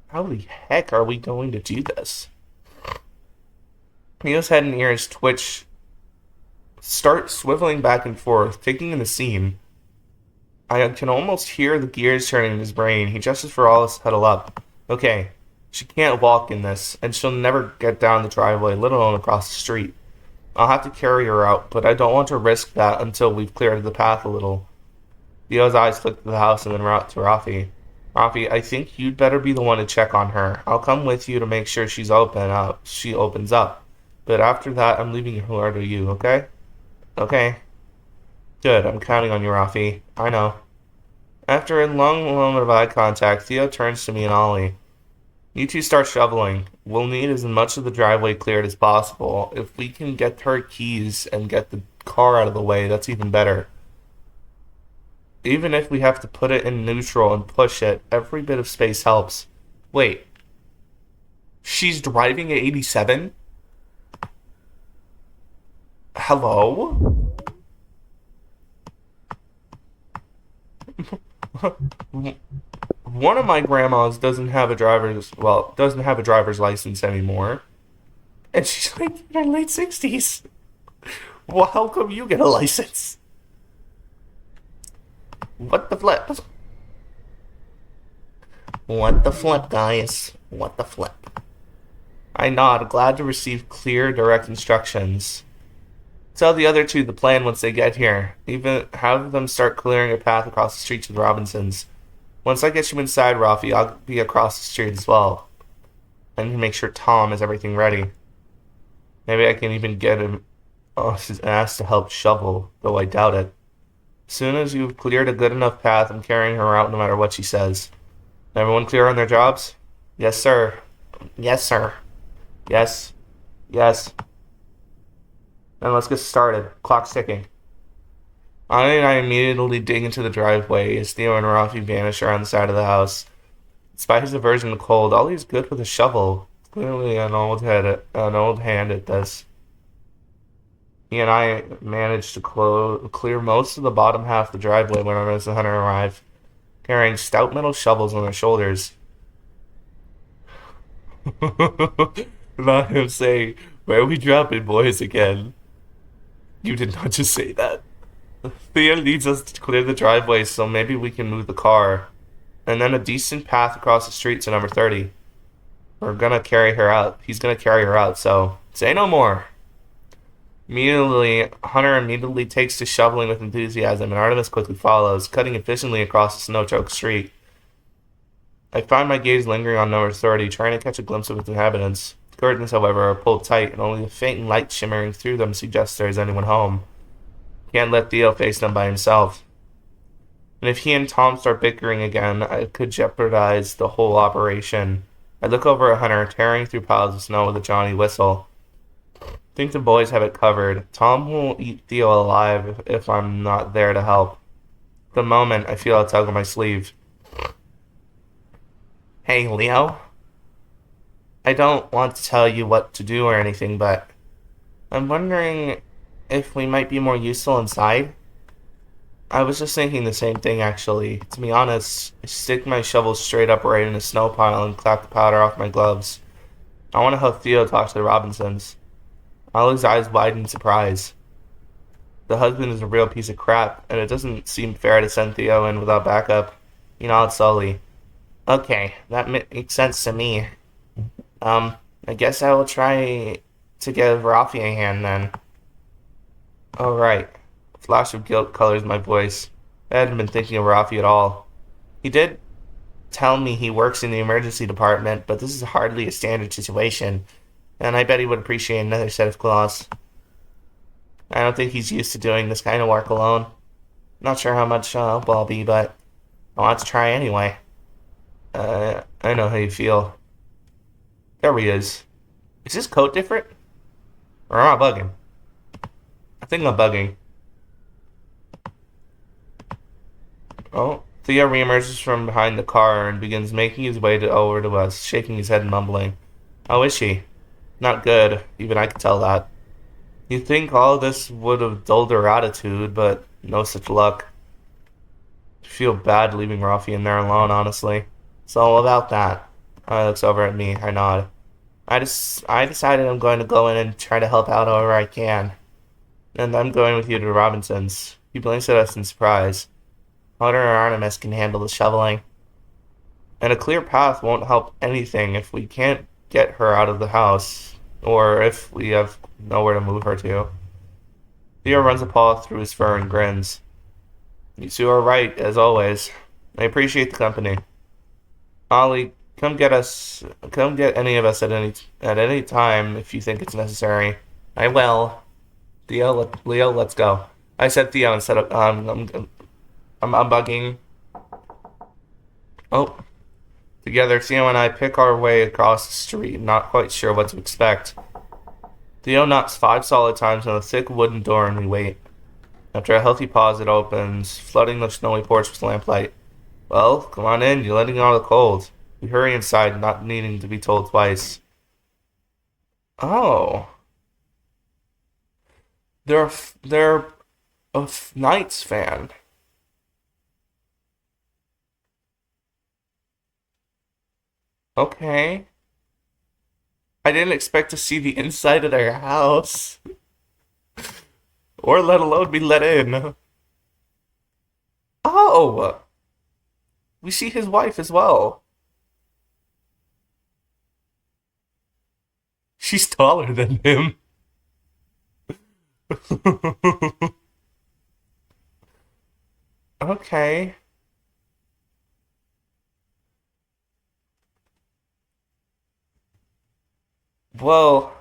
How the heck are we going to do this? Theo's head and ears start swiveling back and forth, taking in the scene. I can almost hear the gears turning in his brain. He gestures for all us to huddle up. Okay, she can't walk in this, and she'll never get down the driveway, let alone across the street. I'll have to carry her out, but I don't want to risk that until we've cleared the path a little. Theo's eyes flick to the house and then route to Rafi. Rafi, I think you'd better be the one to check on her. I'll come with you to make sure she opens up. But after that, I'm leaving her to you, okay? Okay. Good, I'm counting on you, Rafi. I know. After a long moment of eye contact, Theo turns to me and Ollie. You two start shoveling. We'll need as much of the driveway cleared as possible. If we can get her keys and get the car out of the way, that's even better. Even if we have to put it in neutral and push it, every bit of space helps. Wait. She's driving at 87? Hello? One of my grandmas doesn't have a driver's license anymore. And she's like in her late 60s. Well, how come you get a license? What the flip? What the flip, guys? What the flip? I nod, glad to receive clear, direct instructions. Tell the other two the plan once they get here. Even have them start clearing a path across the street to the Robinsons. Once I get you inside, Rafi, I'll be across the street as well. I need to make sure Tom has everything ready. Maybe I can even get him off his ass to help shovel, though I doubt it. As soon as you've cleared a good enough path, I'm carrying her out no matter what she says. Everyone clear on their jobs? Yes, sir. Yes, sir. Yes. Yes. Then let's get started. Clock's ticking. Ani and I immediately dig into the driveway as Theo and Rafi vanish around the side of the house. Despite his aversion to cold, Ollie's good with a shovel. Clearly an old hand at this. He and I managed to clear most of the bottom half of the driveway when Artemis and Hunter arrived, carrying stout metal shovels on their shoulders. Not him saying, "Where are we dropping, boys, again?" You did not just say that. Theo leads us to clear the driveway, so maybe we can move the car. And then a decent path across the street to number 30. We're gonna carry her out. He's gonna carry her out, so say no more. Hunter immediately takes to shoveling with enthusiasm, and Artemis quickly follows, cutting efficiently across the snow-choked street. I find my gaze lingering on number 30, trying to catch a glimpse of its inhabitants. Curtains, however, are pulled tight, and only the faint light shimmering through them suggests there is anyone home. Can't let Theo face them by himself. And if he and Tom start bickering again, it could jeopardize the whole operation. I look over at Hunter, tearing through piles of snow with a Johnny whistle. Think the boys have it covered. Tom will eat Theo alive if I'm not there to help. At the moment, I feel a tug on my sleeve. Hey, Leo? I don't want to tell you what to do or anything, but I'm wondering if we might be more useful inside? I was just thinking the same thing, actually. To be honest, I stick my shovel straight upright in a snow pile and clap the powder off my gloves. I want to help Theo talk to the Robinsons. Ollie's eyes widen in surprise. The husband is a real piece of crap, and it doesn't seem fair to send Theo in without backup. He nods slowly. Okay, that makes sense to me. I guess I will try to give Rafi a hand then. Oh, right. A flash of guilt colors my voice. I hadn't been thinking of Rafi at all. He did tell me he works in the emergency department, but this is hardly a standard situation, and I bet he would appreciate another set of claws. I don't think he's used to doing this kind of work alone. Not sure how much help I'll be, but I want to try anyway. I know how you feel. There he is. Is his coat different? Or am I bugging? I think I'm bugging. Oh, Theo reemerges from behind the car and begins making his way over to us, shaking his head and mumbling. How is she? Not good. Even I could tell that. You'd think all this would have dulled her attitude, but no such luck. I feel bad leaving Rafi in there alone, honestly. It's all about that. I looks over at me. I nod. I decided I'm going to go in and try to help out however I can. And I'm going with you to Robinson's. He blinks at us in surprise. Hunter and Artemis can handle the shoveling. And a clear path won't help anything if we can't get her out of the house, or if we have nowhere to move her to. Theo runs a paw through his fur and grins. You two are right, as always. I appreciate the company. Ollie, come get any of us at any time if you think it's necessary. I will. Leo, let's go. I said Theo instead of I'm bugging. Oh. Together, Theo and I pick our way across the street, not quite sure what to expect. Theo knocks 5 solid times on the thick wooden door and we wait. After a healthy pause, it opens, flooding the snowy porch with lamplight. Well, come on in, you're letting out the cold. We hurry inside, not needing to be told twice. Oh. They're a Knights fan. Okay. I didn't expect to see the inside of their house. Or let alone be let in. Oh! We see his wife as well. She's taller than him. Okay. Well,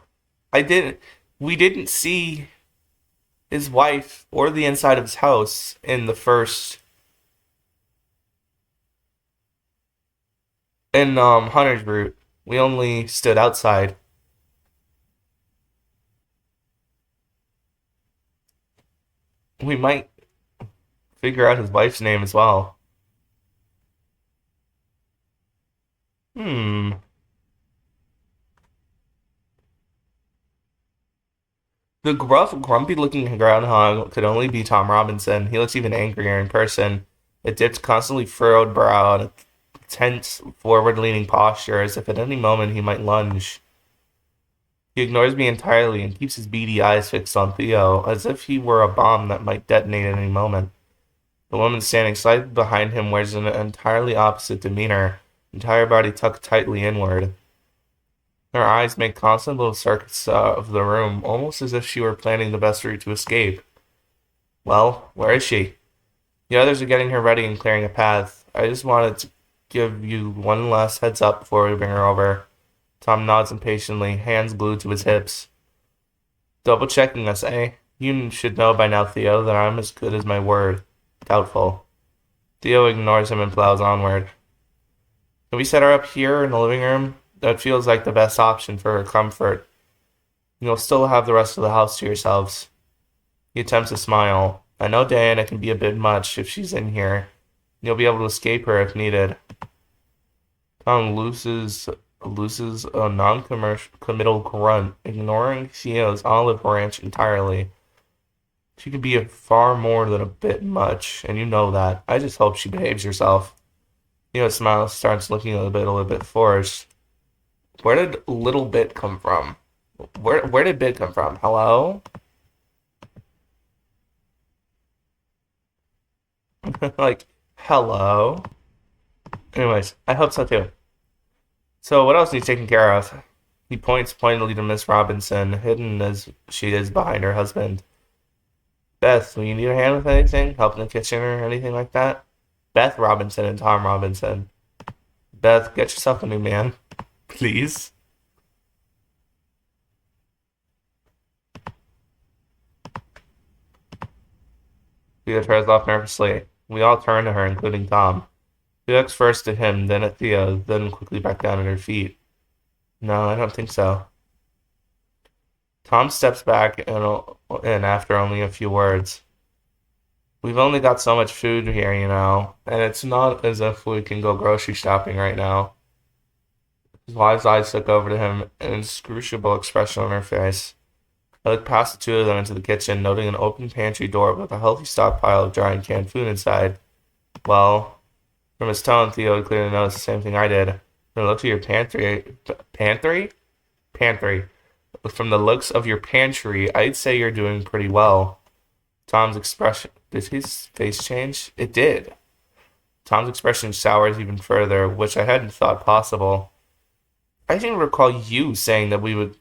I didn't. We didn't see his wife or the inside of his house in the first in Hunter's route. We only stood outside. We might figure out his wife's name as well. Hmm. The gruff, grumpy-looking groundhog could only be Tom Robinson. He looks even angrier in person. A dipped, constantly furrowed brow and a tense, forward-leaning posture, as if at any moment he might lunge. He ignores me entirely and keeps his beady eyes fixed on Theo, as if he were a bomb that might detonate at any moment. The woman standing slightly behind him wears an entirely opposite demeanor, entire body tucked tightly inward. Her eyes make constant little circuits of the room, almost as if she were planning the best route to escape. Well, where is she? The others are getting her ready and clearing a path. I just wanted to give you one last heads up before we bring her over. Tom nods impatiently, hands glued to his hips. Double checking us, eh? You should know by now, Theo, that I'm as good as my word. Doubtful. Theo ignores him and plows onward. Can we set her up here in the living room? That feels like the best option for her comfort. You'll still have the rest of the house to yourselves. He attempts to smile. I know Diana can be a bit much if she's in here. You'll be able to escape her if needed. Tom loses a non-committal grunt, ignoring Theo's olive branch entirely. She could be far more than a bit much, and you know that. I just hope she behaves herself. Theo's smile starts looking a little bit forced. Where did little bit come from? Where did bit come from? Hello? Like, hello? Anyways, I hope so too. So what else needs taken care of? He points pointedly to Miss Robinson, hidden as she is behind her husband. Beth, will you need a hand with anything? Help in the kitchen or anything like that? Beth Robinson and Tom Robinson. Beth, get yourself a new man. Please. Theo turns off nervously. We all turn to her, including Tom. She looks first at him, then at Theo, then quickly back down at her feet. No, I don't think so. Tom steps back and after only a few words. We've only got so much food here, and it's not as if we can go grocery shopping right now. His wife's eyes look over to him, an inscrutable expression on her face. I look past the two of them into the kitchen, noting an open pantry door with a healthy stockpile of dry and canned food inside. Well, from his tone, Theo had clearly noticed the same thing I did. From the looks of your pantry? Pantry. From the looks of your pantry, I'd say you're doing pretty well. Tom's expression... Did his face change? It did. Tom's expression sours even further, which I hadn't thought possible. I didn't recall you saying that we would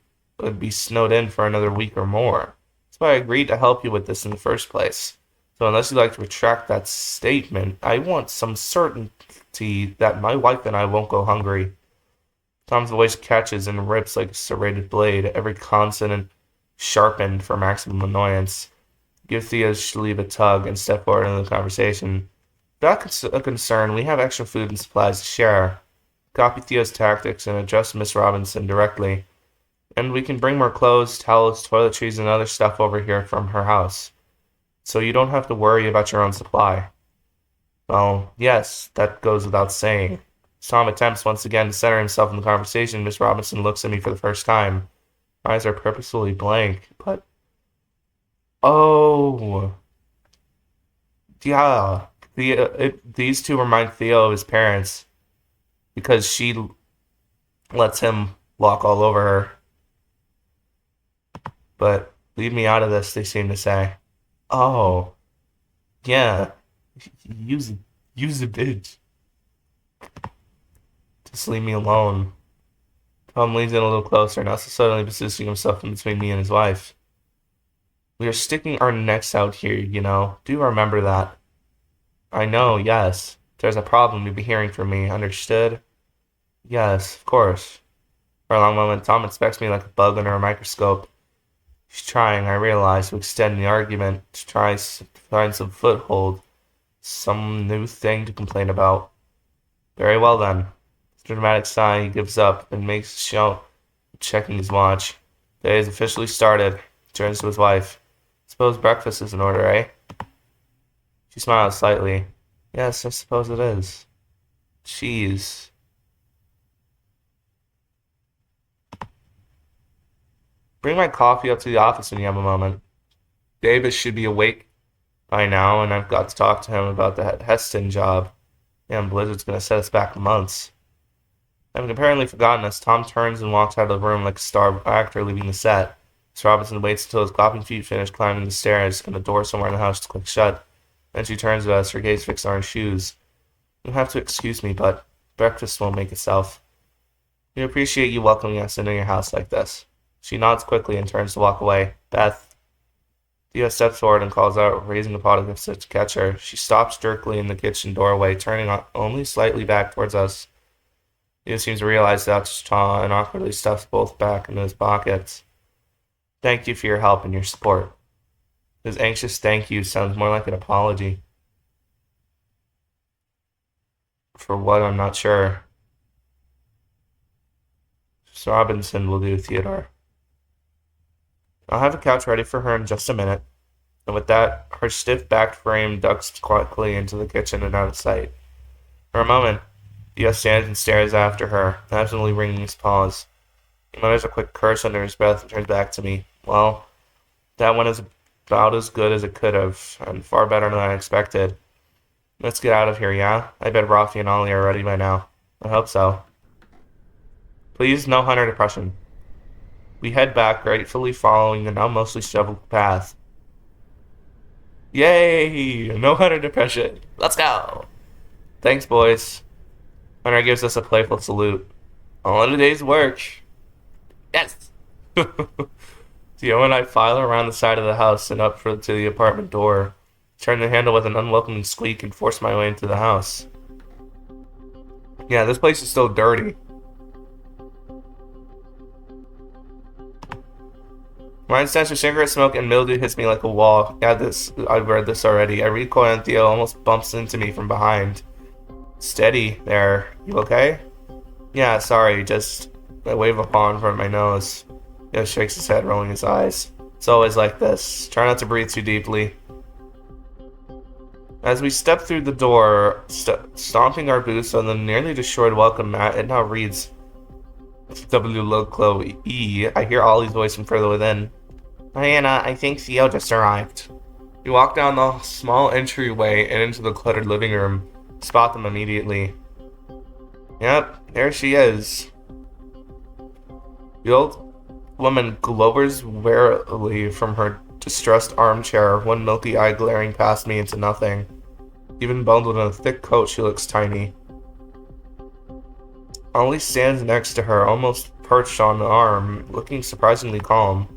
be snowed in for another week or more. That's why I agreed to help you with this in the first place. So unless you'd like to retract that statement, I want some certainty that my wife and I won't go hungry. Tom's voice catches and rips like a serrated blade, every consonant sharpened for maximum annoyance. Give Theo's sleeve a tug and step forward into the conversation. Without a concern, we have extra food and supplies to share. Copy Theo's tactics and address Miss Robinson directly. And we can bring more clothes, towels, toiletries, and other stuff over here from her house. So you don't have to worry about your own supply. Well, yes, that goes without saying. As Tom attempts once again to center himself in the conversation, Miss Robinson looks at me for the first time. Her eyes are purposefully blank, but... Oh... Yeah, these two remind Theo of his parents. Because she lets him walk all over her. But leave me out of this, they seem to say. Oh, yeah, use a bitch. Just leave me alone. Tom leans in a little closer, now suddenly positioning himself in between me and his wife. We are sticking our necks out here, Do remember that. I know, yes. If there's a problem, you'll be hearing from me. Understood? Yes, of course. For a long moment, Tom inspects me like a bug under a microscope. He's trying, I realize, to extend the argument, to try to find some foothold, some new thing to complain about. Very well then. With a dramatic sigh, he gives up and makes a show of checking his watch. The day has officially started. He turns to his wife. Suppose breakfast is in order, eh? She smiles slightly. Yes, I suppose it is. Cheese. Bring my coffee up to the office when you have a moment. Davis should be awake by now, and I've got to talk to him about the Heston job. Damn, Blizzard's gonna set us back months. Having apparently forgotten us, Tom turns and walks out of the room like a star actor leaving the set. Miss Robinson waits until his clapping feet finish climbing the stairs and the door somewhere in the house to click shut. Then she turns to us, her gaze fixed on her shoes. You'll have to excuse me, but breakfast won't make itself. We appreciate you welcoming us into your house like this. She nods quickly and turns to walk away. Beth. Theo steps forward and calls out, raising the pot of biscuits to catch her. She stops jerkily in the kitchen doorway, turning only slightly back towards us. Theo seems to realize that's jaw and awkwardly stuffs both back into his pockets. Thank you for your help and your support. His anxious thank you sounds more like an apology. For what, I'm not sure. Mr. Robinson will do, Theodore. I'll have a couch ready for her in just a minute. And with that, her stiff-backed frame ducks quickly into the kitchen and out of sight. For a moment, Theo stands and stares after her, absently wringing his paws. He mutters a quick curse under his breath and turns back to me. Well, that one is about as good as it could have, and far better than I expected. Let's get out of here, yeah? I bet Rafi and Ollie are ready by now. I hope so. Please, no hunter depression. We head back, gratefully following the now mostly shoveled path. Yay! No hunter depression. Let's go! Thanks, boys. Hunter gives us a playful salute. All in a day's work. Yes! Theo and I file around the side of the house and up to the apartment door. Turn the handle with an unwelcoming squeak and force my way into the house. Yeah, this place is still dirty. Mine stench of cigarette smoke and mildew hits me like a wall. Yeah, I've read this already. I recoil and Theo almost bumps into me from behind. Steady there. You okay? Yeah, sorry, just I wave a paw in front of my nose. Theo shakes his head, rolling his eyes. It's always like this. Try not to breathe too deeply. As we step through the door, stomping our boots on the nearly destroyed welcome mat, it now reads W. Loclo E. I hear Ollie's voice from further within. Diana, I think Theo just arrived. We walk down the small entryway and into the cluttered living room. Spot them immediately. Yep, there she is. The old woman glowers warily from her distressed armchair, one milky eye glaring past me into nothing. Even bundled in a thick coat, she looks tiny. Ollie stands next to her, almost perched on the arm, looking surprisingly calm.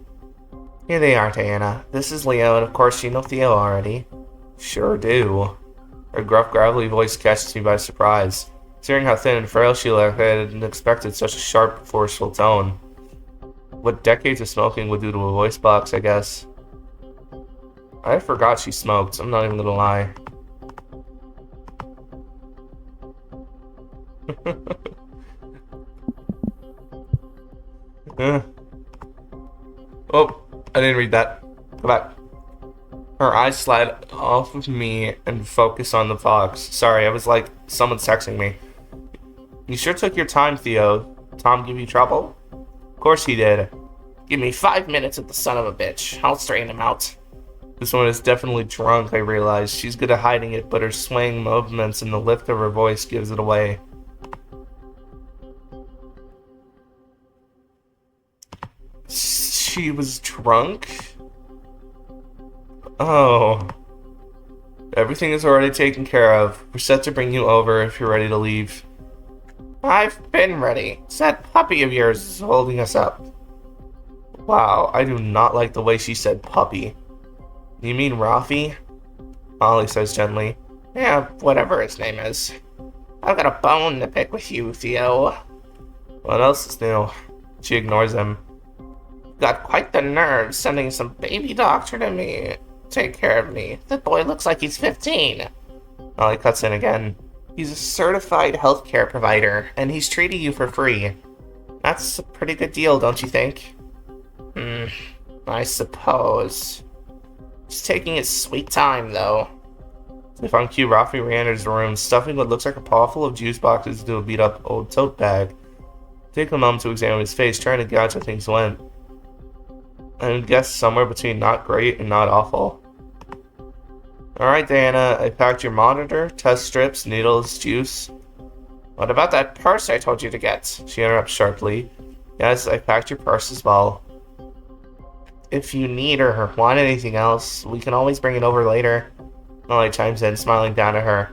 Here they are, Diana. This is Leo, and of course you know Theo already. Sure do. Her gruff, gravelly voice catches me by surprise. Considering how thin and frail she looked, I hadn't expected such a sharp, forceful tone. What decades of smoking would do to a voice box, I guess. I forgot she smoked, I'm not even gonna lie. Oh, I didn't read that. Go back. Her eyes slide off of me and focus on the fox. Sorry, I was like, someone's texting me. You sure took your time, Theo. Tom give you trouble? Of course he did. Give me 5 minutes with the son of a bitch. I'll straighten him out. This one is definitely drunk, I realize. She's good at hiding it, but her swaying movements and the lift of her voice gives it away. She was drunk? Oh. Everything is already taken care of. We're set to bring you over if you're ready to leave. I've been ready. That puppy of yours is holding us up. Wow, I do not like the way she said puppy. You mean Rafi? Ollie says gently. Yeah, whatever his name is. I've got a bone to pick with you, Theo. What else is new? She ignores him. Got quite the nerve sending some baby doctor to me. Take care of me. The boy looks like he's 15. Ollie cuts in again. He's a certified healthcare provider, and he's treating you for free. That's a pretty good deal, don't you think? I suppose. He's taking his sweet time, though. If on cue, Rafi re-enters the room, stuffing what looks like a paw full of juice boxes into a beat-up old tote bag. Take a moment to examine his face, trying to gauge how things went. I would guess somewhere between not great and not awful. Alright, Diana, I packed your monitor, test strips, needles, juice. What about that purse I told you to get? She interrupts sharply. Yes, I packed your purse as well. If you need or want anything else, we can always bring it over later. Molly chimes in, smiling down at her.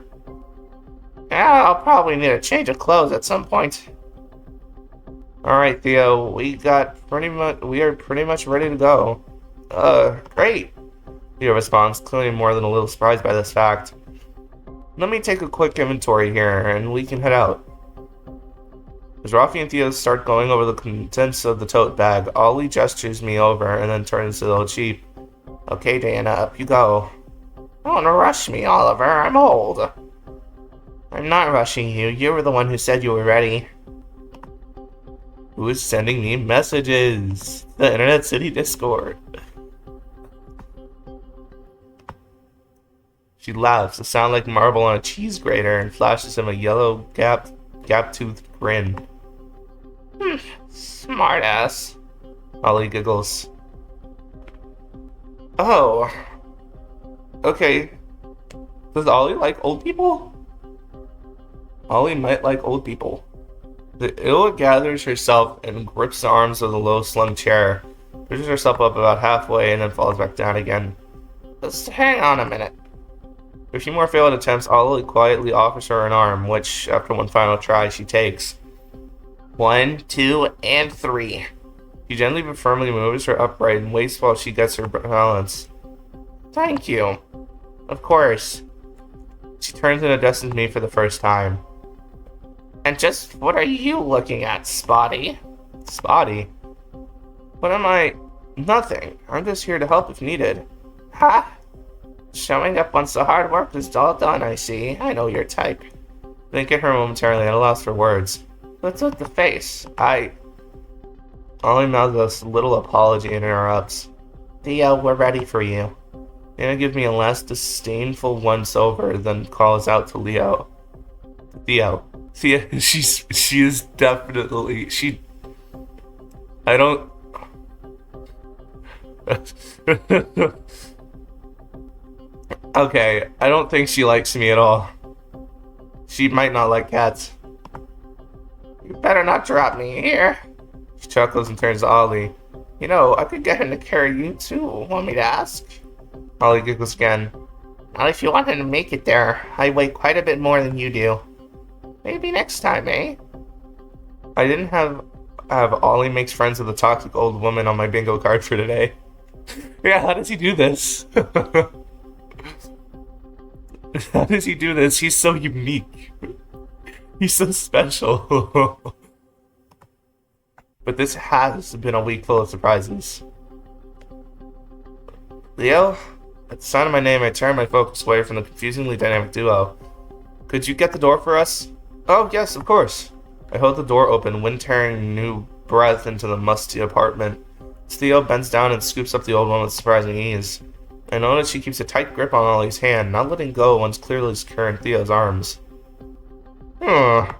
Yeah, I'll probably need a change of clothes at some point. Alright, Theo, we are pretty much ready to go. Great. Theo responds, clearly more than a little surprised by this fact. Let me take a quick inventory here, and we can head out. As Rafi and Theo start going over the contents of the tote bag, Ollie gestures me over and then turns to the old sheep. Okay, Diana, up you go. Don't rush me, Oliver. I'm old. I'm not rushing you. You were the one who said you were ready. Who is sending me messages? The Internet City Discord. She laughs, a sound like marble on a cheese grater, and flashes him a yellow gap-toothed grin. Smartass. Ollie giggles. Oh. Okay. Does Ollie like old people? Ollie might like old people. The Illa gathers herself and grips the arms of the low-slung chair, pushes herself up about halfway, and then falls back down again. Just hang on a minute. With a few more failed attempts, Ollie quietly offers her an arm, which, after one final try, she takes. 1, 2, and 3. He gently but firmly moves her upright and waits while she gets her balance. Thank you. Of course. She turns and addresses me for the first time. And just what are you looking at, Spotty? Spotty? What am I? Nothing. I'm just here to help if needed. Ha! Showing up once the hard work is all done, I see. I know your type. Think at her momentarily and allows for words. What's with the face? Ollie mouths a little apology and interrupts. Theo, we're ready for you. Anna gives me a last disdainful once-over, then calls out to Leo. Theo. Theo, she is definitely, I don't... Okay, I don't think she likes me at all. She might not like cats. You better not drop me here. She chuckles and turns to Ollie. You know, I could get him to carry you too. Want me to ask? Ollie giggles again. Not if you want him to make it there. I weigh quite a bit more than you do. Maybe next time, eh? I didn't have Ollie makes friends with a toxic old woman on my bingo card for today. Yeah, how does he do this? How does he do this? He's so unique. He's so special. But this has been a week full of surprises. Leo? At the sound of my name, I turn my focus away from the confusingly dynamic duo. Could you get the door for us? Oh, yes, of course. I hold the door open, wind-tearing new breath into the musty apartment. Theo bends down and scoops up the old one with surprising ease. I notice she keeps a tight grip on Ollie's hand, not letting go once clearly secure in Theo's arms. Here,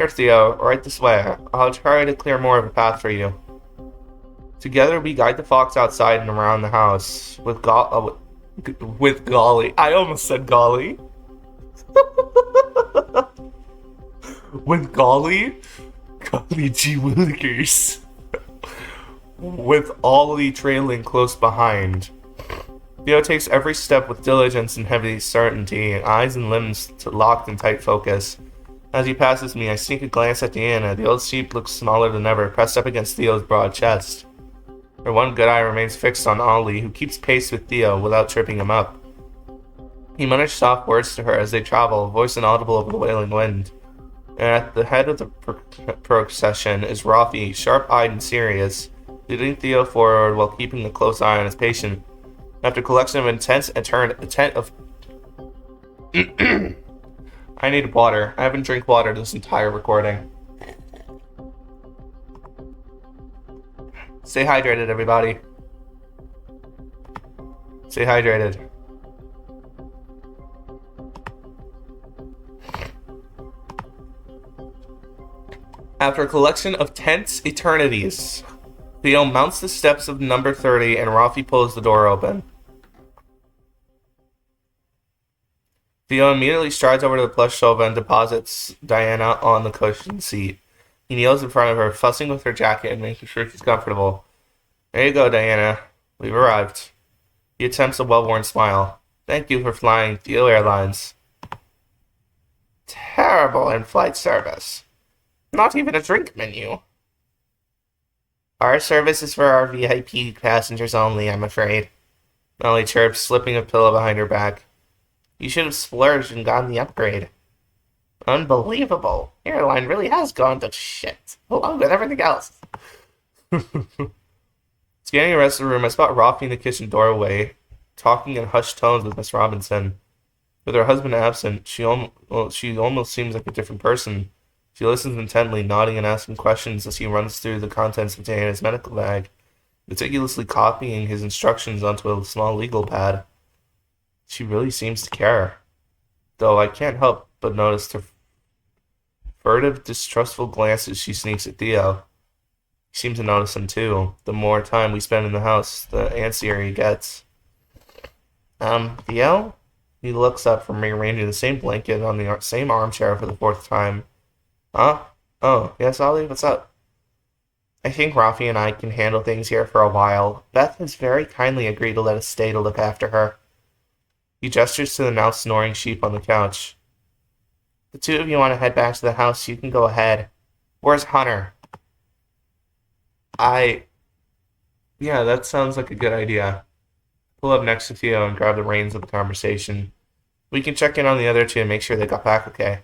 Theo, right this way. I'll try to clear more of a path for you. Together, we guide the fox outside and around the house with Golly. I almost said Golly. With Golly? Golly gee willikers. With Ollie trailing close behind. Theo takes every step with diligence and heavy certainty, eyes and limbs locked in tight focus. As he passes me, I sneak a glance at Deanna. The old sheep looks smaller than ever, pressed up against Theo's broad chest. Her one good eye remains fixed on Ollie, who keeps pace with Theo without tripping him up. He mutters soft words to her as they travel, voice inaudible over the wailing wind. And at the head of the procession is Rafi, sharp-eyed and serious, leading Theo forward while keeping a close eye on his patient. After a collection of intense I need water. I haven't drank water this entire recording. Stay hydrated, everybody. Stay hydrated. After a collection of tense eternities, Theo mounts the steps of number 30 and Rafi pulls the door open. Theo immediately strides over to the plush sofa and deposits Diana on the cushioned seat. He kneels in front of her, fussing with her jacket and making sure she's comfortable. There you go, Diana. We've arrived. He attempts a well-worn smile. Thank you for flying Theo Airlines. Terrible in-flight service. Not even a drink menu. Our service is for our VIP passengers only, I'm afraid. Molly chirps, slipping a pillow behind her back. You should have splurged and gotten the upgrade. Unbelievable. Airline really has gone to shit, along with everything else. Scanning the rest of the room, I spot Rafi in the kitchen doorway, talking in hushed tones with Miss Robinson. With her husband absent, she almost seems like a different person. She listens intently, nodding and asking questions as he runs through the contents of Diana's medical bag, meticulously copying his instructions onto a small legal pad. She really seems to care, though I can't help but notice the furtive, distrustful glances she sneaks at Theo. He seems to notice him too. The more time we spend in the house, the antsier he gets. Theo? He looks up from rearranging the same blanket on the same armchair for the fourth time. Huh? Oh, yes, Ollie, what's up? I think Rafi and I can handle things here for a while. Beth has very kindly agreed to let us stay to look after her. He gestures to the now snoring sheep on the couch. The two of you want to head back to the house, you can go ahead. Where's Hunter? Yeah, that sounds like a good idea. Pull up next to Theo and grab the reins of the conversation. We can check in on the other two and make sure they got back okay.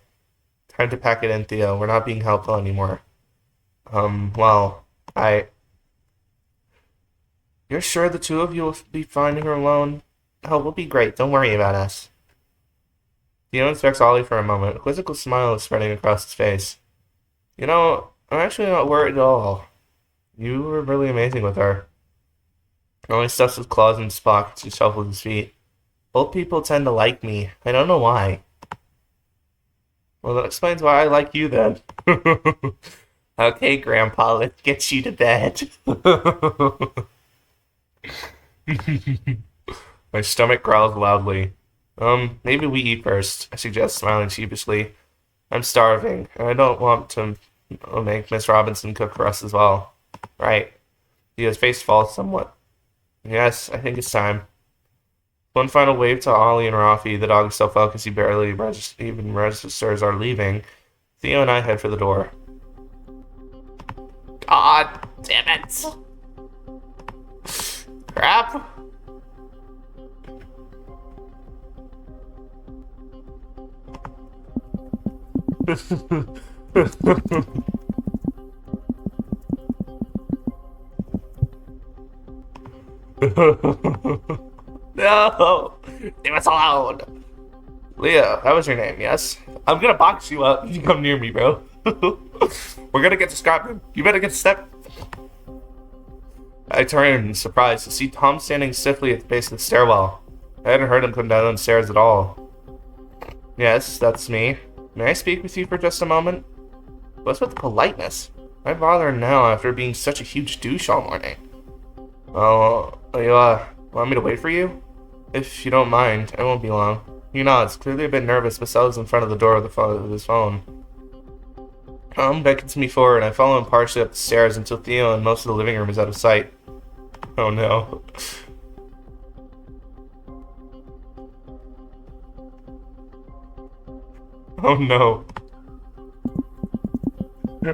Time to pack it in, Theo. We're not being helpful anymore. Well, You're sure the two of you will be finding her alone? Oh, we'll be great. Don't worry about us. Theo inspects Ollie for a moment. A quizzical smile is spreading across his face. You know, I'm actually not worried at all. You were really amazing with her. Ollie stuffs his claws in his pockets and shuffles his feet. Old people tend to like me. I don't know why. Well, that explains why I like you then. Okay, Grandpa, let's get you to bed. My stomach growls loudly. Maybe we eat first, I suggest, smiling sheepishly. I'm starving, and I don't want to make Miss Robinson cook for us as well. Right. Theo's face falls somewhat. Yes, I think it's time. One final wave to Ollie and Rafi. The dog is so focused he barely even registers our leaving. Theo and I head for the door. God damn it! Crap! No! Leave us alone! Leah, that was your name, yes? I'm gonna box you up if you come near me, bro. We're gonna get to Scotland. You better get a step. I turn, surprised, to see Tom standing stiffly at the base of the stairwell. I hadn't heard him come down the stairs at all. Yes, that's me. May I speak with you for just a moment? What's with the politeness? Why bother now after being such a huge douche all morning? Well, you, want me to wait for you? If you don't mind, it won't be long. He nods, clearly a bit nervous, but settles in front of the door with his phone. Tom beckons me forward, and I follow him partially up the stairs until Theo and most of the living room is out of sight. Oh no. Oh no.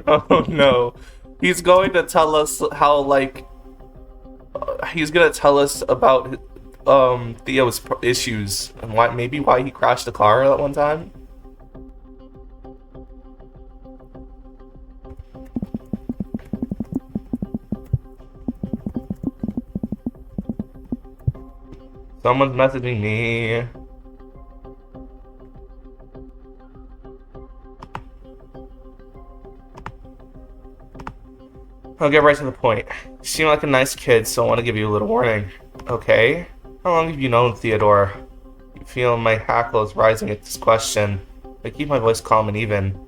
Oh no. He's going to tell us how, he's gonna tell us about Theo's issues and why he crashed the car that one time. Someone's messaging me. I'll get right to the point. You seem like a nice kid, so I want to give you a little warning. Okay? How long have you known Theodore? You feel my hackle is rising at this question. I keep my voice calm and even.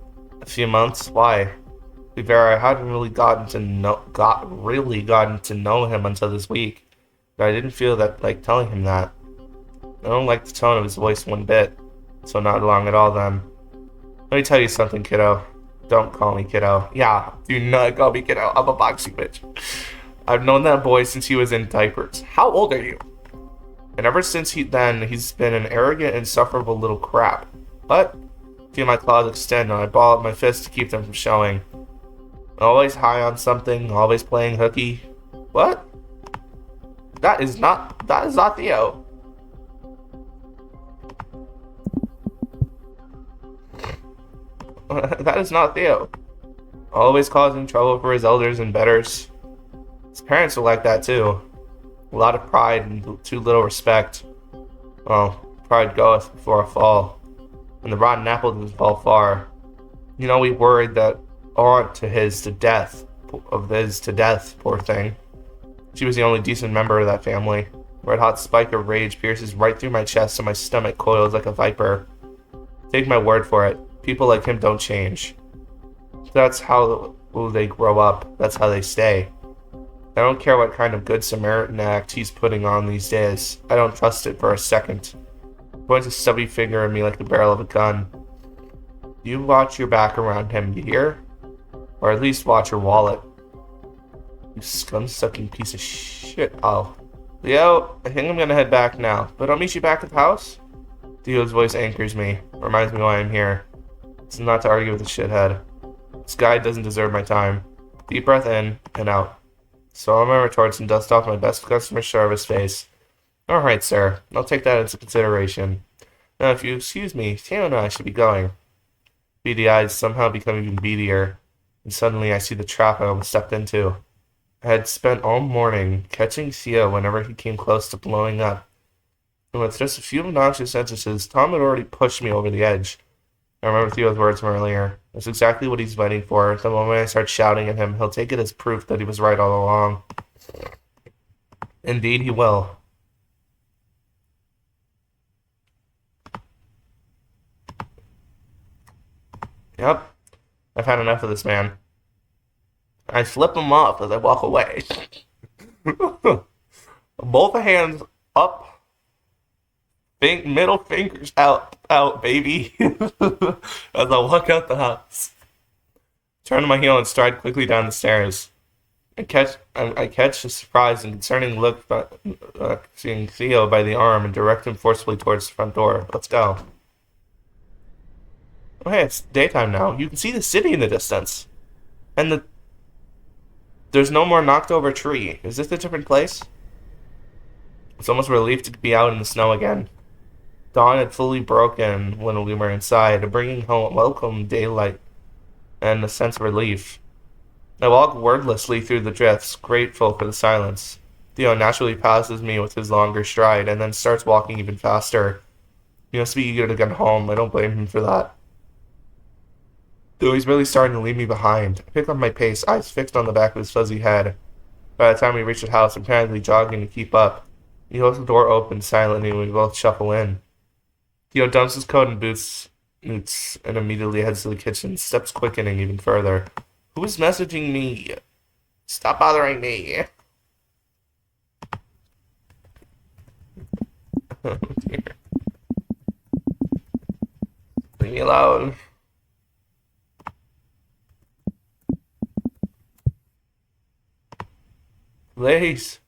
A few months? Why? To be fair, I hadn't really gotten to know him until this week. But I didn't feel that like telling him that. I don't like the tone of his voice one bit. So not long at all then. Let me tell you something, kiddo. Don't call me kiddo. Yeah, do not call me kiddo. I'm a boxing bitch. I've known that boy since he was in diapers. How old are you? And ever since he's been an arrogant, insufferable little crap. But I feel my claws extend and I ball up my fists to keep them from showing. Always high on something, always playing hooky. What? That is not Theo. That is not Theo. Always causing trouble for his elders and betters. His parents are like that too. A lot of pride and too little respect. Well, pride goeth before a fall, and the rotten apple doesn't fall far. You know, we worried that aunt to his to death, poor thing. She was the only decent member of that family. A red hot spike of rage pierces right through my chest and my stomach coils like a viper. Take my word for it, people like him don't change. That's how they grow up, that's how they stay. I don't care what kind of good Samaritan act he's putting on these days. I don't trust it for a second. He points a stubby finger at me like the barrel of a gun. You watch your back around him, you hear? Or at least watch your wallet. You scum-sucking piece of shit. Oh. Leo, I think I'm gonna head back now, but I'll meet you back at the house? Theo's voice anchors me, reminds me why I'm here. It's not to argue with a shithead. This guy doesn't deserve my time. Deep breath in and out. Swallow my retorts and dust off my best customer service face. Alright, sir. I'll take that into consideration. Now, if you excuse me, Theo and I should be going. Beady eyes somehow become even beadier, and suddenly I see the trap I almost stepped into. I had spent all morning catching Theo whenever he came close to blowing up. And with just a few obnoxious sentences, Tom had already pushed me over the edge. I remember Theo's words from earlier. That's exactly what he's waiting for. The moment I start shouting at him, he'll take it as proof that he was right all along. Indeed, he will. Yep. I've had enough of this man. I flip him off as I walk away. Both hands up. Middle fingers out, baby. As I walk out the house. Turn to my heel and stride quickly down the stairs. I catch a surprised and concerning look seeing Theo by the arm and direct him forcefully towards the front door. Let's go. Oh hey, it's daytime now. You can see the city in the distance. And there's no more knocked over tree. Is this a different place? It's almost a relief to be out in the snow again. Dawn had fully broken when we were inside, bringing home welcome daylight and a sense of relief. I walk wordlessly through the drifts, grateful for the silence. Theo naturally passes me with his longer stride and then starts walking even faster. He must be eager to get home. I don't blame him for that. Though he's really starting to leave me behind. I pick up my pace, eyes fixed on the back of his fuzzy head. By the time we reach the house, I'm apparently jogging to keep up. He holds the door open silently and we both shuffle in. Theo dumps his coat and boots and immediately heads to the kitchen, steps quickening even further. Who is messaging me? Stop bothering me. Oh dear. Leave me alone. Please.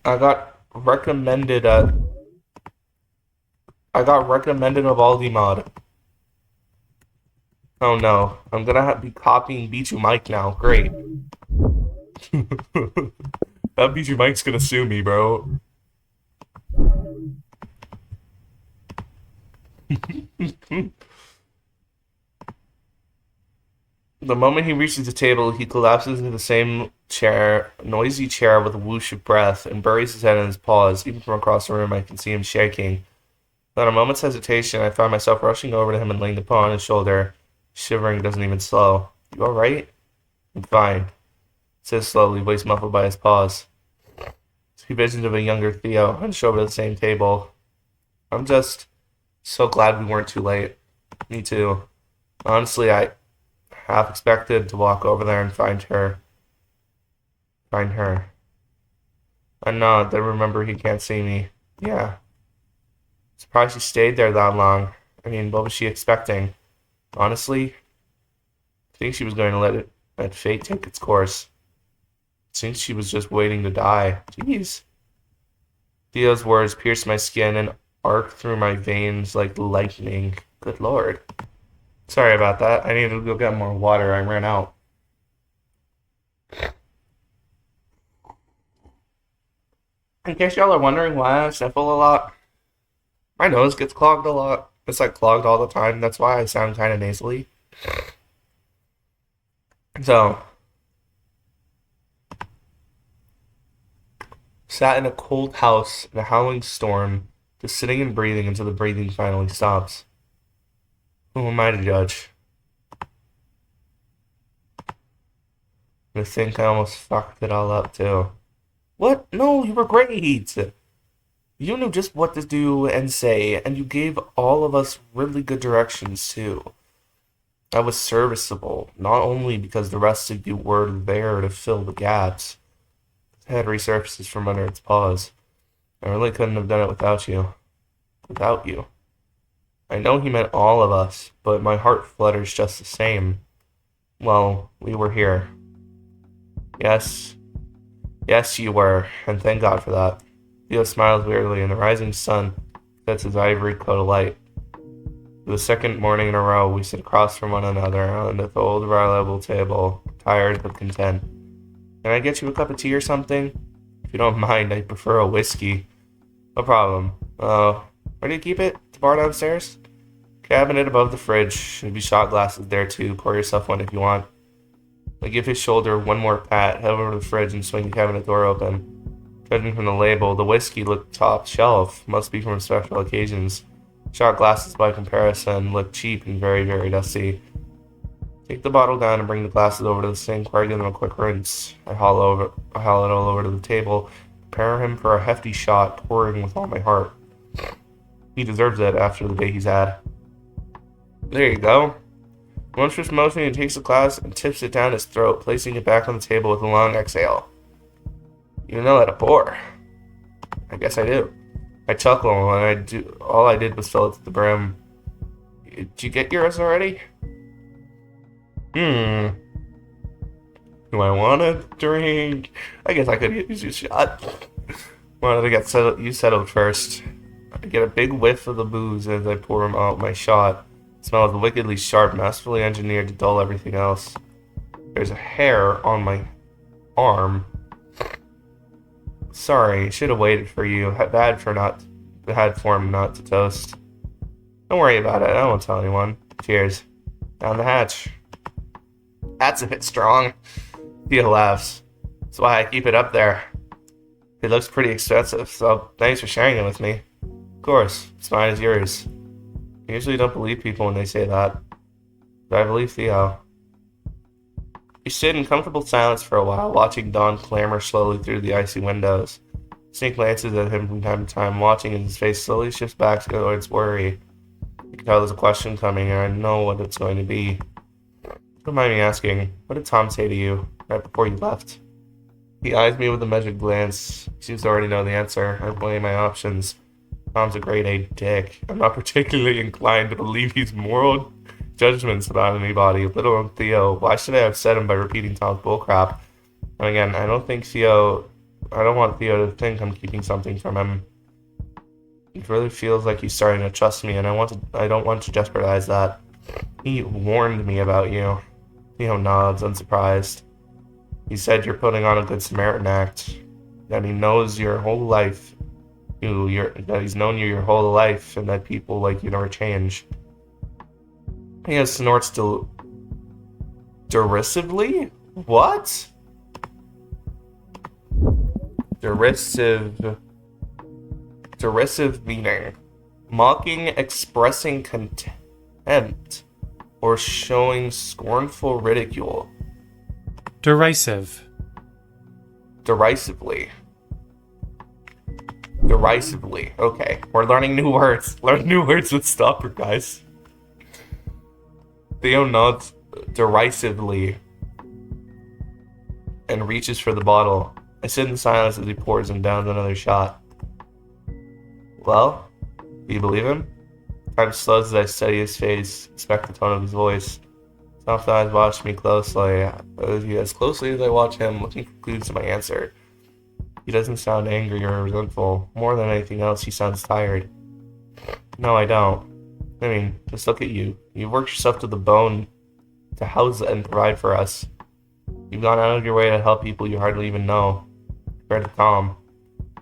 I got recommended of Aldi mod. Oh no, I'm gonna be copying Bijou Mike now. Great. That Bijou Mike's gonna sue me, bro. The moment he reaches the table, he collapses into the same noisy chair with a whoosh of breath, and buries his head in his paws. Even from across the room, I can see him shaking. Without a moment's hesitation, I find myself rushing over to him and laying the paw on his shoulder. Shivering doesn't even slow. You alright? I'm fine. Says slowly, voice muffled by his paws. Two visions of a younger Theo, hunched over the same table. I'm just so glad we weren't too late. Me too. Honestly, I half expected to walk over there and find her. I nod, then remember he can't see me. Yeah. Surprised she stayed there that long. I mean, what was she expecting? Honestly, I think she was going to let fate take its course. Since she was just waiting to die. Jeez. Theo's words pierced my skin and arc through my veins like lightning. Good lord. Sorry about that. I needed to go get more water. I ran out. In case y'all are wondering why I sniffle a lot, my nose gets clogged a lot. It's like clogged all the time. That's why I sound kind of nasally. So, sat in a cold house in a howling storm, just sitting and breathing until the breathing finally stops. Who am I to judge? I think I almost fucked it all up too. What? No, you were great. You knew just what to do and say, and you gave all of us really good directions too. I was serviceable, not only because the rest of you were there to fill the gaps. The head resurfaces from under its paws. I really couldn't have done it without you. Without you. I know he meant all of us, but my heart flutters just the same. Well, we were here. Yes. Yes, you were, and thank God for that. Theo smiles weirdly, and the rising sun sets his ivory coat alight. For the second morning in a row, we sit across from one another on the old reliable table, tired but content. Can I get you a cup of tea or something? If you don't mind, I prefer a whiskey. No problem. Where do you keep it? The bar downstairs? Cabinet above the fridge. Should be shot glasses there too. Pour yourself one if you want. I give his shoulder one more pat, head over to the fridge, and swing the cabinet door open. Judging from the label, the whiskey looked top shelf. Must be from special occasions. Shot glasses, by comparison, look cheap and very, very dusty. Take the bottle down and bring the glasses over to the sink where I give them a quick rinse. I haul it all over to the table, prepare him for a hefty shot, pouring with all my heart. He deserves it after the day he's had. There you go. Monstrous motion, he takes the glass and tips it down his throat, placing it back on the table with a long exhale. You know how to pour. I guess I do. I chuckle, and all I did was fill it to the brim. Did you get yours already? Do I want a drink? I guess I could use a shot. Wanted to get you settled first. I get a big whiff of the booze as I pour him out my shot. It smells wickedly sharp, masterfully engineered to dull everything else. There's a hair on my arm. Sorry, should have waited for you. Bad form not to toast. Don't worry about it. I won't tell anyone. Cheers. Down the hatch. That's a bit strong. Theo laughs. That's why I keep it up there. It looks pretty expensive, so thanks for sharing it with me. Of course, it's mine as yours. I usually don't believe people when they say that, but I believe Theo. We sit in comfortable silence for a while, watching dawn clamber slowly through the icy windows. Snake glances at him from time to time, watching as his face slowly shifts back towards worry. You can tell there's a question coming, and I know what it's going to be. Don't mind me asking, what did Tom say to you right before you left? He eyes me with a measured glance. He seems to already know the answer. I weigh my options. Tom's a grade A dick. I'm not particularly inclined to believe he's moral judgments about anybody, let alone Theo. Why should I upset him by repeating Tom's bullcrap? And again, I don't want Theo to think I'm keeping something from him. It really feels like he's starting to trust me, and I don't want to jeopardize that. He warned me about you. Theo nods, unsurprised. He said you're putting on a good Samaritan act. That he knows your whole life. That he's known you your whole life, and that people like you never change. He snorts derisively? What? Derisive meaning. Mocking, expressing contempt, or showing scornful ridicule. Derisive. Derisively. Okay, we're learning new words. Learn new words with Stopper, guys. Theo nods derisively and reaches for the bottle. I sit in silence as he pours him down another shot. Well, do you believe him? Time slows as I study his face, inspect the tone of his voice. Soft eyes watch me closely, as closely as I watch him, looking for clues to my answer. He doesn't sound angry or resentful. More than anything else, he sounds tired. No, I don't. I mean, just look at you. You've worked yourself to the bone to house and provide for us. You've gone out of your way to help people you hardly even know. Compared to Tom,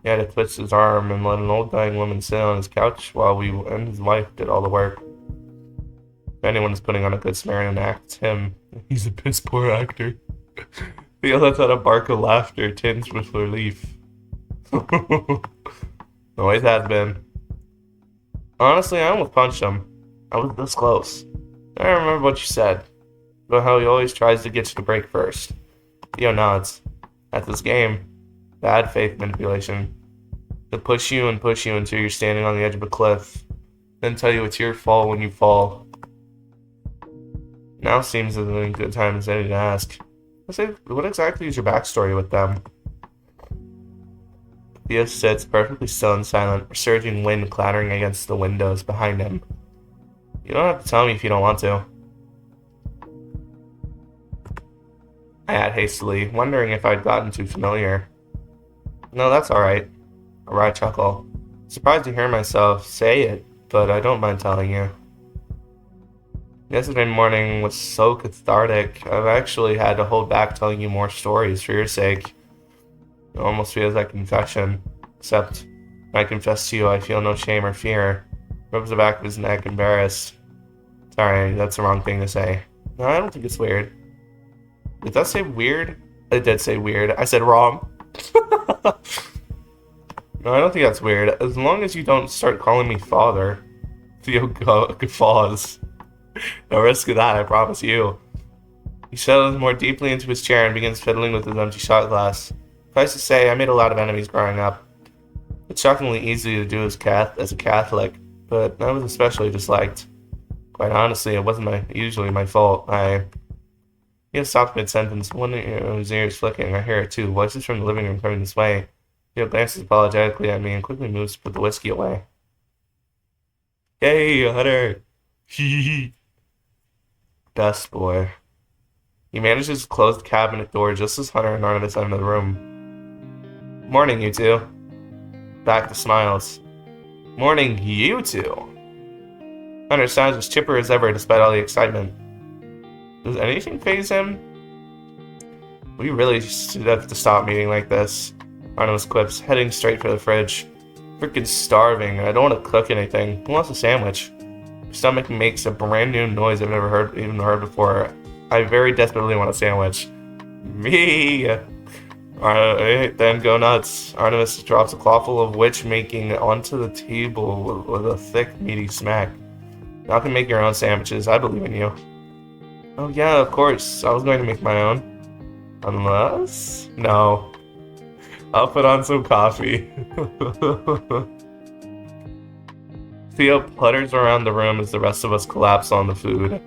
He had to twist his arm and let an old dying woman sit on his couch while we and his wife did all the work. If anyone is putting on a good Samaritan act, it's him. He's a piss poor actor. Theo lets out a bark of laughter tinged with relief. Always has been. Honestly, I almost punched him. I was this close. I remember what you said, about how he always tries to get you to break first. Theo nods. At this game, bad faith manipulation. To push you until you're standing on the edge of a cliff, then tell you it's your fault when you fall. Now seems as a good time as any to ask. What exactly is your backstory with them? Theo sits perfectly still and silent, with surging wind clattering against the windows behind him. You don't have to tell me if you don't want to. I add hastily, wondering if I'd gotten too familiar. No, that's alright. A wry chuckle. Surprised to hear myself say it, but I don't mind telling you. Yesterday morning was so cathartic, I've actually had to hold back telling you more stories for your sake. It almost feels like confession, except when I confess to you, I feel no shame or fear. Rubs the back of his neck, embarrassed. Sorry, that's the wrong thing to say. No, I don't think it's weird. Did that say weird? It did say weird. I said wrong. No, I don't think that's weird. As long as you don't start calling me father. Theo guffaws. No risk of that, I promise you. He settles more deeply into his chair and begins fiddling with his empty shot glass. Suffice to say, I made a lot of enemies growing up. It's shockingly easy to do as a Catholic, but I was especially disliked. Quite honestly, it wasn't usually my fault. He had stopped mid-sentence, one of his ears flicking. I hear it too, voices from the living room coming this way. Theo glances apologetically at me and quickly moves to put the whiskey away. Hey, Hunter! Hee. Best boy. He manages to close the cabinet door just as Hunter and Artemis enter the room. Morning, you two. Back to smiles. Morning, you two. Hunter sounds as chipper as ever despite all the excitement. Does anything faze him? We really should have to stop meeting like this. Artemis quips, heading straight for the fridge. Freaking starving. I don't want to cook anything. Who wants a sandwich? My stomach makes a brand new noise I've never even heard before. I very desperately want a sandwich. Me! Alright, then go nuts. Artemis drops a clawful of witch making onto the table with a thick, meaty smack. Y'all can make your own sandwiches. I believe in you. Oh yeah, of course. I was going to make my own. Unless? No. I'll put on some coffee. Theo putters around the room as the rest of us collapse on the food.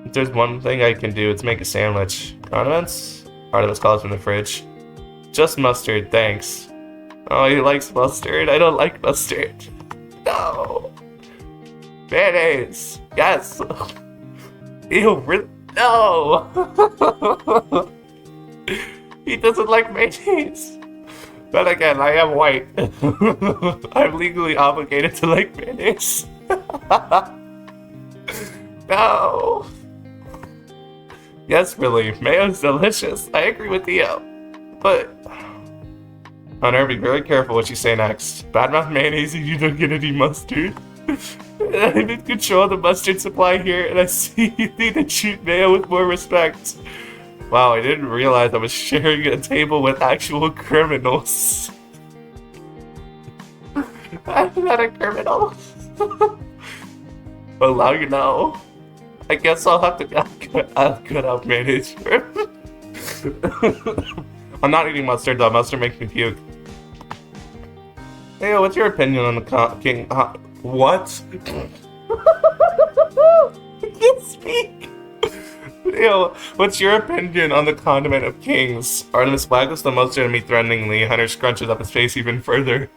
If there's one thing I can do, it's make a sandwich. Condiments? Artemis calls from the fridge. Just mustard, thanks. Oh, he likes mustard? I don't like mustard. No. Mayonnaise. Yes. Ew, really? No. He doesn't like mayonnaise. But again, I am white. I'm legally obligated to like mayonnaise. No. Yes, really, mayo's delicious. I agree with Theo. But Hunter, be very careful what you say next. Badmouth mayonnaise if you don't get any mustard. I'm in control of the mustard supply here, and I see you need to treat mayo with more respect. Wow, I didn't realize I was sharing a table with actual criminals. I'm not a criminal. Well, now you know. I guess I'll have to cut out mayonnaise for him. I'm not eating mustard though. Mustard makes me puke. Hey, what's your opinion on the king? What? I can't speak. Ew, what's your opinion on the condiment of kings? Artemis waggles the mustard at me threateningly. Hunter scrunches up his face even further.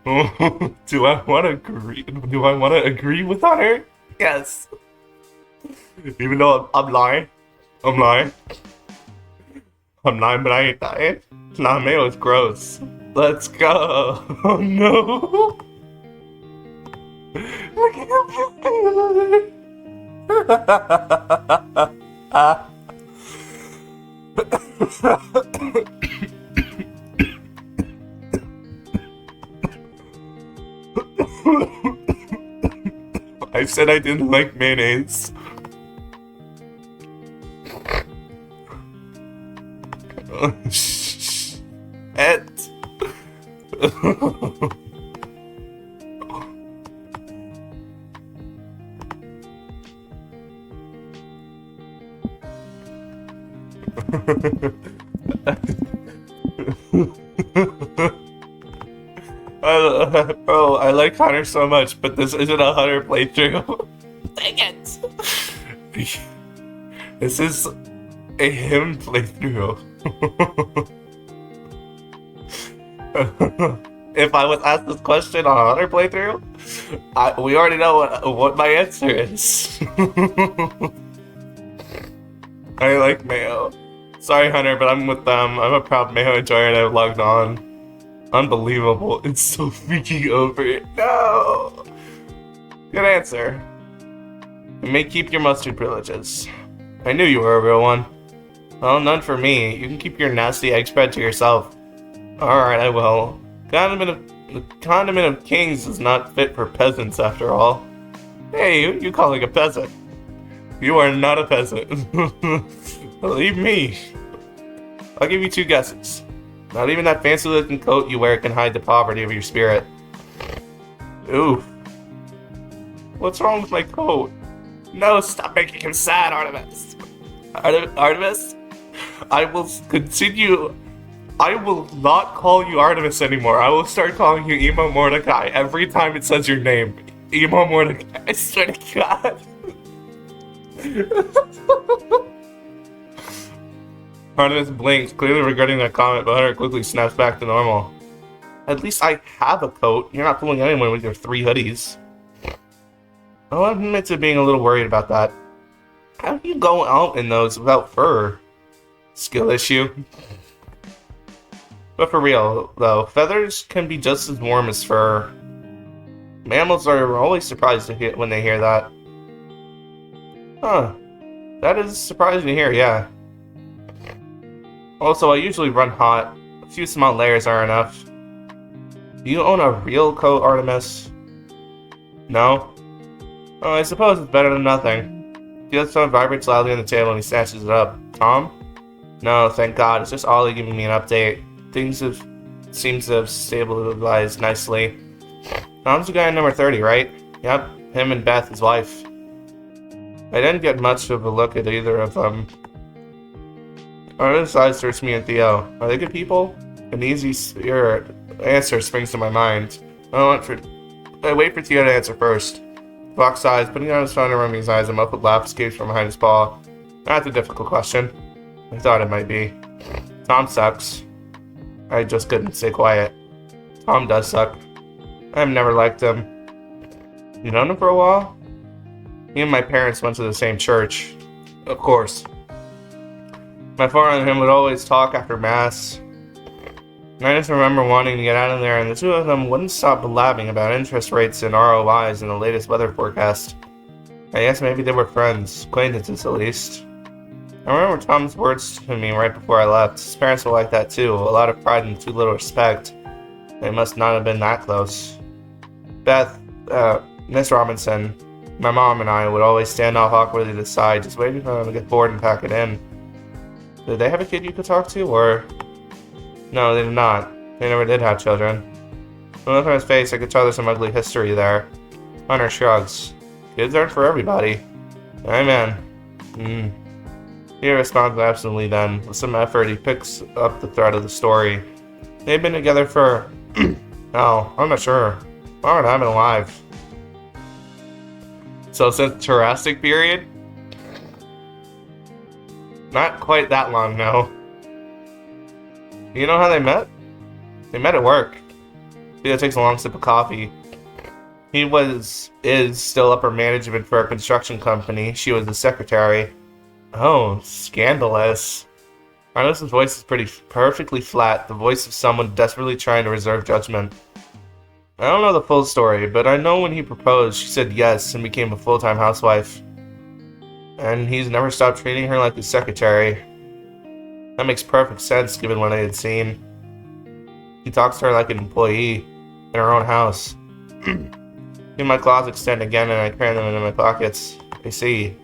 Do I want to agree with Hunter? Yes. Even though I'm lying. I'm lying, but I ain't dying. Nah, mayo is gross. Let's go. Oh no. Look at him. I said I didn't like mayonnaise. Ed. Bro, I like Hunter so much, but this isn't a Hunter playthrough. Dang it! This is a him playthrough. If I was asked this question on a Hunter playthrough, we already know what my answer is. I like mayo. Sorry, Hunter, but I'm with them. I'm a proud mayo enjoyer and I've logged on. Unbelievable. It's so freaking over it. No! Good answer. You may keep your mustard privileges. I knew you were a real one. Well, none for me. You can keep your nasty egg spread to yourself. Alright, I will. The condiment of kings is not fit for peasants, after all. Hey, you calling a peasant? You are not a peasant. Believe me. I'll give you 2 guesses. Not even that fancy-looking coat you wear can hide the poverty of your spirit. Oof. What's wrong with my coat? No, stop making him sad, Artemis. Artemis? I will continue. I will not call you Artemis anymore. I will start calling you Emo Mordecai every time it says your name. Emo Mordecai. I swear to God. Artemis blinks, clearly regretting that comment, but Hunter quickly snaps back to normal. At least I have a coat. You're not fooling anyone with your 3 hoodies. I'll admit to being a little worried about that. How do you go out in those without fur? Skill issue. But for real, though, feathers can be just as warm as fur. Mammals are always surprised to hear when they hear that. Huh. That is surprising to hear, yeah. Also, I usually run hot. A few small layers are enough. Do you own a real coat, Artemis? No? Oh, I suppose it's better than nothing. The other phone vibrates loudly on the table and he snatches it up. Tom? No, thank God. It's just Ollie giving me an update. Things seems to have stabilized nicely. Tom's the guy in number 30, right? Yep, him and Beth, his wife. I didn't get much of a look at either of them. Artemis' eyes search me and Theo. Are they good people? An easy answer springs to my mind. I wait for Theo to answer first. Fox sighs, putting down his phone and rubbing his eyes. A muffled laugh escapes from behind his paw. That's a difficult question. I thought it might be. Tom sucks. I just couldn't stay quiet. Tom does suck. I've never liked him. You known him for a while? Me and my parents went to the same church. Of course. My father and him would always talk after Mass. And I just remember wanting to get out of there, and the 2 of them wouldn't stop blabbing about interest rates and ROIs and the latest weather forecast. I guess maybe they were friends, acquaintances at least. I remember Tom's words to me right before I left. His parents were like that too, a lot of pride and too little respect. They must not have been that close. Beth, Miss Robinson, my mom and I would always stand off awkwardly to the side, just waiting for them to get bored and pack it in. Did they have a kid you could talk to, or...? No, they did not. They never did have children. From the look on his face, I could tell there's some ugly history there. Hunter shrugs. Kids aren't for everybody. Amen. He responds absently then. With some effort, he picks up the thread of the story. They've been together for... Oh, I'm not sure. Why would I have been alive? So since the Jurassic period? Not quite that long, no. You know how they met? They met at work. Theo takes a long sip of coffee. He is still upper management for a construction company. She was the secretary. Oh, scandalous. Artemis' voice is perfectly flat, the voice of someone desperately trying to reserve judgment. I don't know the full story, but I know when he proposed, she said yes and became a full-time housewife. And he's never stopped treating her like his secretary. That makes perfect sense given what I had seen. He talks to her like an employee in her own house. He In my claws extend again and I cram them into my pockets. I see.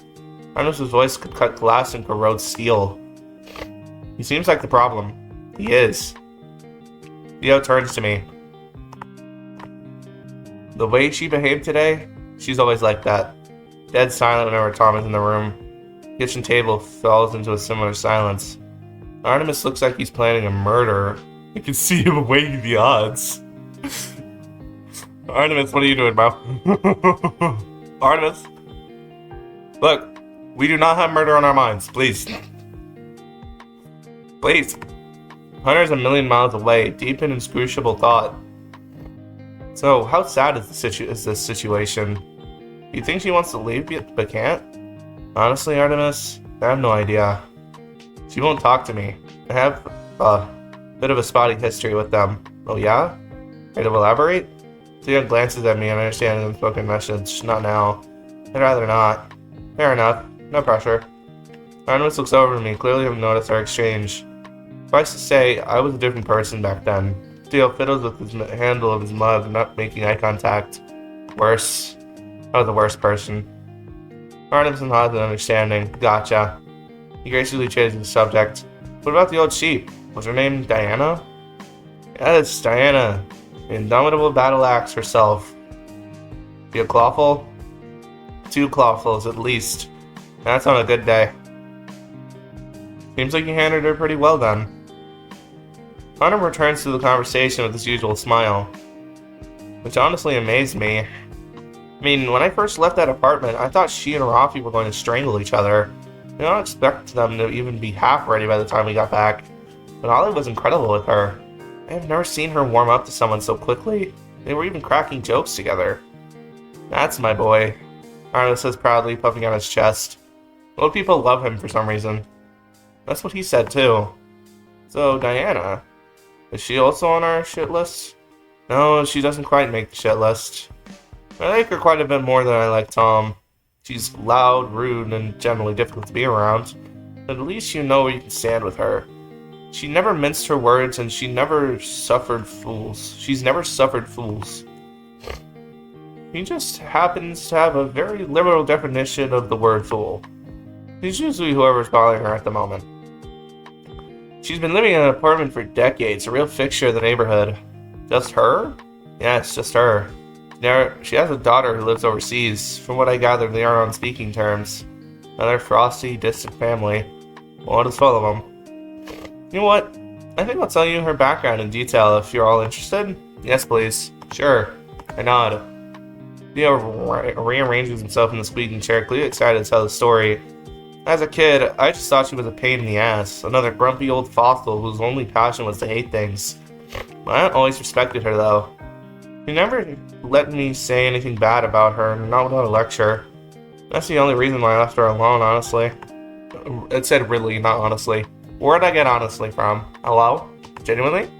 Artemis's voice could cut glass and corrode steel. He seems like the problem. He is. Theo turns to me. The way she behaved today, she's always like that. Dead silent whenever Tom is in the room. The kitchen table falls into a similar silence. Artemis looks like he's planning a murder. I can see him weighing the odds. Artemis, what are you doing, bro? Artemis? Look, we do not have murder on our minds, please. Please. Hunter's a million miles away, deep in inscrutable thought. So, how sad is this situation? Do you think she wants to leave but can't? Honestly, Artemis, I have no idea. She won't talk to me. I have a bit of a spotty history with them. Oh yeah? Ready to elaborate? Theo glances at me and understands the unspoken message. Not now. I'd rather not. Fair enough. No pressure. Artemis looks over to me, clearly having noticed our exchange. Suffice to say, I was a different person back then. Theo fiddles with his handle of his mug, not making eye contact. Worse. I was the worst person. Artemis nods in understanding. Gotcha. He gracefully changes the subject. What about the old sheep? Was her name Diana? Yes, Diana. The indomitable battle axe herself. Be a clawful? 2 clawfuls at least. That's on a good day. Seems like you handled her pretty well then. Hunter returns to the conversation with his usual smile, which honestly amazed me. I mean, when I first left that apartment, I thought she and Rafi were going to strangle each other. I don't expect them to even be half ready by the time we got back. But Ollie was incredible with her. I have never seen her warm up to someone so quickly. They were even cracking jokes together. That's my boy, Arnold says proudly, puffing out his chest. Old people love him for some reason. That's what he said too. So, Diana, is she also on our shit list? No, she doesn't quite make the shit list. I like her quite a bit more than I like Tom. She's loud, rude, and generally difficult to be around. But at least you know where you can stand with her. She never minced her words, and she never suffered fools. She's never suffered fools. He just happens to have a very liberal definition of the word fool. He's usually whoever's bothering her at the moment. She's been living in an apartment for decades, a real fixture of the neighborhood. Just her? Yes, just her. She has a daughter who lives overseas. From what I gather, they aren't on speaking terms. Another frosty, distant family. Well, I'll just follow them. You know what? I think I'll tell you her background in detail if you're all interested. Yes, please. Sure. I nod. Theo rearranges himself in the squeaking chair, clearly excited to tell the story. As a kid, I just thought she was a pain in the ass. Another grumpy old fossil whose only passion was to hate things. My aunt always respected her, though. She never let me say anything bad about her, not without a lecture. That's the only reason why I left her alone, honestly. It said really, not honestly. Where'd I get honestly from? Hello? Genuinely?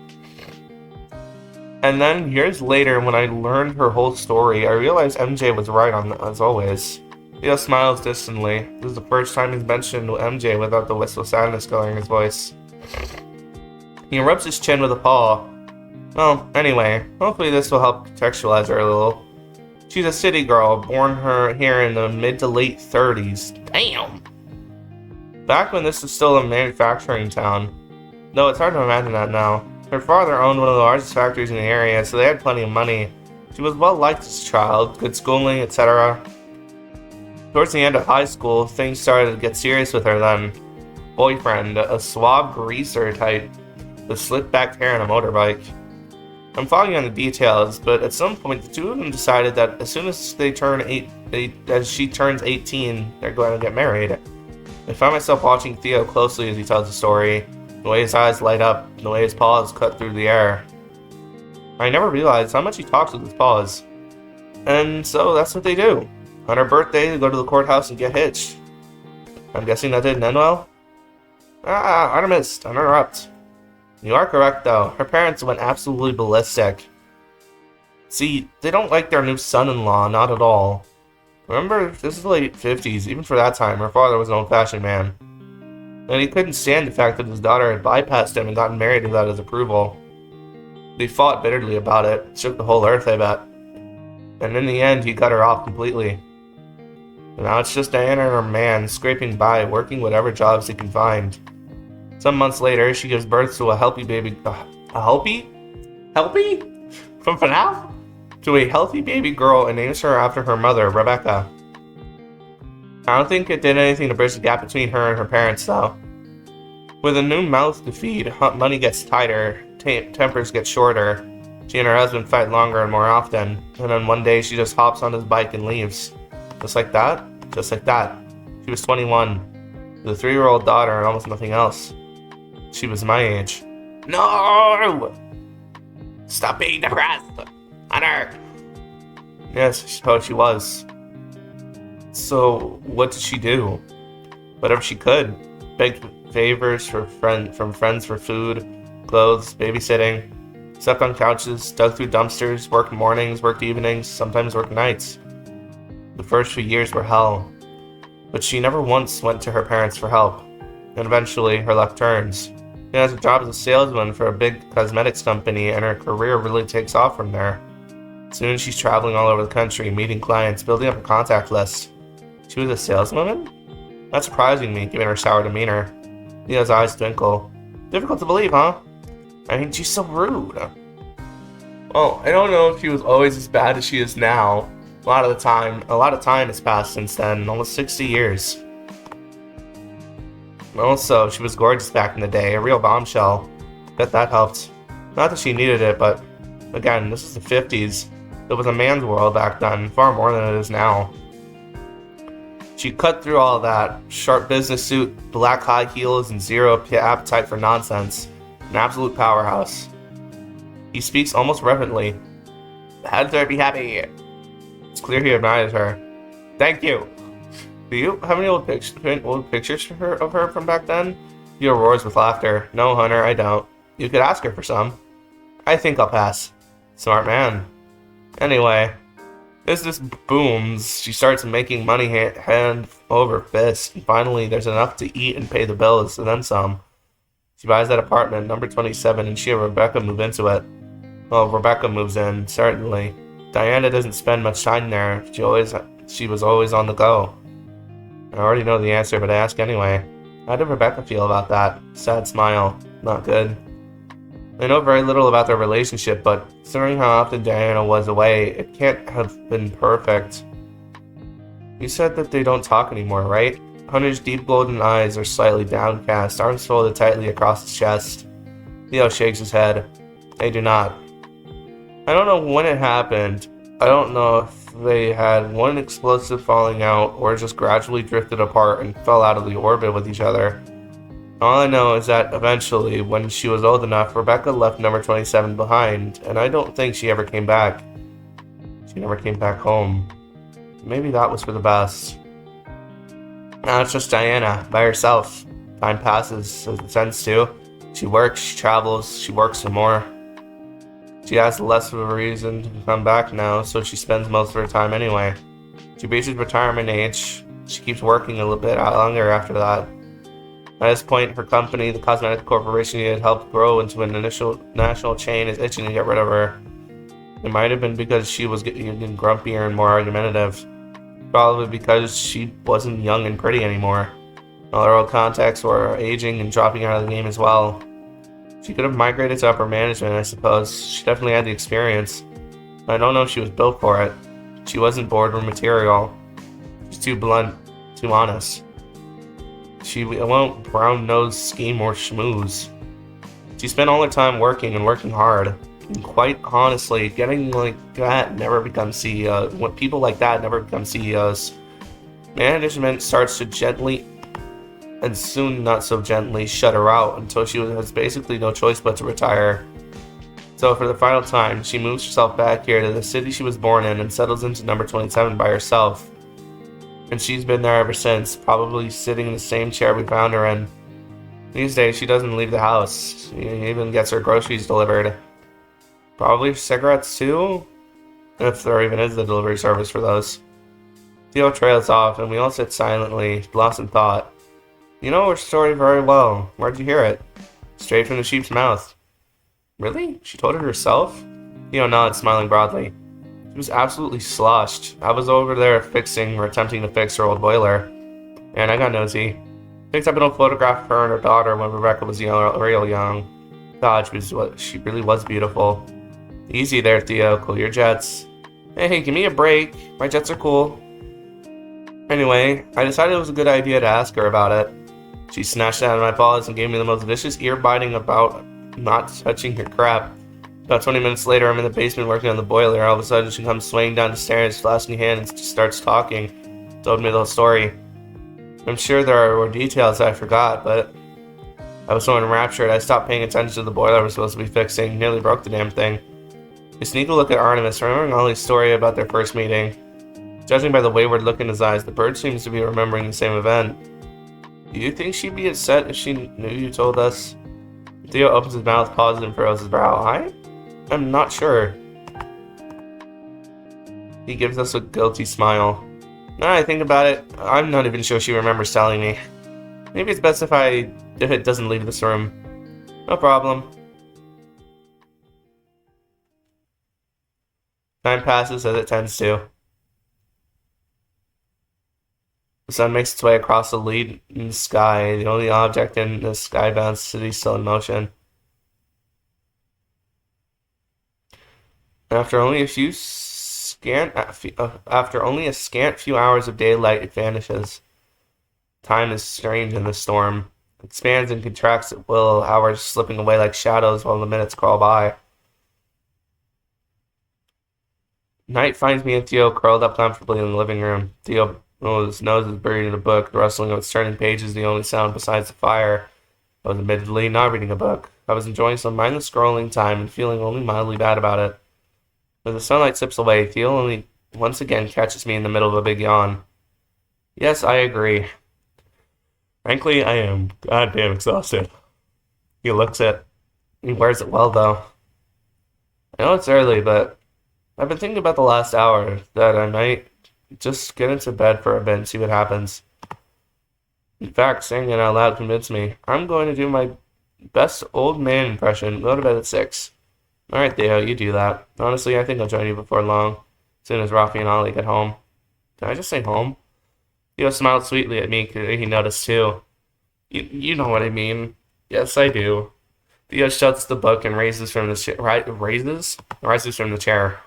And then, years later, when I learned her whole story, I realized MJ was right as always. Theo smiles distantly. This is the first time he's mentioned MJ without the wistful sadness going in his voice. He rubs his chin with a paw. Well, anyway, hopefully this will help contextualize her a little. She's a city girl, born here in the mid to late 30s. Damn! Back when this was still a manufacturing town. Though it's hard to imagine that now. Her father owned one of the largest factories in the area, so they had plenty of money. She was well liked as a child, good schooling, etc. Towards the end of high school, things started to get serious with her then. Boyfriend, a suave greaser type, with slick-backed hair and a motorbike. I'm fogging on the details, but at some point the two of them decided that as soon as she turns 18, they're going to get married. I find myself watching Theo closely as he tells the story, the way his eyes light up, and the way his paws cut through the air. I never realized how much he talks with his paws. And so that's what they do. On her birthday, they go to the courthouse and get hitched. I'm guessing that didn't end well? Artemis, don't interrupt. You are correct, though. Her parents went absolutely ballistic. See, they don't like their new son-in-law, not at all. Remember, this is the late 50s. Even for that time, her father was an old-fashioned man. And he couldn't stand the fact that his daughter had bypassed him and gotten married without his approval. They fought bitterly about it. Shook the whole earth, I bet. And in the end, he cut her off completely. And now it's just Diana and her man scraping by, working whatever jobs they can find. Some months later, she gives birth to a healthy baby. A healthy? Healthy? From FNAF? To a healthy baby girl and names her after her mother, Rebecca. I don't think it did anything to bridge the gap between her and her parents, though. With a new mouth to feed, money gets tighter, tempers get shorter. She and her husband fight longer and more often, and then one day she just hops on his bike and leaves. Just like that? Just like that. She was 21, with a 3-year-old daughter and almost nothing else. She was my age. No! Stop being depressed! Hunter! Yes, I suppose she was. So, what did she do? Whatever she could. Begged favors from friends for food, clothes, babysitting. Slept on couches, dug through dumpsters, worked mornings, worked evenings, sometimes worked nights. The first few years were hell. But she never once went to her parents for help. And eventually, her luck turns. She has a job as a salesman for a big cosmetics company, and her career really takes off from there. Soon she's traveling all over the country, meeting clients, building up a contact list. She was a saleswoman? That's surprising me, given her sour demeanor. Theo's eyes twinkle. Difficult to believe, huh? I mean, she's so rude. Well, I don't know if she was always as bad as she is now. A lot of time has passed since then, almost 60 years. Also, she was gorgeous back in the day, a real bombshell. Bet that helped. Not that she needed it, but again, this is the 50s. It was a man's world back then, far more than it is now. She cut through all of that. Sharp business suit, black high heels, and zero appetite for nonsense. An absolute powerhouse. He speaks almost reverently. Had her be happy. It's clear he admires her. Thank you. Do you have any old pictures of her from back then? Theo roars with laughter. No, Hunter, I don't. You could ask her for some. I think I'll pass. Smart man. Anyway, business booms. She starts making money hand over fist. And finally, there's enough to eat and pay the bills, and then some. She buys that apartment, number 27, and she and Rebecca move into it. Well, Rebecca moves in, certainly. Diana doesn't spend much time there. She was always on the go. I already know the answer, but I ask anyway. How did Rebecca feel about that? Sad smile. Not good. I know very little about their relationship, but considering how often Diana was away, it can't have been perfect. You said that they don't talk anymore, right? Hunter's deep golden eyes are slightly downcast, arms folded tightly across his chest. Theo shakes his head. They do not. I don't know when it happened. I don't know if they had one explosive falling out or just gradually drifted apart and fell out of the orbit with each other. All I know is that eventually, when she was old enough, Rebecca left number 27 behind, and I don't think she ever came back. She never came back home. Maybe that was for the best. Now it's just Diana, by herself. Time passes, as it tends to. She works, she travels, she works some more. She has less of a reason to come back now, so she spends most of her time anyway. She reaches retirement age. She keeps working a little bit longer after that. At this point, her company, the cosmetic corporation she had helped grow into an initial national chain, is itching to get rid of her. It might have been because she was getting grumpier and more argumentative. Probably because she wasn't young and pretty anymore. All her old contacts were aging and dropping out of the game as well. She could have migrated to upper management, I suppose. She definitely had the experience. I don't know if she was built for it. She wasn't boardroom material. She's too blunt, too honest. She won't brown-nose scheme or schmooze. She spent all her time working and working hard. And quite honestly, getting like that never becomes CEO. When people like that never become CEOs. Management starts to gently, and soon not so gently, shut her out until she has basically no choice but to retire. So for the final time, she moves herself back here to the city she was born in and settles into number 27 by herself. And she's been there ever since, probably sitting in the same chair we found her in. These days, she doesn't leave the house. She even gets her groceries delivered. Probably cigarettes too? If there even is a delivery service for those. Theo trails off, and we all sit silently, lost in thought. You know her story very well. Where'd you hear it? Straight from the sheep's mouth. Really? She told it herself? Theo nods, smiling broadly. It was absolutely sloshed. I was over there attempting to fix her old boiler, and I got nosy. Picked up an old photograph of her and her daughter when Rebecca was real young. God, she really was beautiful. Easy there, Theo. Cool your jets. Hey, give me a break. My jets are cool. Anyway, I decided it was a good idea to ask her about it. She snatched it out of my paws and gave me the most vicious ear-biting about not touching her crap. About 20 minutes later, I'm in the basement working on the boiler. All of a sudden, she comes swaying down the stairs, flashing hands, and just starts talking. Told me the whole story. I'm sure there were details I forgot, but I was so enraptured I stopped paying attention to the boiler I was supposed to be fixing. Nearly broke the damn thing. I sneak a look at Artemis, remembering Ollie's story about their first meeting. Judging by the wayward look in his eyes, the bird seems to be remembering the same event. Do you think she'd be upset if she knew you told us? Theo opens his mouth, pauses, and furrows his brow. I'm not sure. He gives us a guilty smile. Now I think about it, I'm not even sure she remembers telling me. Maybe it's best if it doesn't leave this room. No problem. Time passes as it tends to. The sun makes its way across the leaden sky, the only object in the skybound city still in motion. After only a scant few hours of daylight, it vanishes. Time is strange in this storm. It expands and contracts at will, hours slipping away like shadows while the minutes crawl by. Night finds me and Theo curled up comfortably in the living room. Theo's nose is buried in a book. The rustling of its turning pages the only sound besides the fire. I was admittedly not reading a book. I was enjoying some mindless scrolling time and feeling only mildly bad about it. As the sunlight sips away, Theo only once again catches me in the middle of a big yawn. Yes, I agree. Frankly, I am goddamn exhausted. He looks it. He wears it well, though. I know it's early, but I've been thinking about the last hour, that I might just get into bed for a bit and see what happens. In fact, saying it out loud convinced me. I'm going to do my best old man impression. Go to bed at 6. Alright, Theo, you do that. Honestly, I think I'll join you before long, as soon as Rafi and Ollie get home. Did I just say home? Theo smiled sweetly at me, he noticed too. You know what I mean. Yes, I do. Theo shuts the book and rises from the chair.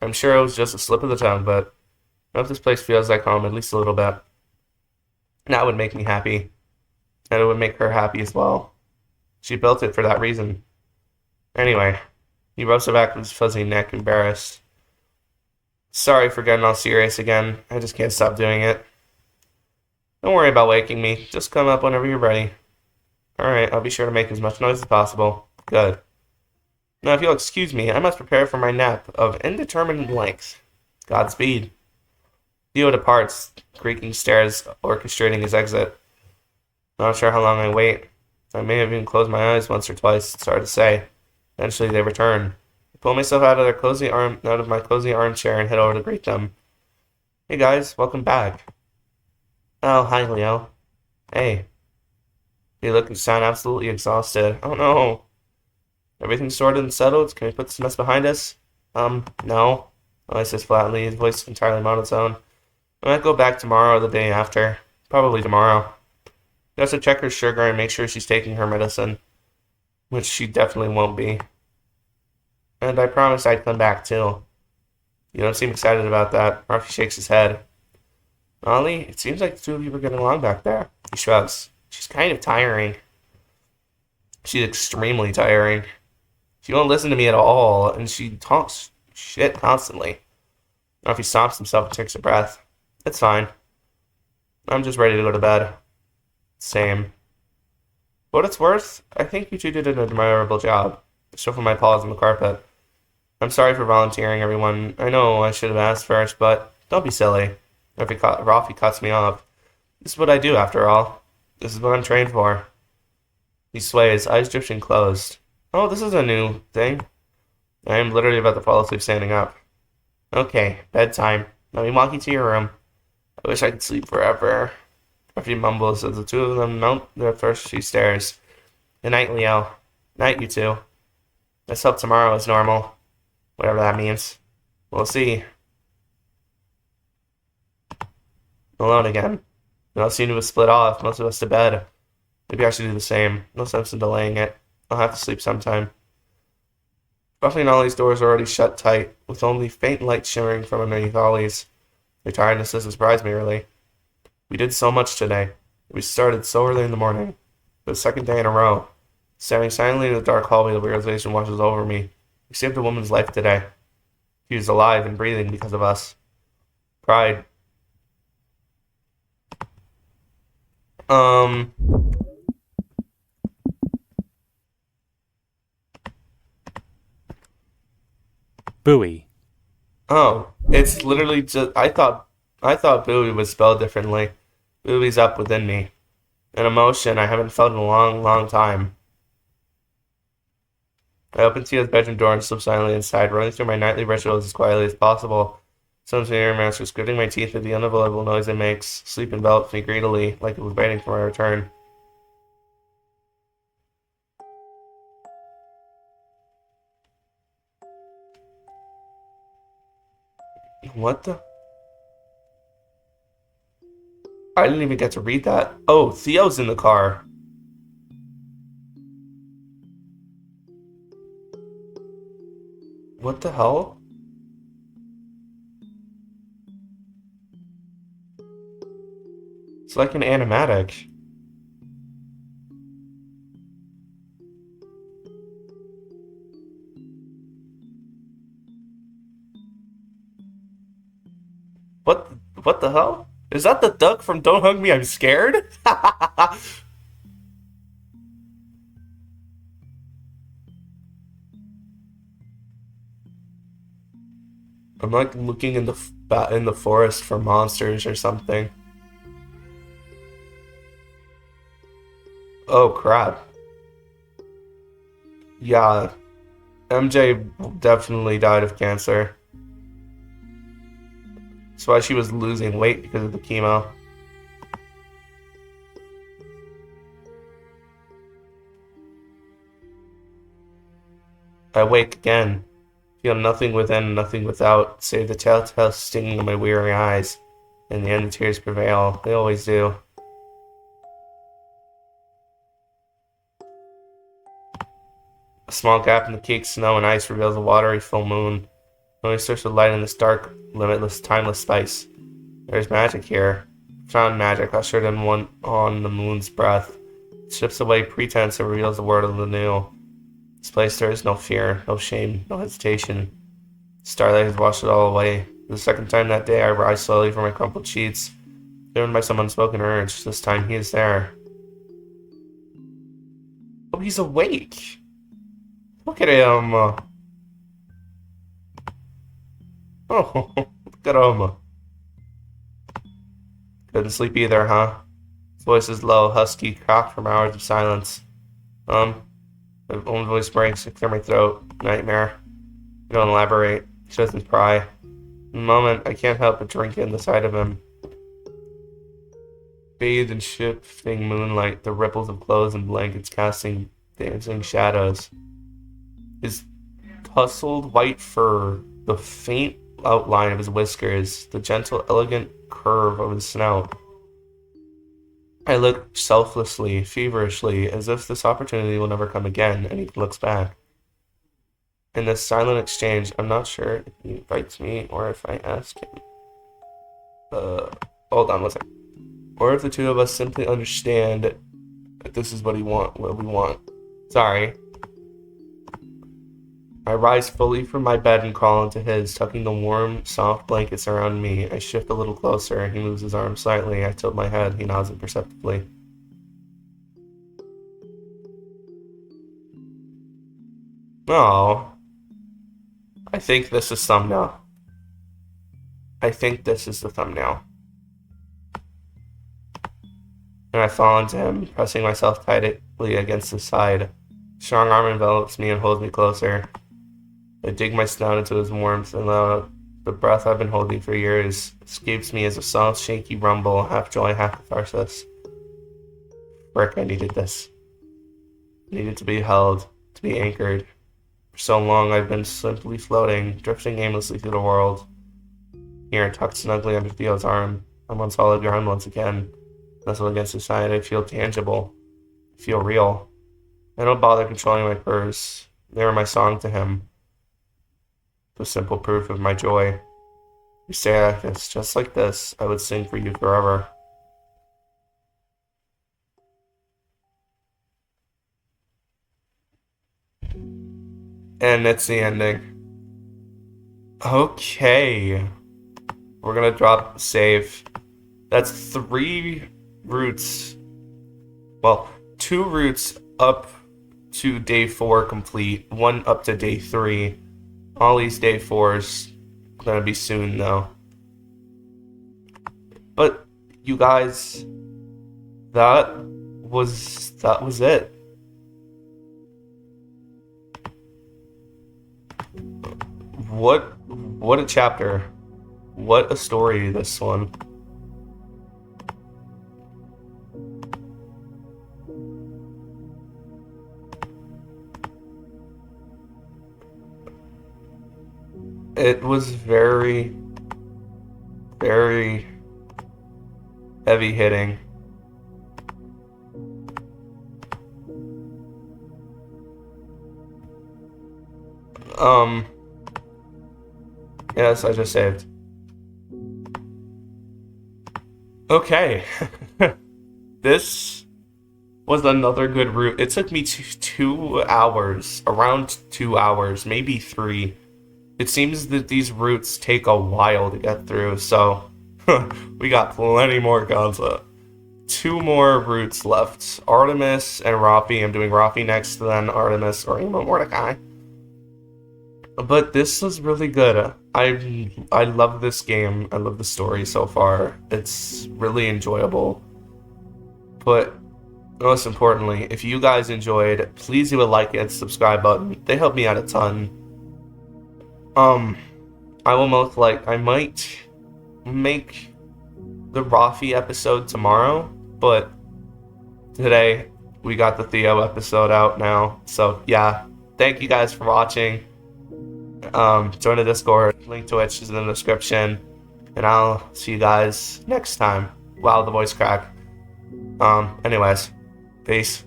I'm sure it was just a slip of the tongue, but I hope this place feels like home at least a little bit. That would make me happy. And it would make her happy as well. She built it for that reason. Anyway, he rubs her back with his fuzzy neck, embarrassed. Sorry for getting all serious again. I just can't stop doing it. Don't worry about waking me. Just come up whenever you're ready. Alright, I'll be sure to make as much noise as possible. Good. Now, if you'll excuse me, I must prepare for my nap of indeterminate length. Godspeed. Theo departs, creaking stairs, orchestrating his exit. Not sure how long I wait. I may have even closed my eyes once or twice. It's hard to say. Eventually, they return. I pull myself out of my cozy armchair and head over to greet them. Hey guys, welcome back. Oh, hi Leo. Hey. You look and sound absolutely exhausted. Oh no. Everything's sorted and settled? Can we put this mess behind us? No. I says flatly, his voice entirely monotone. I might go back tomorrow or the day after. Probably tomorrow. Just to check her sugar and make sure she's taking her medicine. Which she definitely won't be. And I promised I'd come back too. You don't seem excited about that. Ruffy shakes his head. Ollie, it seems like the two of you were getting along back there. He shrugs. She's kind of tiring. She's extremely tiring. She won't listen to me at all, and she talks shit constantly. Ruffy stops himself and takes a breath. It's fine. I'm just ready to go to bed. Same. For what it's worth, I think you two did an admirable job. I shuffle my paws on the carpet. I'm sorry for volunteering, everyone. I know I should have asked first, but don't be silly. Rafi cuts me off. This is what I do, after all. This is what I'm trained for. He sways, eyes drifting closed. Oh, this is a new thing. I am literally about to fall asleep standing up. Okay, bedtime. Let me walk you to your room. I wish I could sleep forever. Rafi mumbles as the two of them mount their first few stairs. Good night, Leo. Night, you two. Let's hope tomorrow is normal. Whatever that means. We'll see. Alone again. We all seem to have split off, most of us to bed. Maybe I should do the same. No sense in delaying it. I'll have to sleep sometime. Roughly Ollie's doors are already shut tight, with only faint light shimmering from underneath Ollie's. Their tiredness doesn't surprise me, really. We did so much today. We started so early in the morning. For the second day in a row. Standing silently in the dark hallway, the realization washes over me. We saved a woman's life today. She was alive and breathing because of us. Pride. Buoy. Oh, it's literally just. I thought buoy was spelled differently. Buoy's up within me. An emotion I haven't felt in a long, long time. I opened Tia's bedroom door and slipped silently inside, running through my nightly rituals as quietly as possible. Sometimes my ear master gritting my teeth at the unavoidable noise it makes. Sleep enveloped me greedily, like it was waiting for my return. What the? I didn't even get to read that. Oh, Theo's in the car. What the hell? It's like an animatic. What the hell? Is that the duck from Don't Hug Me, I'm Scared? I'm like looking in the forest for monsters or something. Oh crap. Yeah, MJ definitely died of cancer. That's why she was losing weight because of the chemo. I wake again. Feel nothing within, nothing without, save the telltale stinging of my weary eyes. In the end, the tears prevail. They always do. A small gap in the caked snow and ice reveals a watery full moon. Only source of light in this dark, limitless, timeless space. There's magic here. Found magic ushered in one on the moon's breath. It strips away pretense and reveals the world of the new. This place there is no fear, no shame, no hesitation. Starlight has washed it all away. For the second time that day, I rise slowly from my crumpled sheets, driven by some unspoken urge. This time he is there. Oh, he's awake! Look at him! Oh, look at him. Couldn't sleep either, huh? His voice is low, husky, cracked from hours of silence. My own voice breaks, I clear my throat. Nightmare. I don't elaborate. He doesn't pry. In the moment, I can't help but drink in the sight of him. Bathed in shifting moonlight, the ripples of clothes and blankets casting dancing shadows. His tousled white fur, the faint outline of his whiskers, the gentle, elegant curve of his snout. I look selflessly, feverishly, as if this opportunity will never come again, and he looks back. In this silent exchange, I'm not sure if he invites me or if I ask him. Hold on one second. Or if the two of us simply understand that this is what we want. Sorry. I rise fully from my bed and crawl into his, tucking the warm, soft blankets around me. I shift a little closer. He moves his arm slightly. I tilt my head. He nods imperceptibly. Oh. I think this is thumbnail. I think this is the thumbnail. And I fall into him, pressing myself tightly against his side. A strong arm envelops me and holds me closer. I dig my snout into his warmth and allow the breath I've been holding for years escapes me as a soft, shaky rumble, half joy, half catharsis. Frick, I needed this. I needed to be held, to be anchored. For so long, I've been simply floating, drifting aimlessly through the world. Here, tucked snugly under Theo's arm, I'm on solid ground once again. Nestled against his side, I feel tangible. I feel real. I don't bother controlling my purse. They are my song to him. The simple proof of my joy. You say like this, just like this, I would sing for you forever. And it's the ending. Okay. We're gonna drop save. That's 3 routes. Well, 2 routes up to day 4 complete. 1 up to day 3. Ollie's day 4's gonna be soon though. But you guys, that was it. What a chapter. What a story, this one. It was very, very heavy hitting. Yes, I just saved. Okay. This was another good route. It took me 2 hours, around 2 hours, maybe 3. It seems that these routes take a while to get through, so we got plenty more content. 2 more routes left. Artemis and Rafi. I'm doing Rafi next, then Artemis or Emo Mordecai. But this was really good. I love this game. I love the story so far. It's really enjoyable. But most importantly, if you guys enjoyed, please do a like and subscribe button. They help me out a ton. I might make the Rafi episode tomorrow, but today we got the Theo episode out now. So yeah, thank you guys for watching. Join the Discord, link to which is in the description, and I'll see you guys next time. Wow, the voice crack. Anyways, peace.